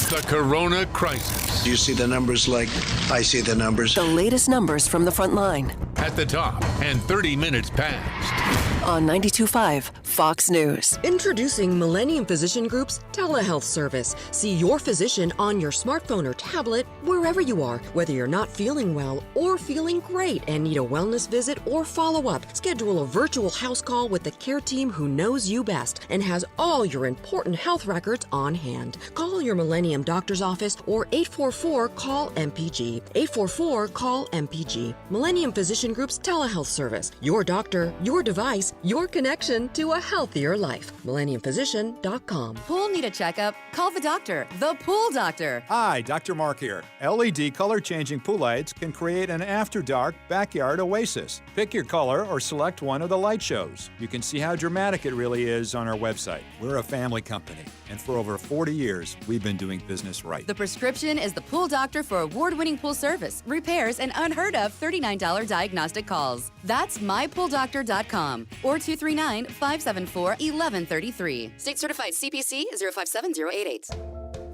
The Corona Crisis. Do you see the numbers like I see the numbers? The latest numbers from the front line. At the top and 30 minutes past. On 92.5 Fox News. Introducing Millennium Physician Group's telehealth service. See your physician on your smartphone or tablet wherever you are, whether you're not feeling well or feeling great and need a wellness visit or follow-up. Schedule a virtual house call with the care team who knows you best and has all your important health records on hand. Call your Millennium doctor's office or 844-CALL-MPG. 844-CALL-MPG. Millennium Physician Group's telehealth service. Your doctor, your device, your connection to a healthier life. MillenniumPhysician.com. Pool need a checkup? Call the doctor. The Pool Doctor. Hi, Dr. Mark here. LED color-changing pool lights can create an after-dark backyard oasis. Pick your color or select one of the light shows. You can see how dramatic it really is on our website. We're a family company, and for over 40 years, we've been doing business right. The prescription is the Pool Doctor for award-winning pool service, repairs, and unheard of $39 diagnostic calls. That's mypooldoctor.com or 239-574-1133. State certified CPC 057088.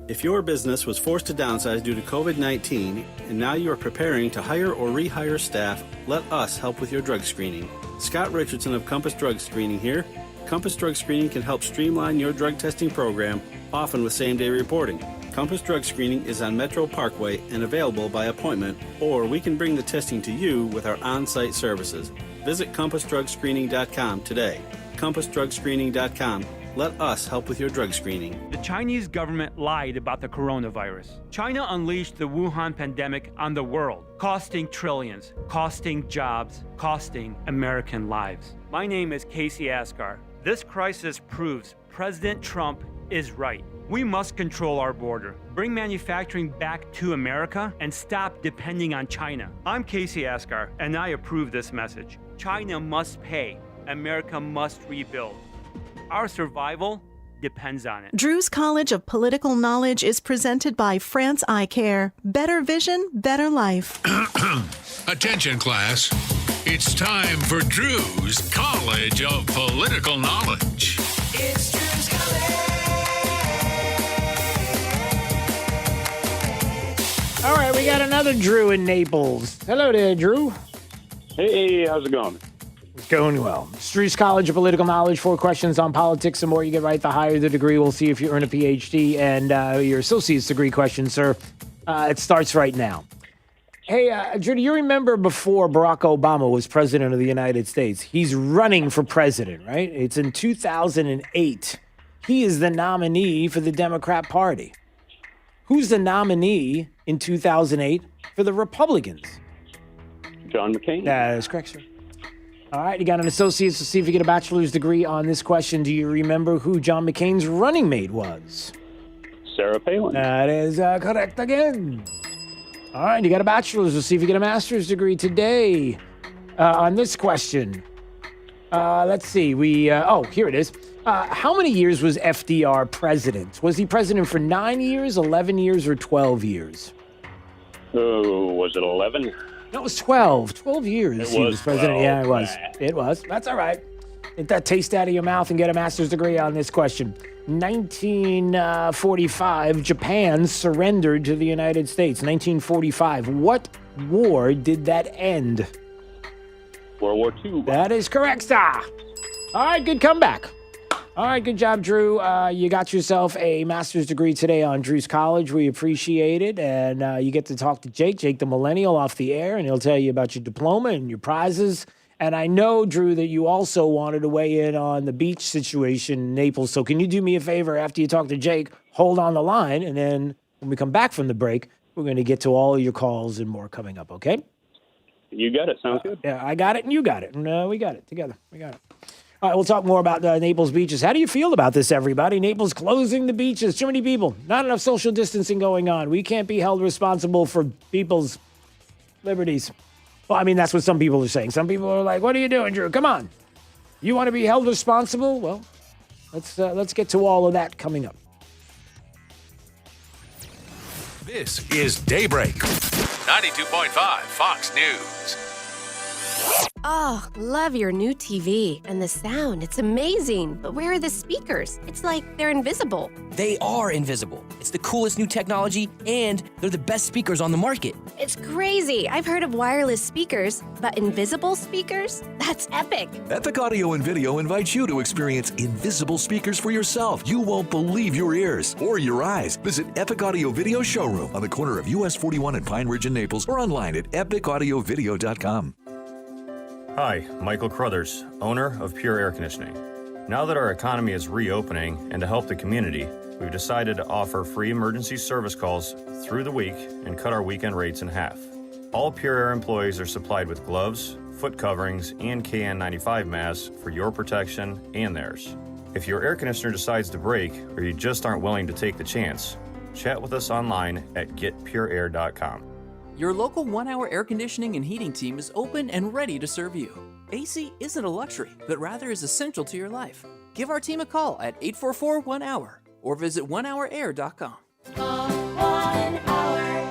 If your business was forced to downsize due to COVID-19 and now you are preparing to hire or rehire staff, let us help with your drug screening. Scott Richardson of Compass Drug Screening here. Compass Drug Screening can help streamline your drug testing program, often with same-day reporting. Compass Drug Screening is on Metro Parkway and available by appointment, or we can bring the testing to you with our on-site services. Visit CompassDrugScreening.com today. CompassDrugScreening.com. Let us help with your drug screening. The Chinese government lied about the coronavirus. China unleashed the Wuhan pandemic on the world, costing trillions, costing jobs, costing American lives. My name is Casey Asgar. This crisis proves President Trump is right. We must control our border, bring manufacturing back to America, and stop depending on China. I'm Casey Asgar, and I approve this message. China must pay. America must rebuild. Our survival depends on it. Drew's College of Political Knowledge is presented by France Eye Care. Better vision, better life. Attention, class. It's time for Drew's College of Political Knowledge. It's Drew's College. All right, we got another Drew in Naples. Hello there, Drew. Hey, how's it going? It's going well. Drew's College of Political Knowledge, 4 questions on politics. The more you get right, the higher the degree. We'll see if you earn a PhD and your associate's degree question, sir. It starts right now. Hey, Drew, do you remember before Barack Obama was president of the United States? He's running for president, right? It's in 2008. He is the nominee for the Democrat Party. Who's the nominee in 2008 for the Republicans? John McCain. That is correct, sir. All right, you got an associate's. Let's see if you get a bachelor's degree on this question. Do you remember who John McCain's running mate was? Sarah Palin. That is correct again. All right, you got a bachelor's. Let's see if you get a master's degree today on this question. Let's see. Here it is. How many years was FDR president? Was he president for 9 years, 11 years, or 12 years? Oh, was it 11? No, it was 12. 12 years he was president. 12. Yeah, it was. It was. That's all right. Get that taste out of your mouth and get a master's degree on this question. 1945, Japan surrendered to the United States. 1945. What war did that end? World War II. That is correct, sir. All right, good comeback. All right, good job, Drew. You got yourself a master's degree today on Drew's College. We appreciate it. And you get to talk to Jake the millennial, off the air, and he'll tell you about your diploma and your prizes. And I know, Drew, that you also wanted to weigh in on the beach situation in Naples. So can you do me a favor after you talk to Jake? Hold on the line, and then when we come back from the break, we're going to get to all of your calls and more coming up, okay? You got it. Sounds good. Yeah, I got it, and you got it. And we got it together. We got it. All right, we'll talk more about Naples beaches. How do you feel about this, everybody? Naples closing the beaches. Too many people. Not enough social distancing going on. We can't be held responsible for people's liberties. Well, I mean, that's what some people are saying. Some people are like, what are you doing, Drew? Come on. You want to be held responsible? Well, let's get to all of that coming up. This is Daybreak, 92.5 Fox News. Oh, love your new TV. And the sound, it's amazing. But where are the speakers? It's like they're invisible. They are invisible. It's the coolest new technology, and they're the best speakers on the market. It's crazy. I've heard of wireless speakers, but invisible speakers? That's epic. Epic Audio and Video invites you to experience invisible speakers for yourself. You won't believe your ears or your eyes. Visit Epic Audio Video Showroom on the corner of US 41 and Pine Ridge in Naples, or online at epicaudiovideo.com. Hi, Michael Crothers, owner of Pure Air Conditioning. Now that our economy is reopening and to help the community, we've decided to offer free emergency service calls through the week and cut our weekend rates in half. All Pure Air employees are supplied with gloves, foot coverings, and KN95 masks for your protection and theirs. If your air conditioner decides to break or you just aren't willing to take the chance, chat with us online at getpureair.com. Your local 1-hour air conditioning and heating team is open and ready to serve you. AC isn't a luxury, but rather is essential to your life. Give our team a call at 844-1-HOUR or visit onehourair.com.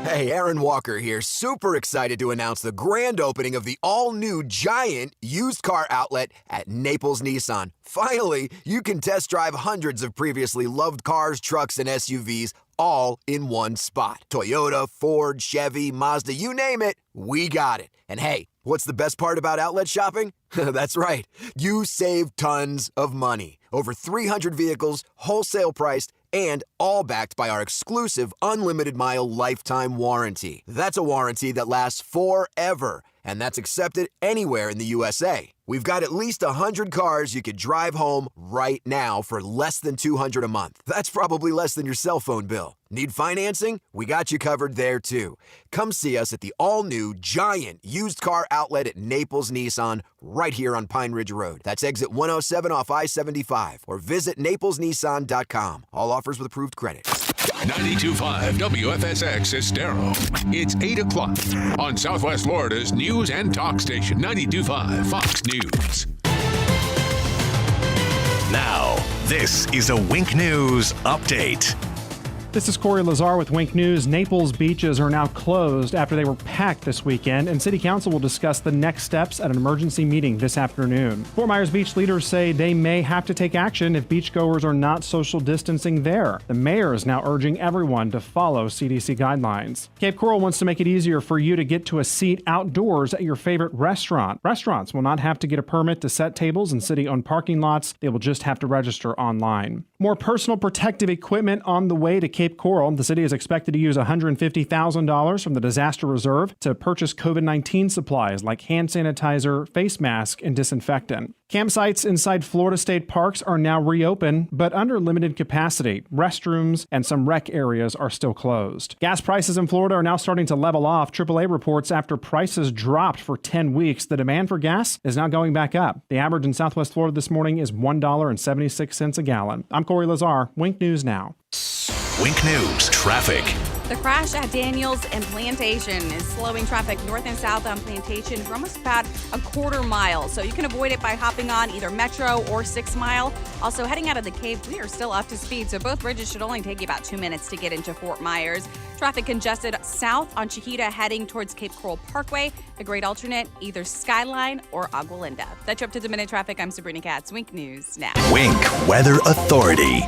Hey, Aaron Walker here, super excited to announce the grand opening of the all-new giant used car outlet at Naples Nissan. Finally, you can test drive hundreds of previously loved cars, trucks, and SUVs all in one spot. Toyota, Ford, Chevy, Mazda, you name it, we got it. And hey, what's the best part about outlet shopping? That's right, you save tons of money. Over 300 vehicles, wholesale priced, and all backed by our exclusive unlimited mile lifetime warranty. That's a warranty that lasts forever, and that's accepted anywhere in the USA. We've got at least 100 cars you could drive home right now for less than $200 a month. That's probably less than your cell phone bill. Need financing? We got you covered there too. Come see us at the all-new giant used car outlet at Naples Nissan right here on Pine Ridge Road. That's exit 107 off I-75 or visit naplesnissan.com. All offers with approved credit. 92.5 WFSX Estero. It's 8 o'clock on Southwest Florida's news and talk station, 92.5 Fox News. Now, this is a Wink News update. This is Corey Lazar with Wink News. Naples beaches are now closed after they were packed this weekend, and City Council will discuss the next steps at an emergency meeting this afternoon. Fort Myers Beach leaders say they may have to take action if beachgoers are not social distancing there. The mayor is now urging everyone to follow CDC guidelines. Cape Coral wants to make it easier for you to get to a seat outdoors at your favorite restaurant. Restaurants will not have to get a permit to set tables in city-owned parking lots. They will just have to register online. More personal protective equipment on the way to Cape Cape Coral, the city is expected to use $150,000 from the disaster reserve to purchase COVID-19 supplies like hand sanitizer, face mask, and disinfectant. Campsites inside Florida state parks are now reopened, but under limited capacity. Restrooms and some rec areas are still closed. Gas prices in Florida are now starting to level off. AAA reports after prices dropped for 10 weeks, the demand for gas is now going back up. The average in Southwest Florida this morning is $1.76 a gallon. I'm Corey Lazar, Wink News Now. Wink News traffic. The crash at Daniels and Plantation is slowing traffic north and south on Plantation for almost about a quarter mile. So you can avoid it by hopping on either Metro or 6 Mile. Also, heading out of the Cave, we are still up to speed. So both bridges should only take you about 2 minutes to get into Fort Myers. Traffic congested south on Chiquita heading towards Cape Coral Parkway. A great alternate, either Skyline or Agua Linda. That's your up-to-the-minute traffic. I'm Sabrina Katz. Wink News Now. Wink Weather Authority.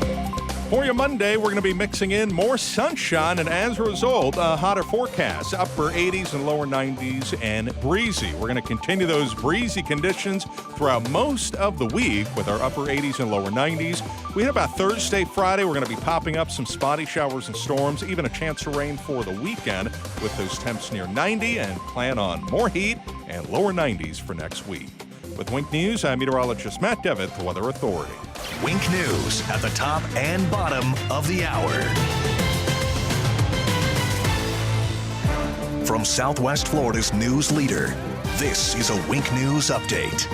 For your Monday, we're going to be mixing in more sunshine, and as a result, a hotter forecast, upper 80s and lower 90s, and breezy. We're going to continue those breezy conditions throughout most of the week with our upper 80s and lower 90s. We hit about Thursday, Friday. We're going to be popping up some spotty showers and storms, even a chance of rain for the weekend with those temps near 90, and plan on more heat and lower 90s for next week. With Wink News, I'm meteorologist Matt Devitt, the Weather Authority. Wink News at the top and bottom of the hour. From Southwest Florida's news leader, this is a Wink News Update.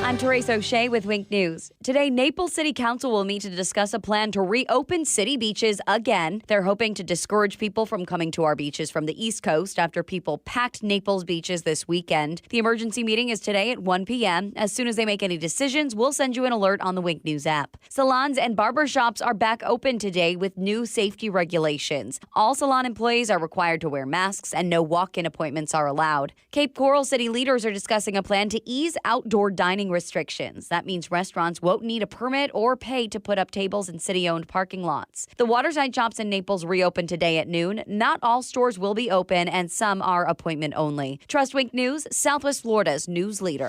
I'm Therese O'Shea with Wink News. Today, Naples City Council will meet to discuss a plan to reopen city beaches again. They're hoping to discourage people from coming to our beaches from the East Coast after people packed Naples beaches this weekend. The emergency meeting is today at 1 p.m. As soon as they make any decisions, we'll send you an alert on the Wink News app. Salons and barbershops are back open today with new safety regulations. All salon employees are required to wear masks and no walk-in appointments are allowed. Cape Coral city leaders are discussing a plan to ease outdoor dining restrictions. That means restaurants won't need a permit or pay to put up tables in city-owned parking lots. The waterside shops in Naples reopen today at noon. Not all stores will be open, and some are appointment only. Trust Wink News, Southwest Florida's news leader.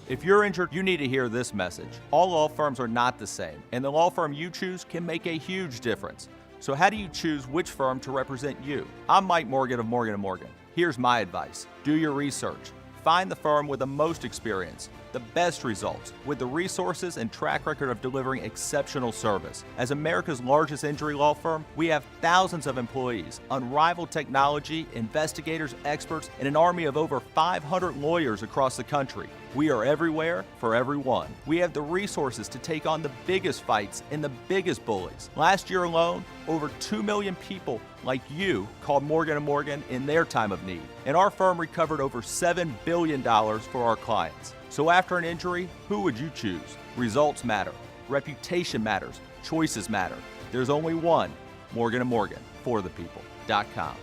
If you're injured, you need to hear this message. All law firms are not the same, and the law firm you choose can make a huge difference. So how do you choose which firm to represent you? I'm Mike Morgan of Morgan & Morgan. Here's my advice. Do your research. Find the firm with the most experience, the best results, with the resources and track record of delivering exceptional service. As America's largest injury law firm, we have thousands of employees, unrivaled technology, investigators, experts, and an army of over 500 lawyers across the country. We are everywhere for everyone. We have the resources to take on the biggest fights and the biggest bullies. Last year alone, over 2 million people like you called Morgan & Morgan in their time of need. And our firm recovered over $7 billion for our clients. So after an injury, who would you choose? Results matter. Reputation matters. Choices matter. There's only one, Morgan & Morgan, for the people.com.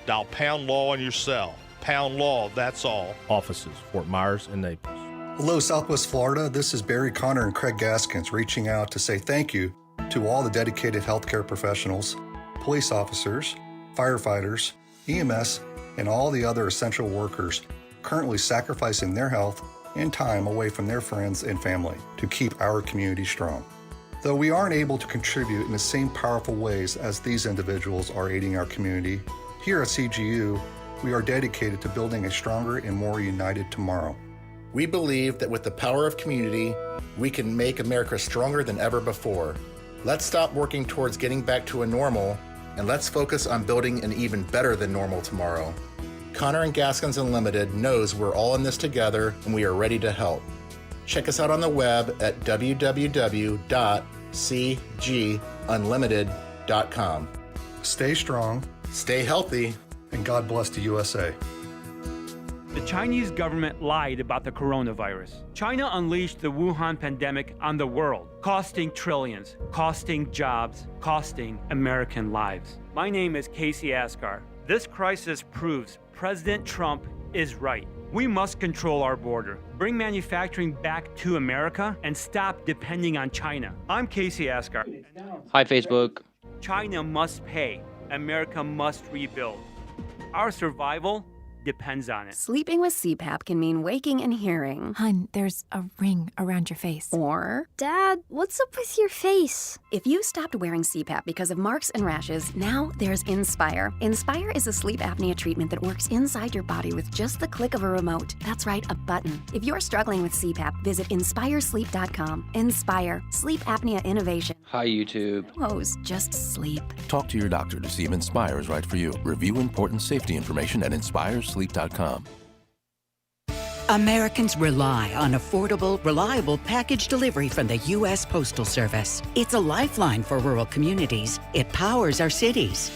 Dial pound law on your cell. Pound law, that's all. Offices, Fort Myers and Naples. Hello, Southwest Florida. This is Barry Connor and Craig Gaskins reaching out to say thank you to all the dedicated healthcare professionals, police officers, firefighters, EMS, and all the other essential workers currently sacrificing their health and time away from their friends and family to keep our community strong. Though we aren't able to contribute in the same powerful ways as these individuals are aiding our community, here at CGU, we are dedicated to building a stronger and more united tomorrow. We believe that with the power of community, we can make America stronger than ever before. Let's stop working towards getting back to a normal, and let's focus on building an even better than normal tomorrow. Connor and Gaskins Unlimited knows we're all in this together, and we are ready to help. Check us out on the web at www.cgunlimited.com. Stay strong, stay healthy, and God bless the USA. The Chinese government lied about the coronavirus. China unleashed the Wuhan pandemic on the world, costing trillions, costing jobs, costing American lives. My name is Casey Asgar. This crisis proves President Trump is right. We must control our border, bring manufacturing back to America, and stop depending on China. I'm Casey Asgar. Hi, Facebook. China must pay. America must rebuild. Our survival depends on it. Sleeping with CPAP can mean waking and hearing. Hun, there's a ring around your face. Or, Dad, what's up with your face? if you stopped wearing CPAP because of marks and rashes, now there's Inspire. Inspire is a sleep apnea treatment that works inside your body with just the click of a remote. That's right, a button. If you're struggling with CPAP, visit InspireSleep.com. Inspire, sleep apnea innovation. Hi, YouTube. Woes, just sleep. Talk to your doctor to see if Inspire is right for you. Review important safety information at InspireSleep.com. Americans rely on affordable, reliable package delivery from the U.S. Postal Service. It's a lifeline for rural communities. It powers our cities.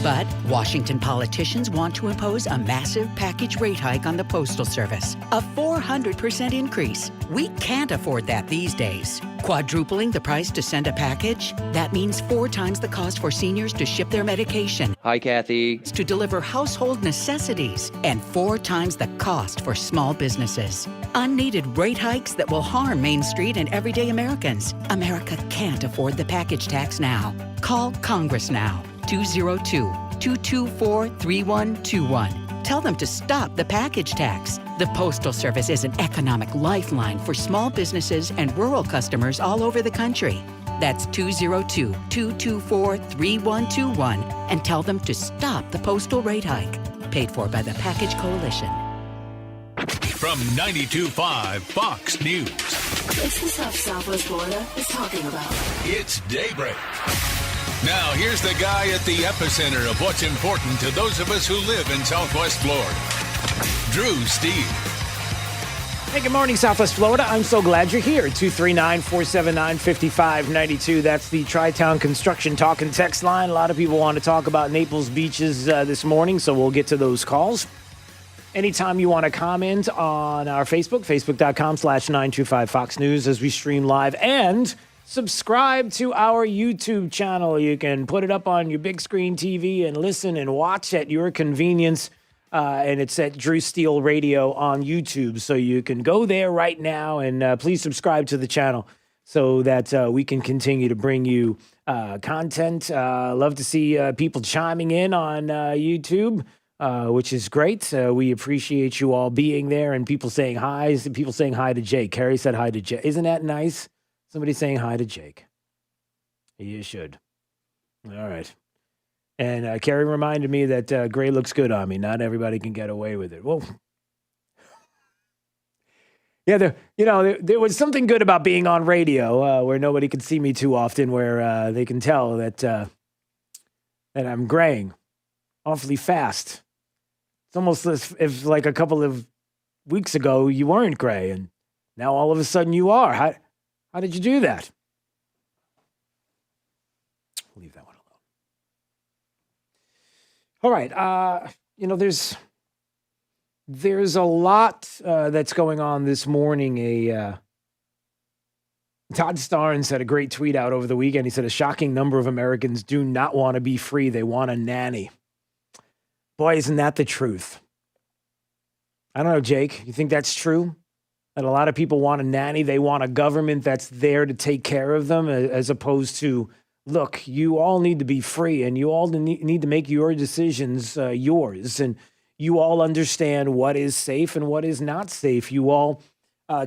But Washington politicians want to impose a massive package rate hike on the Postal Service, a 400% increase. We can't afford that these days. Quadrupling the price to send a package? That means 4 times the cost for seniors to ship their medication. Hi, Kathy. To deliver household necessities, and 4 times the cost for small businesses. Unneeded rate hikes that will harm Main Street and everyday Americans. America can't afford the package tax now. Call Congress now. 202-224-3121. Tell them to stop the package tax. The Postal Service is an economic lifeline for small businesses and rural customers all over the country. That's 202-224-3121 and tell them to stop the postal rate hike. Paid for by the Package Coalition. From 92.5 Fox News. It's the stuff Southwest Florida is talking about. It's Daybreak. Now, here's the guy at the epicenter of what's important to those of us who live in Southwest Florida. Drew Steele. Hey, good morning, Southwest Florida. I'm so glad you're here. 239-479-5592. That's the Tri-Town Construction Talk and Text line. A lot of people want to talk about Naples beaches this morning, so we'll get to those calls. Anytime you want to comment on our Facebook, facebook.com/925 Fox News as we stream live, and subscribe to our YouTube channel. You can put it up on your big screen TV and listen and watch at your convenience. And it's at Drew Steele Radio on YouTube. So you can go there right now and please subscribe to the channel so that we can continue to bring you content. Love to see people chiming in on YouTube, which is great. We appreciate you all being there and people saying hi. People saying hi to Jake. Carrie said hi to Jake. Isn't that nice? Somebody saying hi to Jake. You should. All right. And Carrie reminded me that gray looks good on me. Not everybody can get away with it. Well, yeah, there was something good about being on radio where nobody can see me too often, where they can tell that I'm graying awfully fast. It's almost as if like a couple of weeks ago you weren't gray, and now all of a sudden you are. How did you do that? Leave that one alone. All right. There's a lot that's going on this morning. Todd Starnes had a great tweet out over the weekend. He said a shocking number of Americans do not want to be free. They want a nanny. Boy, isn't that the truth? I don't know, Jake. You think that's true? That a lot of people want a nanny. They want a government that's there to take care of them, as opposed to, look, you all need to be free and you all need to make your decisions yours. And you all understand what is safe and what is not safe. You all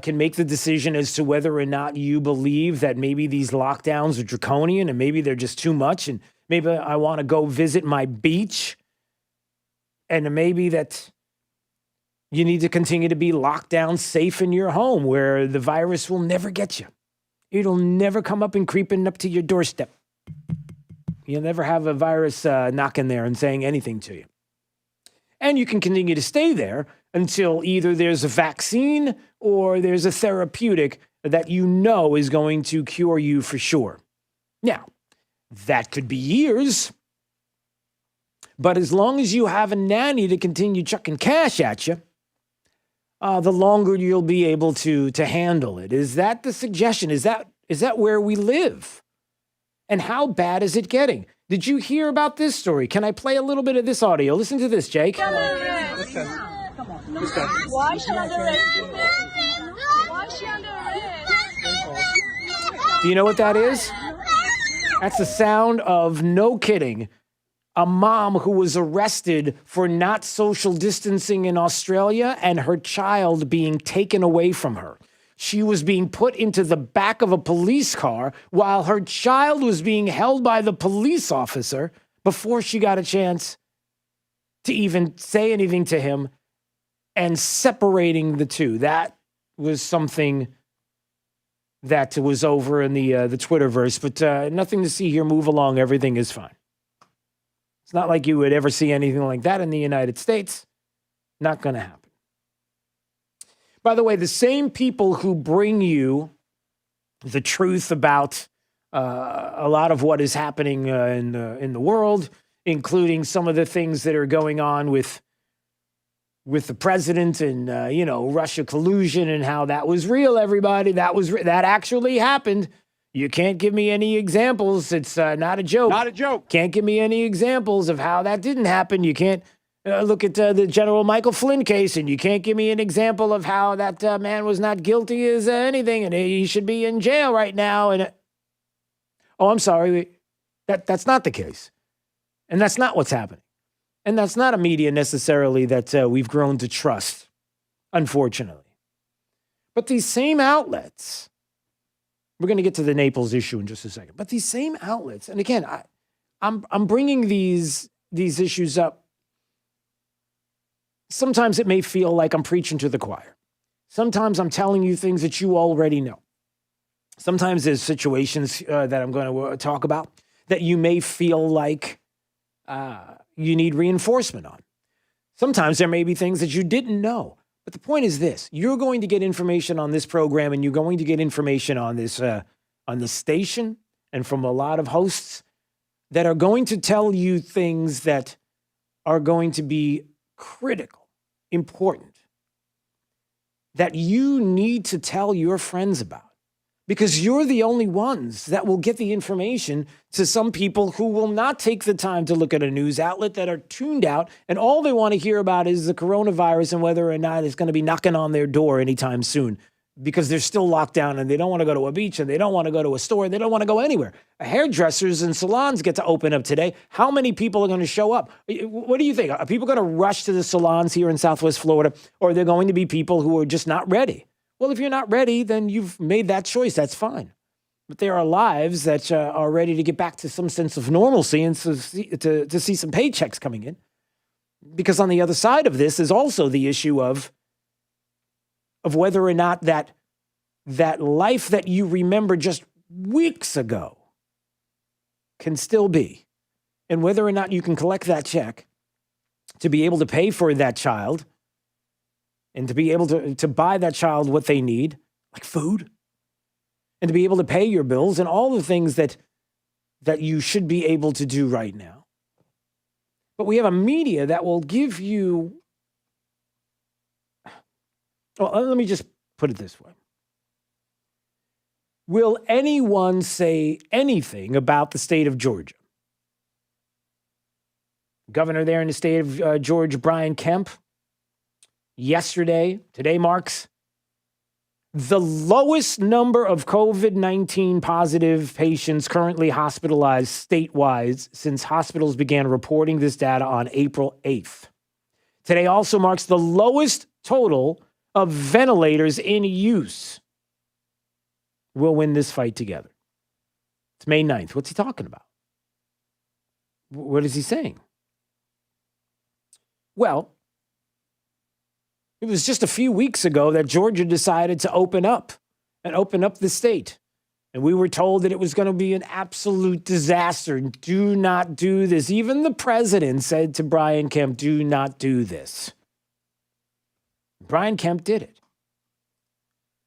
can make the decision as to whether or not you believe that maybe these lockdowns are draconian and maybe they're just too much. And maybe I want to go visit my beach. And maybe that you need to continue to be locked down safe in your home where the virus will never get you. It'll never come up and creeping up to your doorstep. You'll never have a virus knocking there and saying anything to you. And you can continue to stay there until either there's a vaccine or there's a therapeutic that you know is going to cure you for sure. Now, that could be years. But as long as you have a nanny to continue chucking cash at you, the longer you'll be able to handle it. Is that the suggestion? Is that where we live? And how bad is it getting? Did you hear about this story? Can I play a little bit of this audio? Listen to this, Jake. Come on. Why is she under arrest? Why is she under arrest? Do you know what that is? That's the sound of, no kidding, a mom who was arrested for not social distancing in Australia and her child being taken away from her. She was being put into the back of a police car while her child was being held by the police officer before she got a chance to even say anything to him, and separating the two. That was something that was over in the Twitterverse, but nothing to see here. Move along. Everything is fine. It's not like you would ever see anything like that in the United States. Not going to happen. By the way, the same people who bring you the truth about a lot of what is happening in the world, including some of the things that are going on with the president and Russia collusion and how that was real. Everybody, that actually happened. You can't give me any examples. It's not a joke. Not a joke. Can't give me any examples of how that didn't happen. You can't look at the General Michael Flynn case, and you can't give me an example of how that man was not guilty as anything, and he should be in jail right now. And I'm sorry, that's not the case, and that's not what's happening, and that's not a media necessarily that we've grown to trust, unfortunately. But these same outlets. We're going to get to the Naples issue in just a second. But these same outlets, and again, I'm bringing these issues up. Sometimes it may feel like I'm preaching to the choir. Sometimes I'm telling you things that you already know. Sometimes there's situations that I'm going to talk about that you may feel like you need reinforcement on. Sometimes there may be things that you didn't know. But the point is this: you're going to get information on this program, and you're going to get information on this station, and from a lot of hosts that are going to tell you things that are going to be critical, important, that you need to tell your friends about. Because you're the only ones that will get the information to some people who will not take the time to look at a news outlet, that are tuned out, and all they want to hear about is the coronavirus and whether or not it's going to be knocking on their door anytime soon, because they're still locked down and they don't want to go to a beach and they don't want to go to a store. They don't want to go anywhere. Hairdressers and salons get to open up today. How many people are going to show up? What do you think? Are people going to rush to the salons here in Southwest Florida, or are there going to be people who are just not ready? Well, if you're not ready, then you've made that choice. That's fine. But there are lives that are ready to get back to some sense of normalcy and to see some paychecks coming in. Because on the other side of this is also the issue of whether or not that life that you remember just weeks ago can still be, and whether or not you can collect that check to be able to pay for that child and to be able to buy that child what they need, like food, and to be able to pay your bills and all the things that you should be able to do right now. But we have a media that will give you, well, let me just put it this way. Will anyone say anything about the state of Georgia? Governor there in the state of Georgia, Brian Kemp, today marks the lowest number of COVID-19 positive patients currently hospitalized statewide since hospitals began reporting this data on April 8th. Today also marks the lowest total of ventilators in use. We'll win this fight together. It's May 9th. What's he talking about? What is he saying? Well, it was just a few weeks ago that Georgia decided to open up the state. And we were told that it was going to be an absolute disaster. Do not do this. Even the president said to Brian Kemp, do not do this. Brian Kemp did it.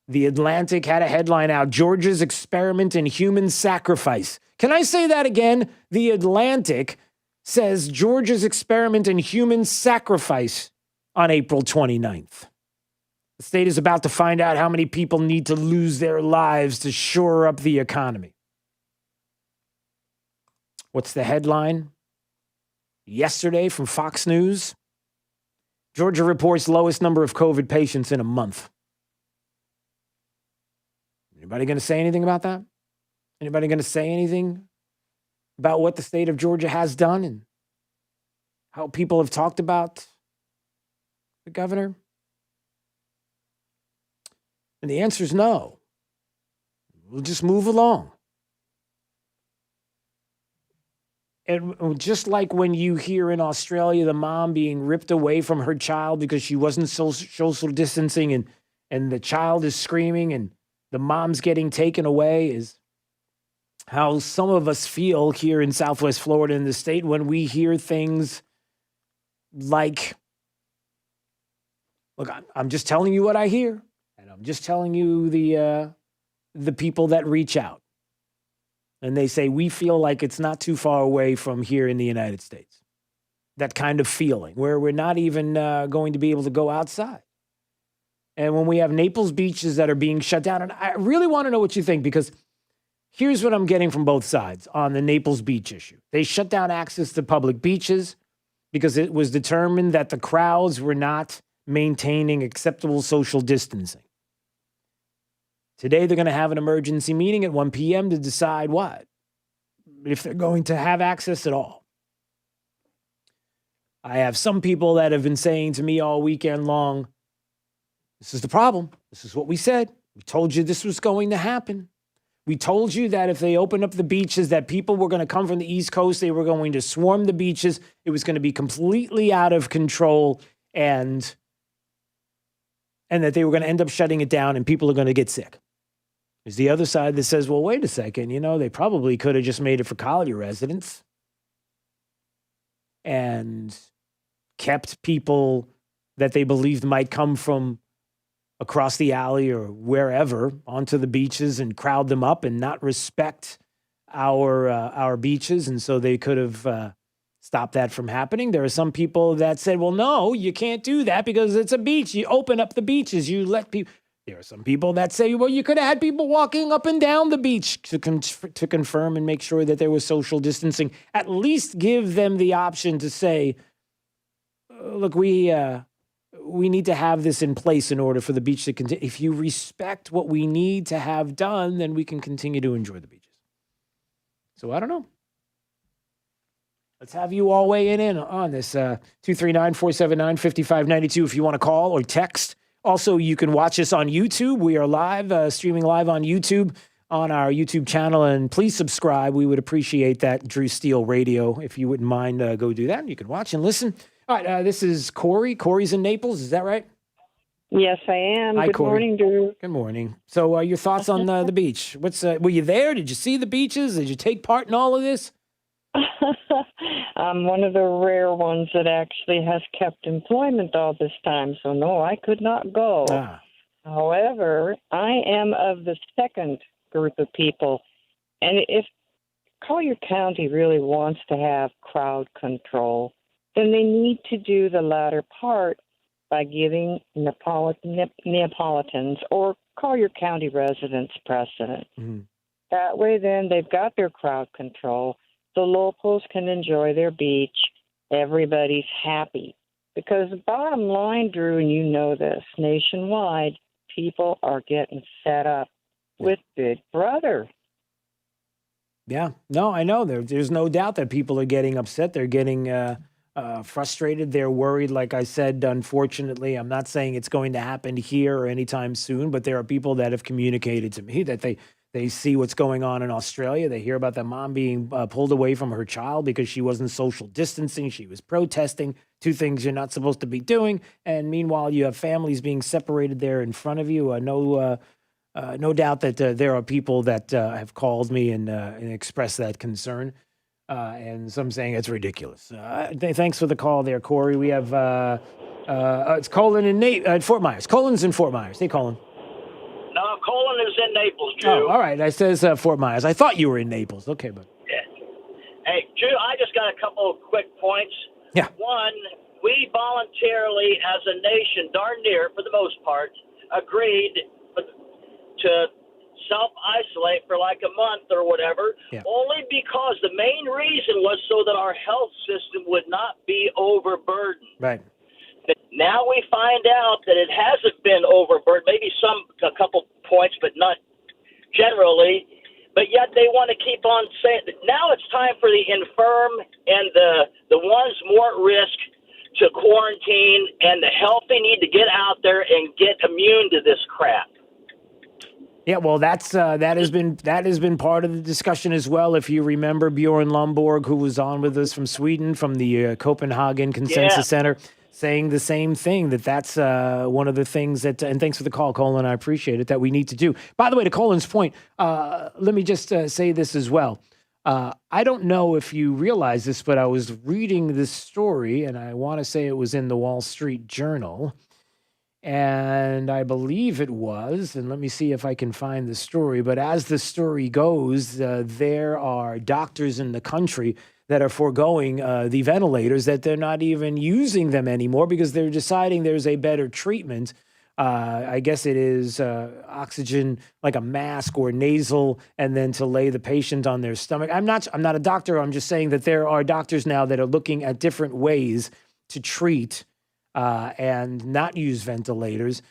The Atlantic had a headline out, Georgia's experiment in human sacrifice. Can I say that again? The Atlantic says Georgia's experiment in human sacrifice on April 29th. The state is about to find out how many people need to lose their lives to shore up the economy. What's the headline? Yesterday from Fox News, Georgia reports lowest number of COVID patients in a month. Anybody going to say anything about that? Anybody going to say anything about what the state of Georgia has done and how people have talked about the governor? And the answer is no. We'll just move along. And just like when you hear in Australia the mom being ripped away from her child because she wasn't social distancing and the child is screaming and the mom's getting taken away, is how some of us feel here in Southwest Florida in the state when we hear things like, look, I'm just telling you what I hear, and I'm just telling you the people that reach out. And they say, we feel like it's not too far away from here in the United States. That kind of feeling where we're not even going to be able to go outside. And when we have Naples beaches that are being shut down, and I really want to know what you think, because here's what I'm getting from both sides on the Naples beach issue. They shut down access to public beaches because it was determined that the crowds were not maintaining acceptable social distancing. Today, they're going to have an emergency meeting at 1 p.m. to decide what, if they're going to have access at all. I have some people that have been saying to me all weekend long, this is the problem. This is what we said. We told you this was going to happen. We told you that if they opened up the beaches, that people were going to come from the East Coast. They were going to swarm the beaches. It was going to be completely out of control, and that they were going to end up shutting it down and people are going to get sick. There's the other side that says, well, wait a second, they probably could have just made it for Collier residents and kept people that they believed might come from across the alley or wherever onto the beaches and crowd them up and not respect our beaches. And so they could have stopped that from happening. There are some people that said, well, no, you can't do that because it's a beach. You open up the beaches. You let people. There are some people that say, well, you could have had people walking up and down the beach to confirm and make sure that there was social distancing. At least give them the option to say, look, we need to have this in place in order for the beach to continue. If you respect what we need to have done, then we can continue to enjoy the beaches. So I don't know. Let's have you all weigh in on this. 239-479-5592 if you want to call or text. Also, you can watch us on YouTube. We are live, streaming live on YouTube, on our YouTube channel. And please subscribe. We would appreciate that. Drew Steele Radio. If you wouldn't mind, go do that. You can watch and listen. All right, this is Corey. Corey's in Naples. Is that right? Yes, I am. Hi, Good Corey. morning, Drew. Good morning. So your thoughts on the beach? Were you there? Did you see the beaches? Did you take part in all of this? I'm one of the rare ones that actually has kept employment all this time, so no, I could not go. However, I am of the second group of people, and if Collier County really wants to have crowd control, then they need to do the latter part by giving Neapolitans or Collier County residents precedent. Mm-hmm. That way, then, they've got their crowd control. The locals can enjoy their beach. Everybody's happy. Because the bottom line, Drew, and you know this, nationwide, people are getting fed up with Big Brother. Yeah. No, I know. There's no doubt that people are getting upset. They're getting frustrated. They're worried. Like I said, unfortunately, I'm not saying it's going to happen here or anytime soon, but there are people that have communicated to me that they see what's going on in Australia. They hear about that mom being pulled away from her child because she wasn't social distancing. She was protesting, two things you're not supposed to be doing. And meanwhile, you have families being separated there in front of you. No doubt that there are people that have called me and expressed that concern. And some saying it's ridiculous. Thanks for the call there, Corey. We have it's Colin in Fort Myers. Colin's in Fort Myers. Hey, Colin. No, Colin is in Naples, Drew. Oh, all right. It says Fort Myers. I thought you were in Naples. Okay, but Yeah. Hey, Drew, I just got a couple of quick points. Yeah. One, we voluntarily, as a nation, darn near, for the most part, agreed to self-isolate for like a month or whatever, only because the main reason was so that our health system would not be overburdened. Right. Now we find out that it hasn't been overburdened, maybe a couple points, but not generally. but yet they want to keep on saying now it's time for the infirm and the ones more at risk to quarantine, and the healthy need to get out there and get immune to this crap. Yeah, well, that has been part of the discussion as well. If you remember Bjorn Lomborg, who was on with us from Sweden, from the Copenhagen Consensus Center, saying the same thing, that's one of the things that, and thanks for the call, Colin, I appreciate it, that we need to do. By the way, to Colin's point, let me just say this as well. I don't know if you realize this, but I was reading this story, and I want to say it was in the Wall Street Journal, and I believe it was, and let me see if I can find the story, but as the story goes, there are doctors in the country that are foregoing the ventilators, that they're not even using them anymore because they're deciding there's a better treatment. I guess it is oxygen, like a mask or nasal, and then to lay the patient on their stomach. I'm not a doctor. I'm just saying that there are doctors now that are looking at different ways to treat and not use ventilators,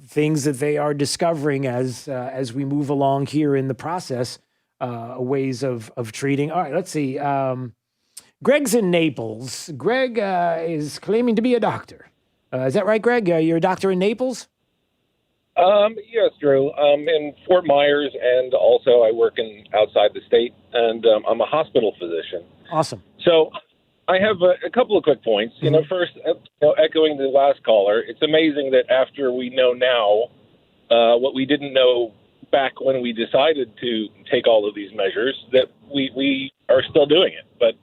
things that they are discovering as we move along here in the process, ways of treating. All right, let's see. Greg's in Naples. Greg is claiming to be a doctor. Is that right, Greg? You're a doctor in Naples? Yes, Drew. I'm in Fort Myers, and also I work outside the state, and I'm a hospital physician. Awesome. So I have a couple of quick points. Mm-hmm. First, echoing the last caller, it's amazing that after we know now what we didn't know back when we decided to take all of these measures, that we are still doing it. But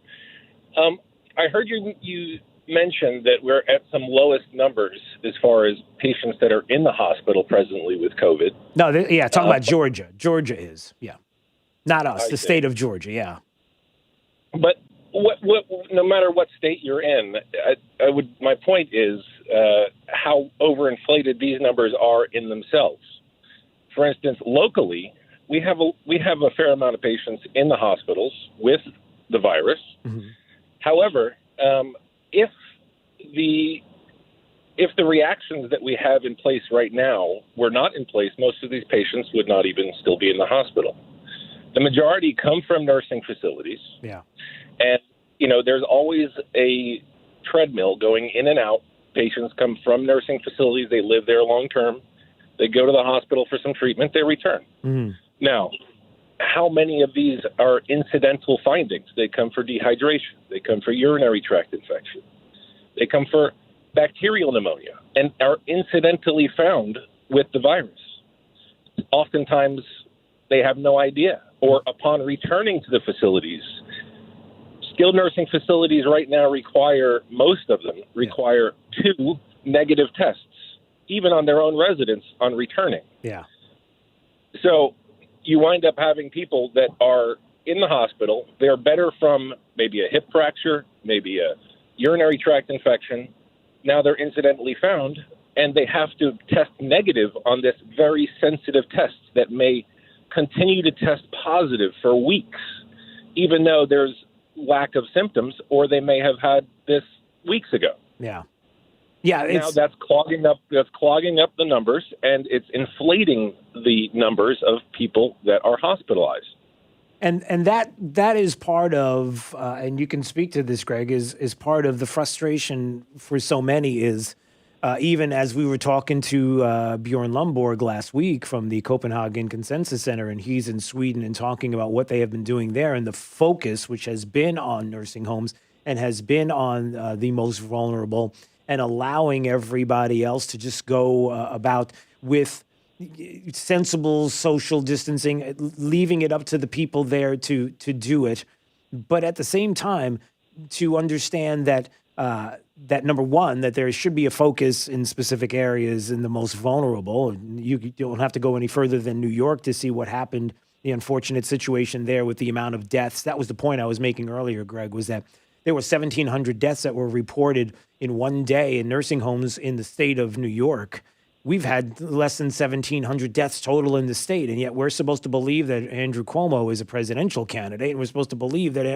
I heard you mentioned that we're at some lowest numbers as far as patients that are in the hospital presently with COVID. No, talking about Georgia. Georgia is, not us, the state of Georgia, But no matter what state you're in, my point is how overinflated these numbers are in themselves. For instance, locally, we have a fair amount of patients in the hospitals with the virus. Mm-hmm. However, if the reactions that we have in place right now were not in place, most of these patients would not even still be in the hospital. The majority come from nursing facilities. Yeah. And, there's always a treadmill going in and out. Patients come from nursing facilities. They live there long term. They go to the hospital for some treatment. They return. Mm-hmm. Now, how many of these are incidental findings? They come for dehydration. They come for urinary tract infection. They come for bacterial pneumonia and are incidentally found with the virus. Oftentimes, they have no idea. Or upon returning to the facilities, skilled nursing facilities right now most of them require 2 negative tests, even on their own residents on returning. Yeah. So you wind up having people that are in the hospital. They're better from maybe a hip fracture, maybe a urinary tract infection. Now they're incidentally found, and they have to test negative on this very sensitive test that may continue to test positive for weeks, even though there's lack of symptoms, or they may have had this weeks ago. Yeah. Now that's clogging up the numbers, and it's inflating the numbers of people that are hospitalized. And that is part of, and you can speak to this, Greg, is part of the frustration for so many is, even as we were talking to Bjorn Lomborg last week from the Copenhagen Consensus Center, and he's in Sweden and talking about what they have been doing there and the focus, which has been on nursing homes and has been on the most vulnerable, and allowing everybody else to just go about with sensible social distancing, leaving it up to the people there to do it. But at the same time, to understand that that number one, that there should be a focus in specific areas in the most vulnerable. You don't have to go any further than New York to see what happened, the unfortunate situation there with the amount of deaths. That was the point I was making earlier, Greg, was that there were 1,700 deaths that were reported in one day in nursing homes in the state of New York. We've had less than 1,700 deaths total in the state, and yet we're supposed to believe that Andrew Cuomo is a presidential candidate, and we're supposed to believe that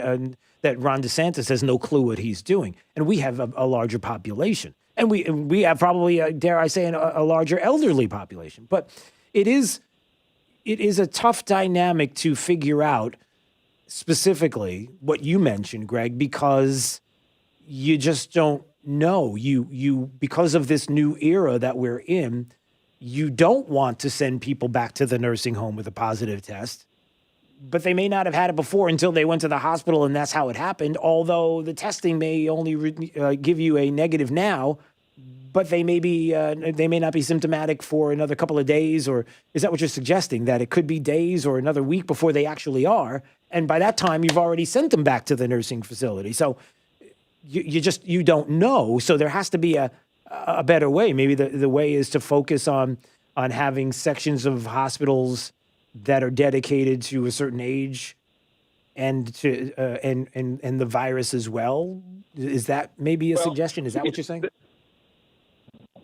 Ron DeSantis has no clue what he's doing. And we have a larger population, and we have probably, dare I say, a larger elderly population. But it is it is a tough dynamic to figure out specifically what you mentioned, Greg, because you just don't know. You because of this new era that we're in, you don't want to send people back to the nursing home with a positive test, but they may not have had it before until they went to the hospital, and that's how it happened. Although the testing may only give you a negative now, but they may not be symptomatic for another couple of days. Or is that what you're suggesting, that it could be days or another week before they actually are? And by that time, you've already sent them back to the nursing facility. So you don't know. So there has to be a better way. Maybe the way is to focus on having sections of hospitals that are dedicated to a certain age and to and the virus as well. Is that maybe a suggestion? Is that what you're saying?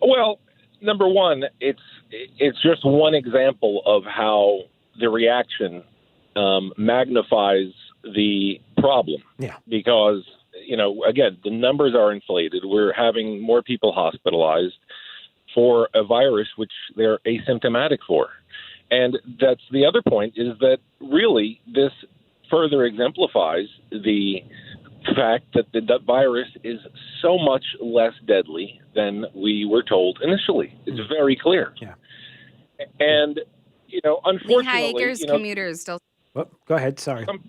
Well, number one, it's just one example of how the reaction magnifies the problem. Yeah. Because, again, the numbers are inflated. We're having more people hospitalized for a virus which they're asymptomatic for. And that's the other point, is that really this further exemplifies the fact that the virus is so much less deadly than we were told initially. It's very clear. Yeah. And, unfortunately... High Acres commuters still... Oh, go ahead. Sorry. Some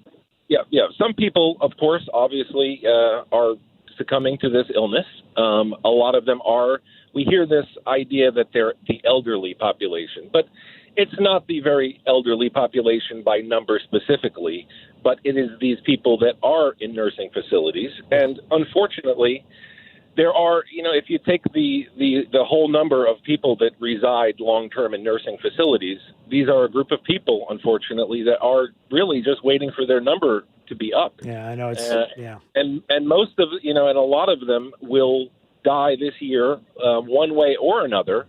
people, of course, obviously are succumbing to this illness. A lot of them are. We hear this idea that they're the elderly population, but it's not the very elderly population by number specifically, but it is these people that are in nursing facilities. And unfortunately, there are, if you take the whole number of people that reside long-term in nursing facilities, these are a group of people, unfortunately, that are really just waiting for their number to be up. Yeah, I know. It's And most of, and a lot of them will die this year one way or another.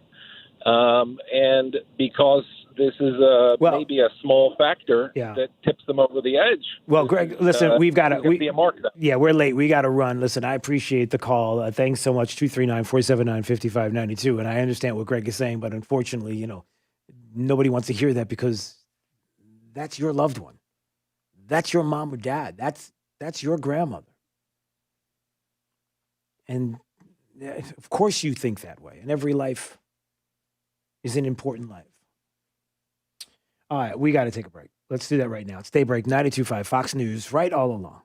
And because this is maybe a small factor that tips them over the edge. Well, Greg, listen, we've got to be a mark. We're late. We got to run. Listen, I appreciate the call. Thanks so much. 239-479-5592. And I understand what Greg is saying, but unfortunately, nobody wants to hear that, because that's your loved one. That's your mom or dad. That's your grandmother. And of course you think that way. And every life is an important life. All right, we got to take a break. Let's do that right now. It's Daybreak 92.5 Fox News, right all along.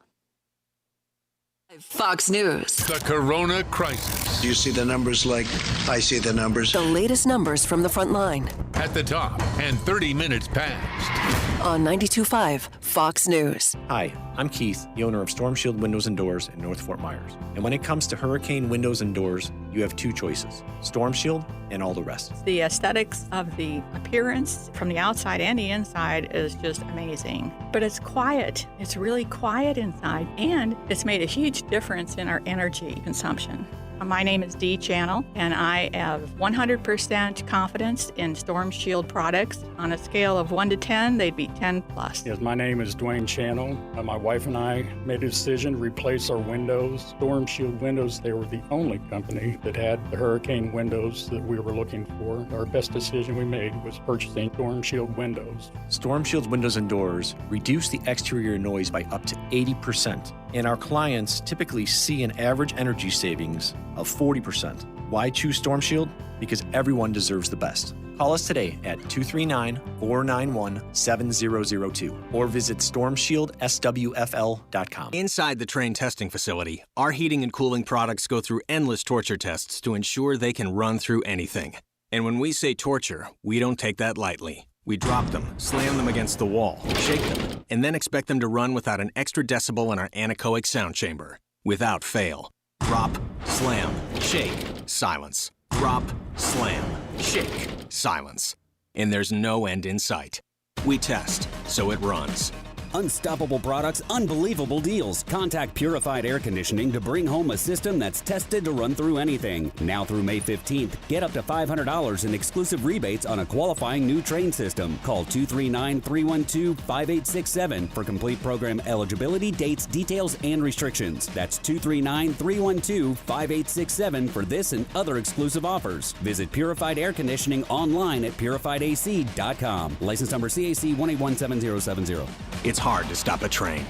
Fox News. The Corona Crisis. Do you see the numbers like I see the numbers? The latest numbers from the front line. At the top and 30 minutes past. On 92.5 Fox News. Hi, I'm Keith, the owner of Storm Shield Windows and Doors in North Fort Myers. And when it comes to hurricane windows and doors, you have two choices: Storm Shield and all the rest. The aesthetics of the appearance from the outside and the inside is just amazing. But it's quiet. It's really quiet inside, and it's made a huge difference in our energy consumption. My name is Dee Channel, and I have 100% confidence in Storm Shield products. On a scale of 1 to 10, they'd be 10 plus. Yes, my name is Dwayne Channel. My wife and I made a decision to replace our windows. Storm Shield windows, they were the only company that had the hurricane windows that we were looking for. Our best decision we made was purchasing Storm Shield windows. Storm Shield Windows and Doors reduce the exterior noise by up to 80%. And our clients typically see an average energy savings of 40%. Why choose Storm Shield? Because everyone deserves the best. Call us today at 239-491-7002 or visit stormshieldSWFL.com. Inside the Trane testing facility, our heating and cooling products go through endless torture tests to ensure they can run through anything. And when we say torture, we don't take that lightly. We drop them, slam them against the wall, shake them, and then expect them to run without an extra decibel in our anechoic sound chamber. Without fail. Drop, slam, shake, silence. Drop, slam, shake, silence. And there's no end in sight. We test, so it runs. Unstoppable products, unbelievable deals. Contact Purified Air Conditioning to bring home a system that's tested to run through anything. Now through May 15th, get up to $500 in exclusive rebates on a qualifying new Train system. Call 239-312-5867 for complete program eligibility, dates, details, and restrictions. That's 239-312-5867 for this and other exclusive offers. Visit Purified Air Conditioning online at purifiedac.com. License number CAC 1817070. It's hard to stop a train.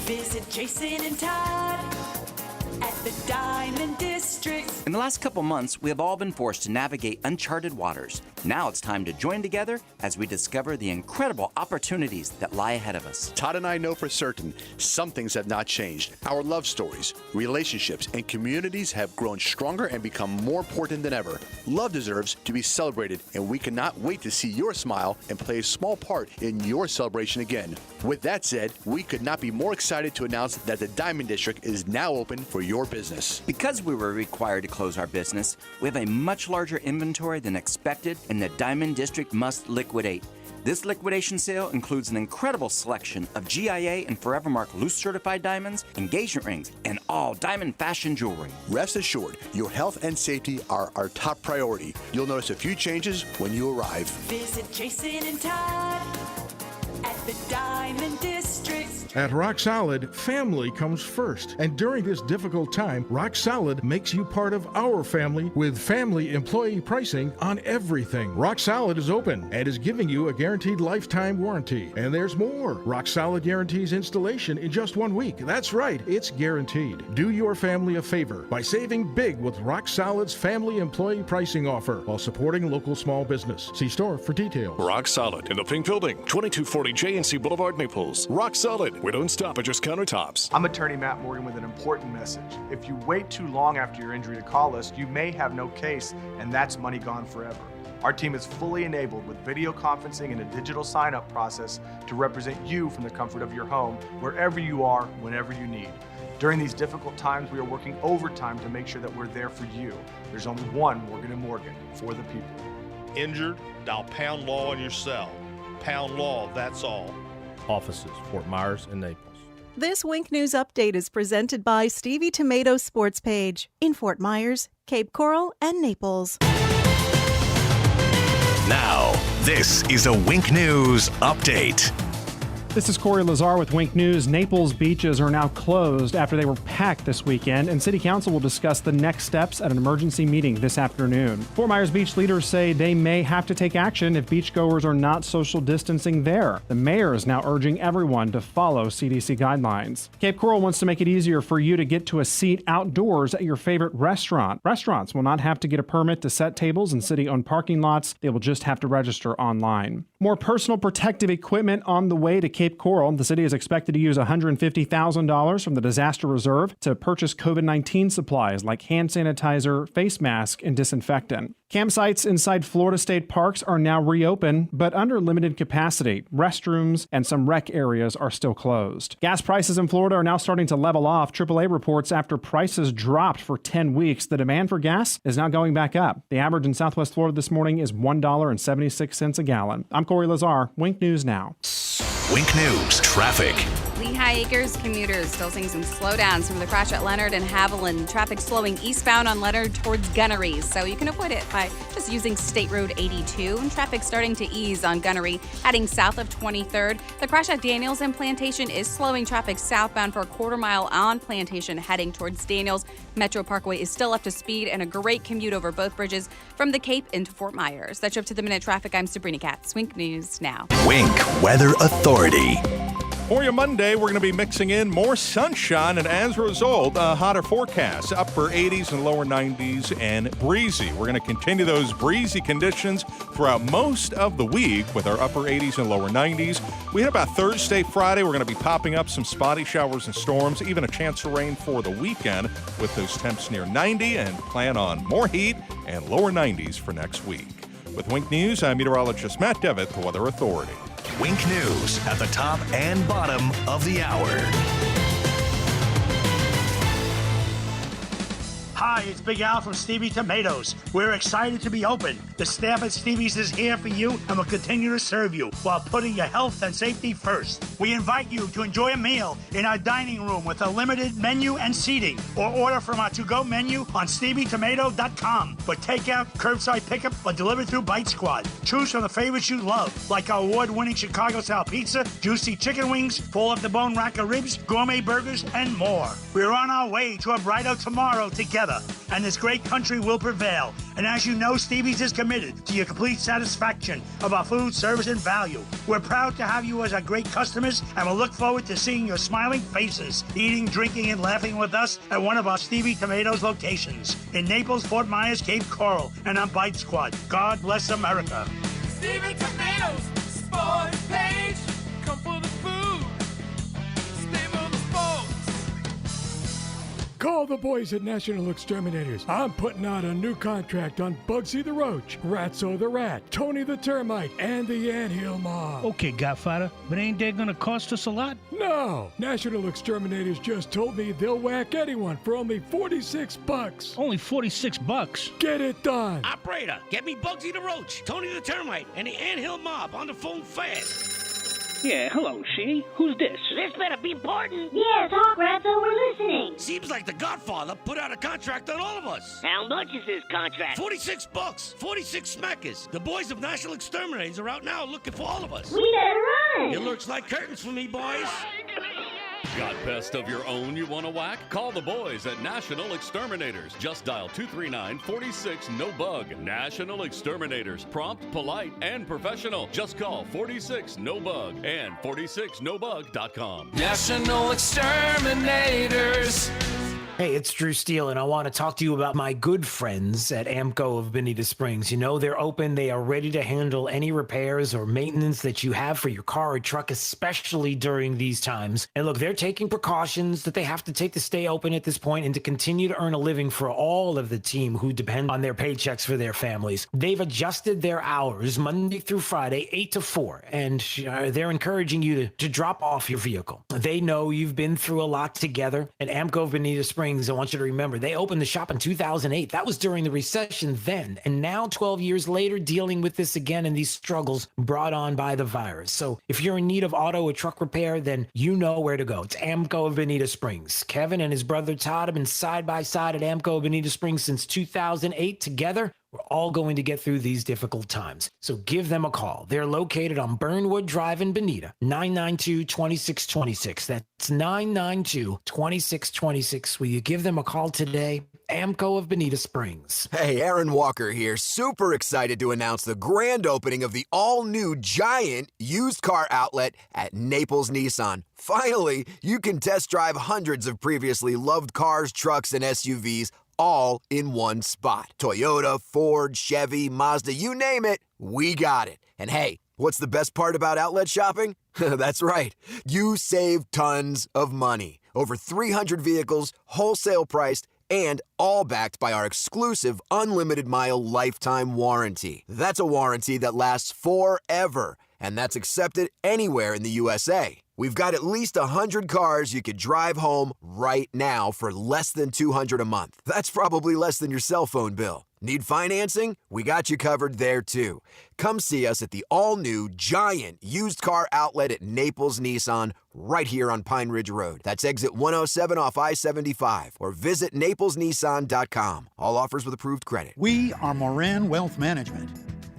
Visit Jason and Todd at the Diamond District. In the last couple months, we have all been forced to navigate uncharted waters. Now it's time to join together as we discover the incredible opportunities that lie ahead of us. Todd and I know for certain some things have not changed. Our love stories, relationships, and communities have grown stronger and become more important than ever. Love deserves to be celebrated, and we cannot wait to see your smile and play a small part in your celebration again. With that said, we could not be more excited to announce that the Diamond District is now open for your business. Because we were required to close our business, we have a much larger inventory than expected, and the Diamond District must liquidate. This liquidation sale includes an incredible selection of GIA and Forevermark loose certified diamonds, engagement rings, and all diamond fashion jewelry. Rest assured, your health and safety are our top priority. You'll notice a few changes when you arrive. Visit Jason and Todd at the Diamond District. At Rock Solid, family comes first. And during this difficult time, Rock Solid makes you part of our family with family employee pricing on everything. Rock Solid is open and is giving you a guaranteed lifetime warranty. And there's more. Rock Solid guarantees installation in just 1 week. That's right, it's guaranteed. Do your family a favor by saving big with Rock Solid's family employee pricing offer while supporting local small business. See store for details. Rock Solid in the Pink Building, 2240 J&C Boulevard, Naples. Rock Solid. We don't stop at just countertops. I'm attorney Matt Morgan with an important message. If you wait too long after your injury to call us, you may have no case, and that's money gone forever. Our team is fully enabled with video conferencing and a digital sign-up process to represent you from the comfort of your home, wherever you are, whenever you need. During these difficult times, we are working overtime to make sure that we're there for you. There's only one Morgan & Morgan, for the people. Injured? Dial Pound Law on your cell. Pound Law, that's all. Offices, Fort Myers and Naples. This Wink News Update is presented by Stevie Tomato Sports Page in Fort Myers, Cape Coral, and Naples. Now, this is a Wink News Update. This is Corey Lazar with Wink News. Naples beaches are now closed after they were packed this weekend, and City Council will discuss the next steps at an emergency meeting this afternoon. Fort Myers beach leaders say they may have to take action if beachgoers are not social distancing there. The mayor is now urging everyone to follow CDC guidelines. Cape Coral wants to make it easier for you to get to a seat outdoors at your favorite restaurant. Restaurants will not have to get a permit to set tables in city-owned parking lots. They will just have to register online. More personal protective equipment on the way to Cape Coral. The city is expected to use $150,000 from the disaster reserve to purchase COVID-19 supplies like hand sanitizer, face mask, and disinfectant. Campsites inside Florida state parks are now reopened, but under limited capacity. Restrooms and some rec areas are still closed. Gas prices in Florida are now starting to level off. AAA reports after prices dropped for 10 weeks, the demand for gas is now going back up. The average in Southwest Florida this morning is $1.76 a gallon. I'm Corey Lazar, Wink News Now. Wink News Traffic. Lehigh Acres commuters still seeing some slowdowns from the crash at Leonard and Haviland. Traffic slowing eastbound on Leonard towards Gunnery, so you can avoid it by just using State Road 82. And traffic starting to ease on Gunnery, heading south of 23rd. The crash at Daniels and Plantation is slowing traffic southbound for a quarter mile on Plantation, heading towards Daniels. Metro Parkway is still up to speed and a great commute over both bridges from the Cape into Fort Myers. That's up to the minute traffic. I'm Sabrina Katz. Wink News Now. Wink Weather Authority. For your Monday, we're going to be mixing in more sunshine, and as a result, a hotter forecast, upper 80s and lower 90s, and breezy. We're going to continue those breezy conditions throughout most of the week with our upper 80s and lower 90s. We hit about Thursday, Friday. We're going to be popping up some spotty showers and storms, even a chance of rain for the weekend with those temps near 90, and plan on more heat and lower 90s for next week. With Wink News, I'm meteorologist Matt Devitt, the Weather Authority. Wink News at the top and bottom of the hour. Hi, it's Big Al from Stevie Tomatoes. We're excited to be open. The staff at Stevie's is here for you and will continue to serve you while putting your health and safety first. We invite you to enjoy a meal in our dining room with a limited menu and seating, or order from our to-go menu on StevieTomato.com for takeout, curbside pickup, or delivered through Bite Squad. Choose from the favorites you love, like our award-winning Chicago-style pizza, juicy chicken wings, fall-off-the-bone rack of ribs, gourmet burgers, and more. We're on our way to a brighter tomorrow together, and this great country will prevail. And as you know, Stevie's is committed to your complete satisfaction of our food, service, and value. We're proud to have you as our great customers, and we'll look forward to seeing your smiling faces, eating, drinking, and laughing with us at one of our Stevie Tomatoes locations in Naples, Fort Myers, Cape Coral, and on Bite Squad. God bless America. Stevie Tomatoes, sports page. Come for the food. Stay for the sports. Call the boys at National Exterminators. I'm putting out a new contract on Bugsy the Roach, Ratso the Rat, Tony the Termite, and the Anthill Mob. Okay, Godfather, but ain't that gonna cost us a lot? No! National Exterminators just told me they'll whack anyone for only $46. Only $46? Get it done! Operator, get me Bugsy the Roach, Tony the Termite, and the Anthill Mob on the phone fast. Yeah, hello, she. Who's this? This better be important. Yeah, talk, Ratso, we're listening. Seems like the Godfather put out a contract on all of us. How much is this contract? $46. 46 smackers. The boys of National Exterminators are out now looking for all of us. We better run. It looks like curtains for me, boys. Got pests of your own you want to whack? Call the boys at National Exterminators. Just dial 239-46-NO-BUG. National Exterminators. Prompt, polite, and professional. Just call 46-NO-BUG and 46nobug.com. National Exterminators. Hey, it's Drew Steele, and I want to talk to you about my good friends at AMCO of Bonita Springs. You know, they're open. They are ready to handle any repairs or maintenance that you have for your car or truck, especially during these times. And look, they're taking precautions that they have to take to stay open at this point and to continue to earn a living for all of the team who depend on their paychecks for their families. They've adjusted their hours Monday through Friday, 8 to 4, and they're encouraging you to drop off your vehicle. They know you've been through a lot together, and AMCO of Bonita Springs, I want you to remember, they opened the shop in 2008. That was during the recession then. And now, 12 years later, dealing with this again and these struggles brought on by the virus. So if you're in need of auto or truck repair, then you know where to go. It's AMCO of Bonita Springs. Kevin and his brother Todd have been side by side at AMCO of Bonita Springs since 2008 together. We're all going to get through these difficult times. So give them a call. They're located on Burnwood Drive in Bonita, 992-2626. That's 992-2626. Will you give them a call today? AMCO of Bonita Springs. Hey, Aaron Walker here. Super excited to announce the grand opening of the all-new giant used car outlet at Naples Nissan. Finally, you can test drive hundreds of previously loved cars, trucks, and SUVs all in one spot. Toyota, Ford, Chevy, Mazda, you name it, we got it. And hey, what's the best part about outlet shopping? That's right, you save tons of money. Over 300 vehicles, wholesale priced, and all backed by our exclusive unlimited mile lifetime warranty. That's a warranty that lasts forever, and that's accepted anywhere in the USA. We've got at least 100 cars you could drive home right now for less than $200 a month. That's probably less than your cell phone bill. Need financing? We got you covered there too. Come see us at the all-new giant used car outlet at Naples Nissan right here on Pine Ridge Road. That's exit 107 off I-75 or visit naplesnissan.com. All offers with approved credit. We are Moran Wealth Management.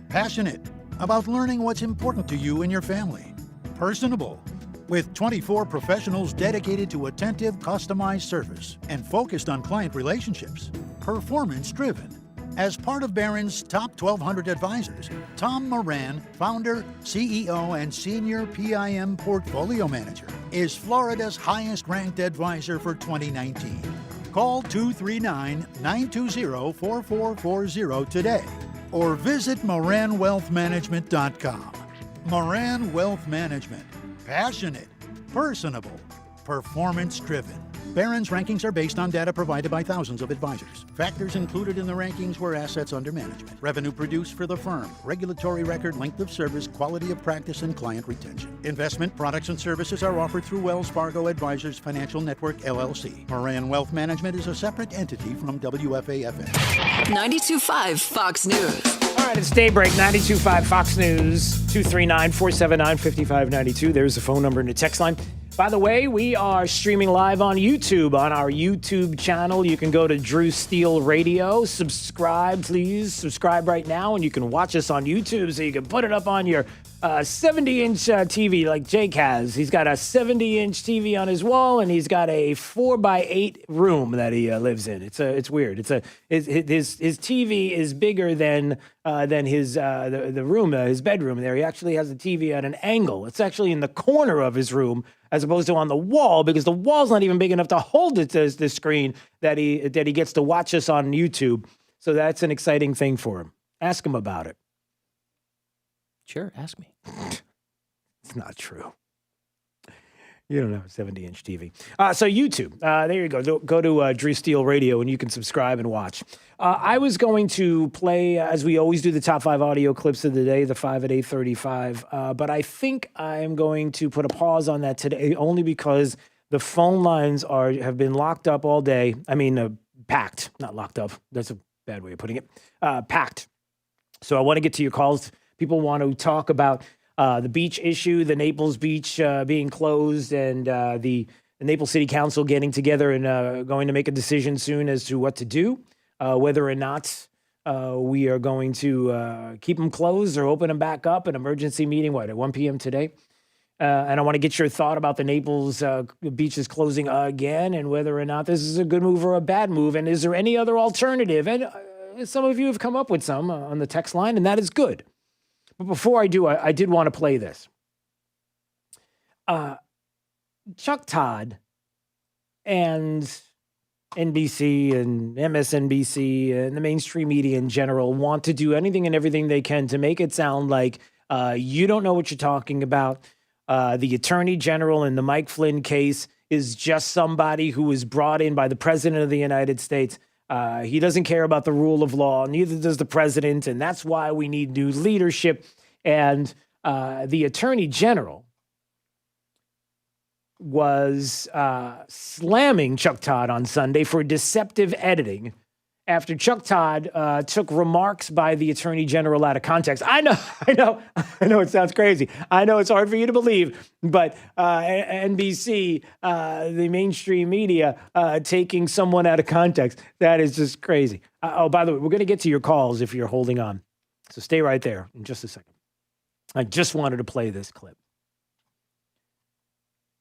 Passionate about learning what's important to you and your family. Personable, with 24 professionals dedicated to attentive, customized service and focused on client relationships. Performance-driven. As part of Barron's top 1,200 advisors, Tom Moran, founder, CEO, and senior PIM portfolio manager, is Florida's highest-ranked advisor for 2019. Call 239-920-4440 today or visit MoranWealthManagement.com. Moran Wealth Management. Passionate, personable, performance-driven. Barron's rankings are based on data provided by thousands of advisors. Factors included in the rankings were assets under management, revenue produced for the firm, regulatory record, length of service, quality of practice, and client retention. Investment products and services are offered through Wells Fargo Advisors Financial Network, LLC. Moran Wealth Management is a separate entity from WFAFN. 92.5 Fox News. All right, it's Daybreak, 92.5 Fox News, 239-479-5592. There's the phone number and the text line. By the way, we are streaming live on YouTube, on our YouTube channel. You can go to Drew Steele Radio. Subscribe, please. Subscribe right now, and you can watch us on YouTube, so you can put it up on your 70-inch TV like Jake has. He's got a 70-inch TV on his wall, and he's got a 4x8 room that he lives in. It's weird. His TV is bigger than his the room, his bedroom there. He actually has the TV at an angle. It's actually in the corner of his room, as opposed to on the wall, because the wall's not even big enough to hold it to the screen that he gets to watch us on YouTube. So that's an exciting thing for him. Ask him about it. Sure, ask me. It's not true. You don't have a 70-inch TV. So YouTube, there you go. Go to Drew Steele Radio, and you can subscribe and watch. I was going to play, as we always do, the top 5 audio clips of the day, the 5 at 8:35. But I think I am going to put a pause on that today, only because the phone lines have been locked up all day. I mean, packed, not locked up. That's a bad way of putting it. Packed. So I want to get to your calls. People want to talk about the beach issue, the Naples beach being closed, and the Naples City Council getting together and going to make a decision soon as to what to do, whether or not we are going to keep them closed or open them back up. An emergency meeting, at 1 p.m. today? And I want to get your thought about the Naples beaches closing again, and whether or not this is a good move or a bad move, and is there any other alternative? And some of you have come up with some on the text line, and that is good. But before I do, I did want to play this. Chuck Todd and NBC and MSNBC and the mainstream media in general want to do anything and everything they can to make it sound like you don't know what you're talking about. The Attorney General in the Mike Flynn case is just somebody who was brought in by the President of the United States. He doesn't care about the rule of law, neither does the president, and that's why we need new leadership. And the Attorney General was slamming Chuck Todd on Sunday for deceptive editing after Chuck Todd took remarks by the Attorney General out of context. I know it sounds crazy. I know it's hard for you to believe, but NBC, the mainstream media, taking someone out of context, that is just crazy. By the way, we're going to get to your calls if you're holding on. So stay right there in just a second. I just wanted to play this clip.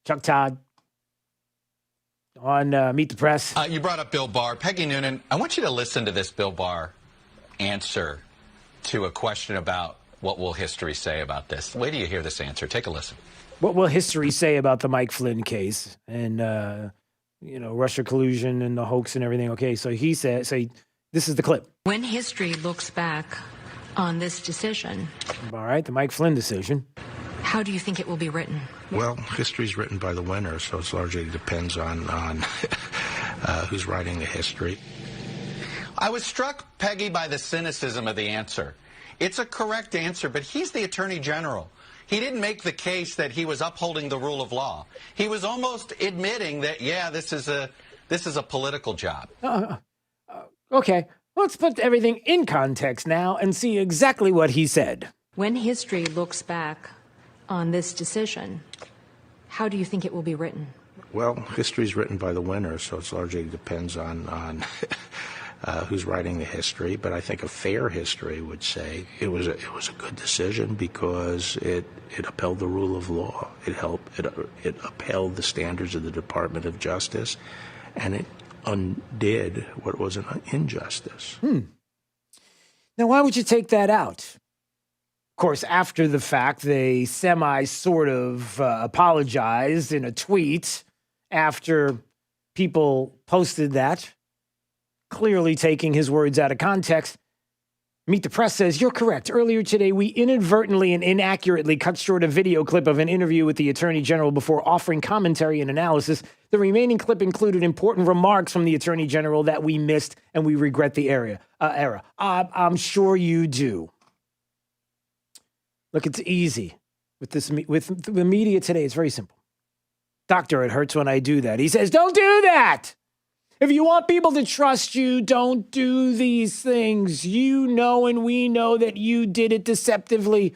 Chuck Todd on Meet the Press. You brought up Bill Barr. Peggy Noonan, I want you to listen to this Bill Barr answer to a question about what will history say about this. Wait till you hear this answer. Take a listen. What will history say about the Mike Flynn case and, Russia collusion and the hoax and everything? Okay, so he said, this is the clip. When history looks back on this decision. All right, the Mike Flynn decision. How do you think it will be written? Well, history's written by the winner, so it largely depends on who's writing the history. I was struck, Peggy, by the cynicism of the answer. It's a correct answer, but he's the Attorney General. He didn't make the case that he was upholding the rule of law. He was almost admitting that, this is a political job. Okay, let's put everything in context now and see exactly what he said. When history looks back on this decision, how do you think it will be written? Well, history's written by the winner, so it largely depends on who's writing the history. But I think a fair history would say it was a good decision because it upheld the rule of law. It upheld the standards of the Department of Justice, and it undid what was an injustice. Now, why would you take that out? Of course, after the fact, they sort of apologized in a tweet after people posted that, clearly taking his words out of context. Meet the Press says, you're correct. Earlier today, we inadvertently and inaccurately cut short a video clip of an interview with the Attorney General before offering commentary and analysis. The remaining clip included important remarks from the Attorney General that we missed, and we regret the error. I'm sure you do. Look, it's easy. With the media today, it's very simple. Doctor, it hurts when I do that. He says, don't do that. If you want people to trust you, don't do these things. You know and we know that you did it deceptively.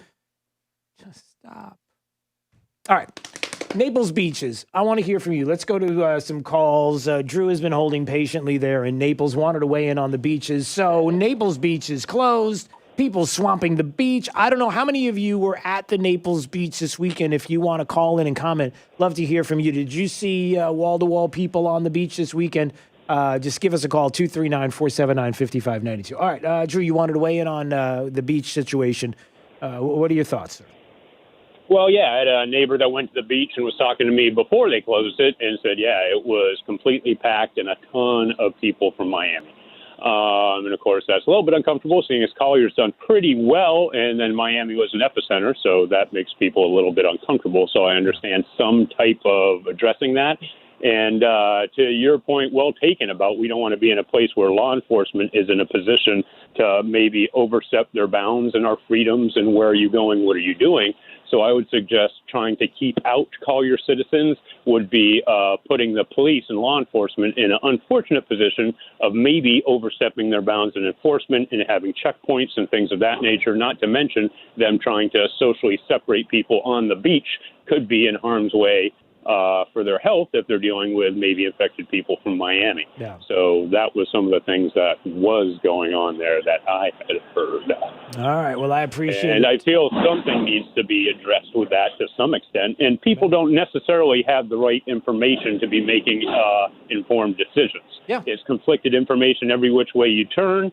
Just stop. All right. Naples beaches. I want to hear from you. Let's go to some calls. Drew has been holding patiently there in Naples, wanted to weigh in on the beaches. So Naples beach is closed. People swamping the beach. I don't know how many of you were at the Naples beach this weekend. If you want to call in and comment, love to hear from you. Did you see wall-to-wall people on the beach this weekend? Just give us a call, 239-479-5592. All right, Drew, you wanted to weigh in on the beach situation. What are your thoughts, sir? Well, yeah, I had a neighbor that went to the beach and was talking to me before they closed it and said, yeah, it was completely packed and a ton of people from Miami. And, of course, that's a little bit uncomfortable seeing as Collier's done pretty well, and then Miami was an epicenter, so that makes people a little bit uncomfortable. So I understand some type of addressing that. And to your point, well taken about we don't want to be in a place where law enforcement is in a position to maybe overstep their bounds and our freedoms and where are you going, what are you doing? So I would suggest trying to keep out Collier citizens would be putting the police and law enforcement in an unfortunate position of maybe overstepping their bounds in enforcement and having checkpoints and things of that nature, not to mention them trying to socially separate people on the beach could be in harm's way for their health if they're dealing with maybe infected people from Miami. Yeah. So that was some of the things that was going on there that I had heard. All right. Well, I appreciate and it. I feel something needs to be addressed with that to some extent. And people don't necessarily have the right information to be making informed decisions. Yeah. It's conflicted information every which way you turn.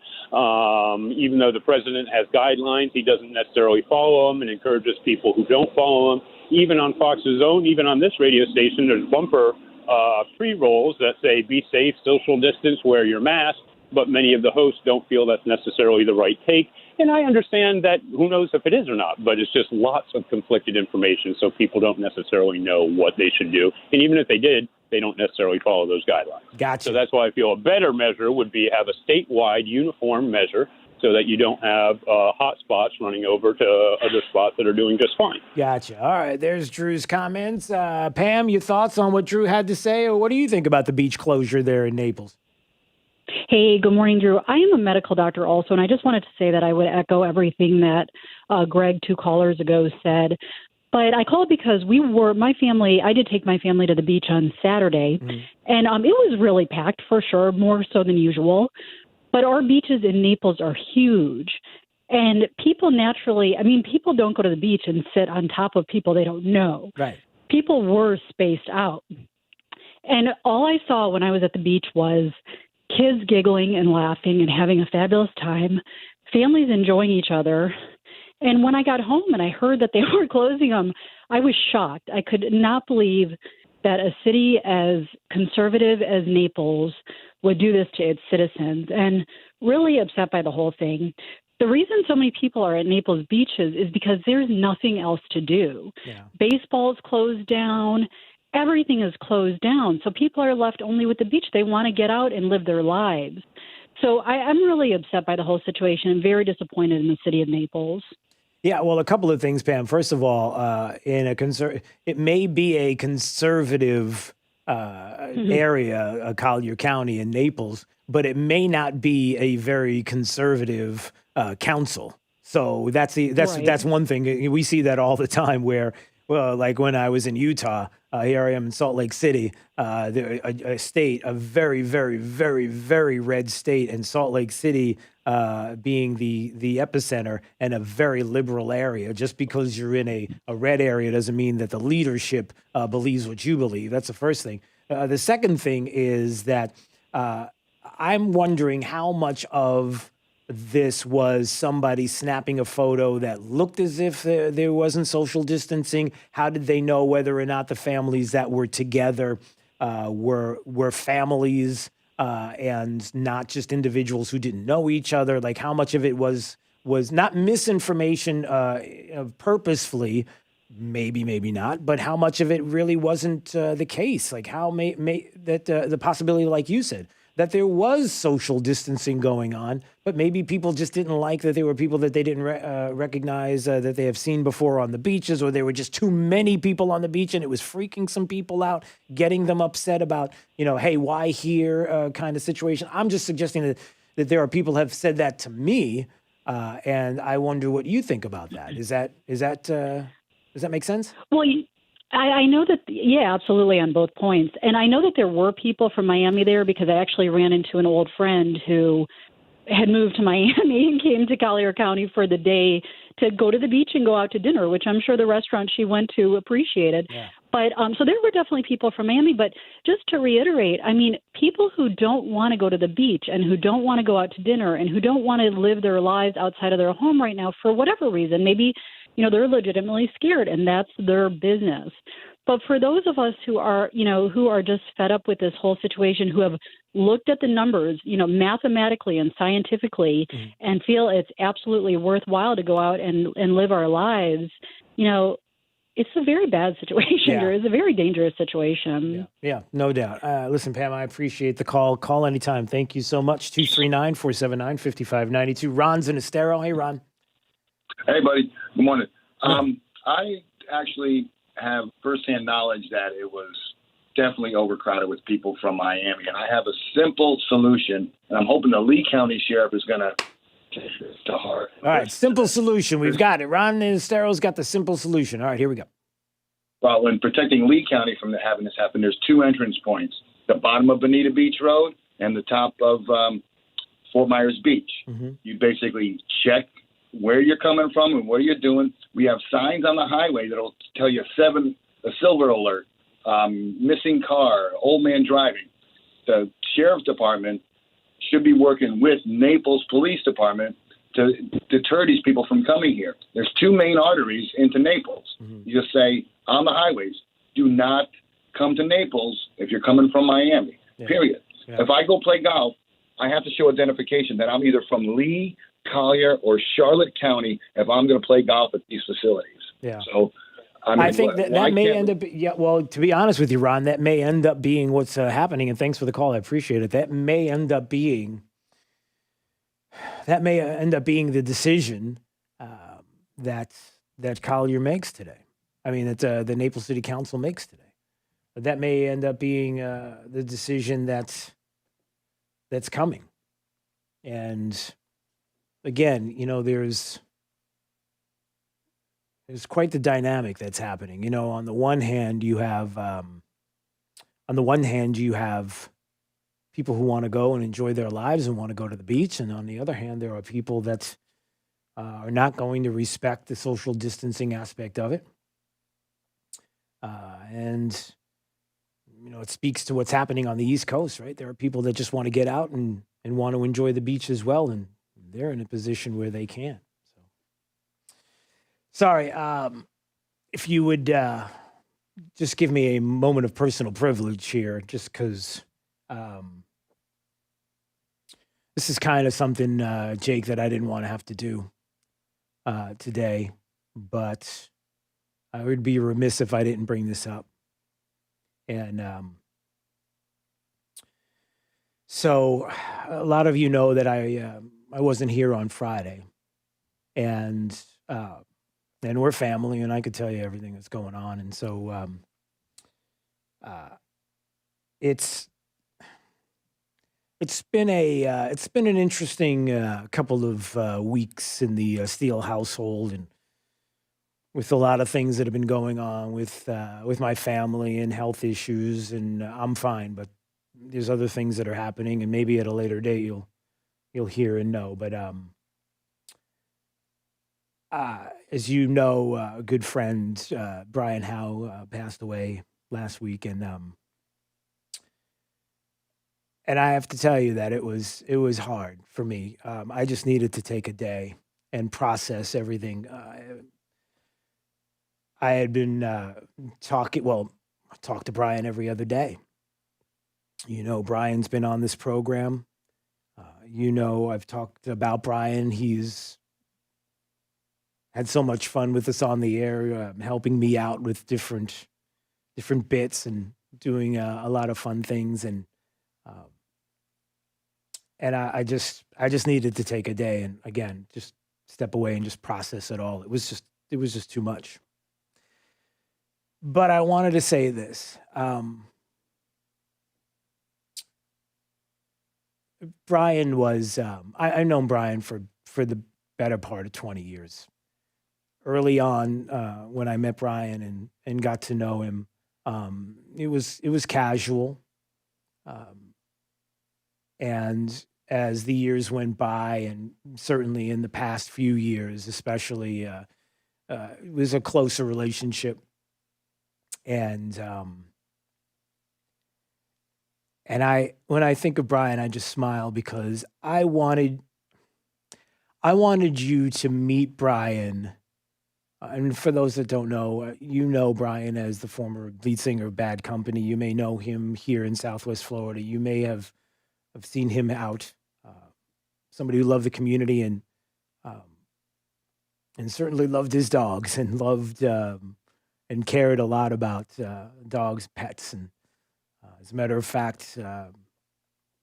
Even though the president has guidelines, he doesn't necessarily follow them and encourages people who don't follow them. Even on Fox's own, even on this radio station, there's bumper pre-rolls that say, be safe, social distance, wear your mask. But many of the hosts don't feel that's necessarily the right take. And I understand that who knows if it is or not, but it's just lots of conflicted information, so people don't necessarily know what they should do. And even if they did, they don't necessarily follow those guidelines. Gotcha. So that's why I feel a better measure would be have a statewide uniform measure so that you don't have hot spots running over to other spots that are doing just fine. Gotcha. All right, there's Drew's comments. Pam, your thoughts on what Drew had to say, or what do you think about the beach closure there in Naples? Hey, good morning, Drew. I am a medical doctor also, and I just wanted to say that I would echo everything that Greg 2 callers ago said. But I called because I did take my family to the beach on Saturday, and it was really packed for sure, more so than usual. But our beaches in Naples are huge. And people people don't go to the beach and sit on top of people they don't know. Right. People were spaced out. And all I saw when I was at the beach was kids giggling and laughing and having a fabulous time, families enjoying each other. And when I got home and I heard that they were closing them, I was shocked. I could not believe that a city as conservative as Naples would do this to its citizens, and really upset by the whole thing. The reason so many people are at Naples beaches is because there's nothing else to do. Yeah. Baseball's closed down. Everything is closed down. So people are left only with the beach. They want to get out and live their lives. So I'm really upset by the whole situation. I'm very disappointed in the city of Naples. Yeah, well, a couple of things, Pam. First of all, it may be a conservative area, Collier County in Naples, but it may not be a very conservative council. So that's one thing. We see that all the time where, well, like when I was in Utah, here I am in Salt Lake City, a state, a very, very, very, very red state, and Salt Lake City being the epicenter and a very liberal area. Just because you're in a red area doesn't mean that the leadership believes what you believe. That's the first thing. The second thing is that I'm wondering how much of this was somebody snapping a photo that looked as if there wasn't social distancing. How did they know whether or not the families that were together were families and not just individuals who didn't know each other? Like, how much of it was was not misinformation purposefully, maybe not, but how much of it really wasn't the case? Like how that the possibility, like you said, that there was social distancing going on, but maybe people just didn't like that there were people that they didn't recognize that they have seen before on the beaches, or there were just too many people on the beach and it was freaking some people out, getting them upset about, hey, why here kind of situation. I'm just suggesting that there are people have said that to me, and I wonder what you think about that. Does that make sense? Well, I know that, yeah, absolutely on both points. And I know that there were people from Miami there because I actually ran into an old friend who had moved to Miami and came to Collier County for the day to go to the beach and go out to dinner, which I'm sure the restaurant she went to appreciated. Yeah. But so there were definitely people from Miami. But just to reiterate, I mean, people who don't want to go to the beach and who don't want to go out to dinner and who don't want to live their lives outside of their home right now for whatever reason, maybe they're legitimately scared, and that's their business. But for those of us who are just fed up with this whole situation, who have looked at the numbers, mathematically and scientifically, and feel it's absolutely worthwhile to go out and live our lives, it's a very bad situation. Yeah. It's a very dangerous situation. Yeah, no doubt. Listen, Pam, I appreciate the call. Call anytime. Thank you so much. 239-479-5592. Ron's in Estero. Hey, Ron. Hey, buddy. Good morning. I actually have firsthand knowledge that it was definitely overcrowded with people from Miami, and I have a simple solution, and I'm hoping the Lee County Sheriff is going to take this to heart. All right, simple solution. We've got it. Ron in Estero's got the simple solution. All right, here we go. Well, in protecting Lee County from having this happen, there's two entrance points, the bottom of Bonita Beach Road and the top of Fort Myers Beach. Mm-hmm. You basically check where you're coming from and what you're doing. We have signs on the highway that'll tell you a silver alert, missing car, old man driving. The sheriff's department should be working with Naples Police Department to deter these people from coming here. There's two main arteries into Naples. Mm-hmm. You just say on the highways, do not come to Naples if you're coming from Miami, period. Yeah. If I go play golf, I have to show identification that I'm either from Lee, Collier, or Charlotte County if I'm going to play golf at these facilities. Yeah. So, I think that may end up. Yeah. Well, to be honest with you, Ron, that may end up being what's happening. And thanks for the call. I appreciate it. That may end up being the decision that Collier makes today. I mean, that the Naples City Council makes today. But that may end up being the decision that's coming. And again, there's quite the dynamic that's happening. On the one hand, you have people who want to go and enjoy their lives and want to go to the beach, and on the other hand, there are people that are not going to respect the social distancing aspect of it. And it speaks to what's happening on the East Coast, right? There are people that just want to get out and want to enjoy the beach as well, and they're in a position where they can. So, sorry, if you would just give me a moment of personal privilege here, just because this is kind of something, Jake, that I didn't want to have to do today, but I would be remiss if I didn't bring this up. And so a lot of you know that I wasn't here on Friday, and we're family, and I could tell you everything that's going on. And so it's been an interesting couple of weeks in the Steele household, and with a lot of things that have been going on with my family and health issues, and I'm fine, but there's other things that are happening, and maybe at a later date you'll hear and know. But as you know, a good friend, Brian Howe, passed away last week, and I have to tell you that it was hard for me. I just needed to take a day and process everything. I had been I talk to Brian every other day. Brian's been on this program. I've talked about Brian. He's had so much fun with us on the air, helping me out with different bits and doing a lot of fun things. Um, and I just needed to take a day and again just step away and just process it all. It was just too much. But I wanted to say this. Brian was I've known Brian for the better part of 20 years. Early on, when I met Brian and got to know him, it was casual. And as the years went by, and certainly in the past few years, especially, it was a closer relationship. And when I think of Brian, I just smile because I wanted you to meet Brian. And for those that don't know, you know Brian as the former lead singer of Bad Company. You may know him here in Southwest Florida. You may have seen him out. Somebody who loved the community and certainly loved his dogs and loved and cared a lot about dogs, pets, and as a matter of fact, had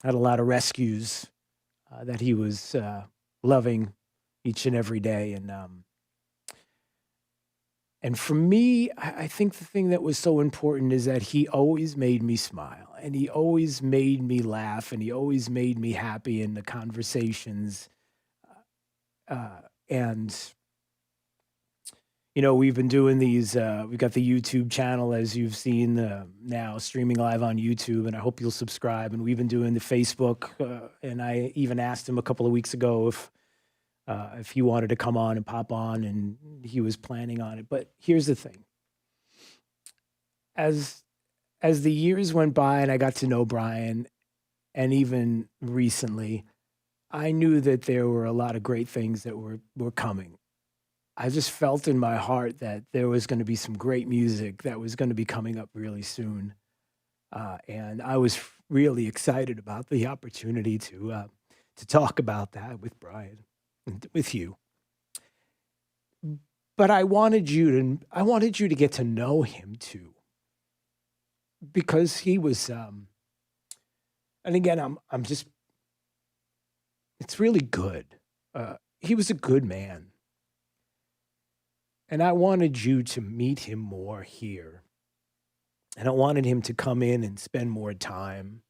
a lot of rescues that he was loving each and every day. And for me, I think the thing that was so important is that he always made me smile and he always made me laugh and he always made me happy in the conversations. And, you know, we've been doing these, we've got the YouTube channel, as you've seen now streaming live on YouTube, and I hope you'll subscribe. And we've been doing the Facebook, and I even asked him a couple of weeks ago if he wanted to come on and pop on, and he was planning on it. But here's the thing. As the years went by and I got to know Brian, and even recently, I knew that there were a lot of great things that were coming. I just felt in my heart that there was going to be some great music that was going to be coming up really soon. And I was really excited about the opportunity to talk about that with Brian, with you. But I wanted you to get to know him too, because he was, and again, I'm just, it's really good. He was a good man. And I wanted you to meet him more here. And I wanted him to come in and spend more time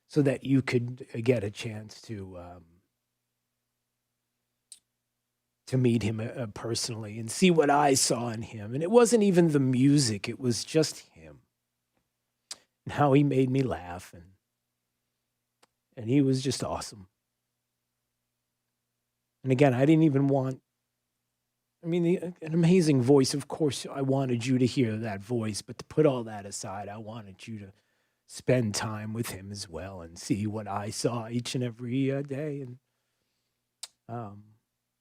so that you could get a chance to meet him personally and see what I saw in him. And it wasn't even the music, it was just him. And how he made me laugh. And he was just awesome. And again, I didn't even want, an amazing voice. Of course, I wanted you to hear that voice, but to put all that aside, I wanted you to spend time with him as well and see what I saw each and every day. And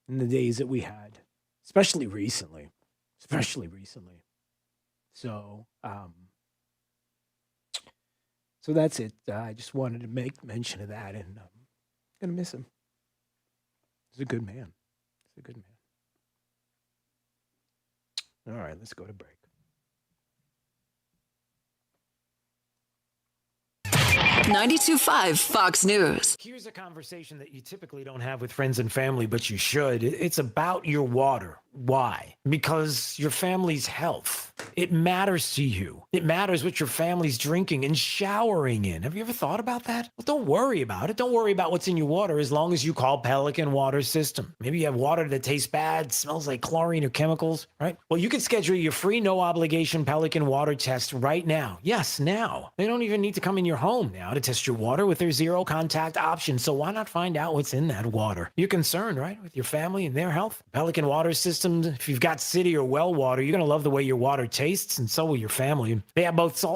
in the days that we had, especially recently. So that's it. I just wanted to make mention of that, and I'm going to miss him. He's a good man. All right, let's go to break. 92.5 Fox News. Here's a conversation that you typically don't have with friends and family, but you should. It's about your water. Why? Because your family's health. It matters to you. It matters what your family's drinking and showering in. Have you ever thought about that? Well, don't worry about it. Don't worry about what's in your water as long as you call Pelican Water System. Maybe you have water that tastes bad, smells like chlorine or chemicals, right? Well, you can schedule your free no-obligation Pelican water test right now. Yes, now. They don't even need to come in your home now to test your water with their zero-contact option, so why not find out what's in that water? You're concerned, right, with your family and their health? Pelican Water Systems, if you've got city or well water, you're going to love the way your water tastes, and so will your family. They have both salt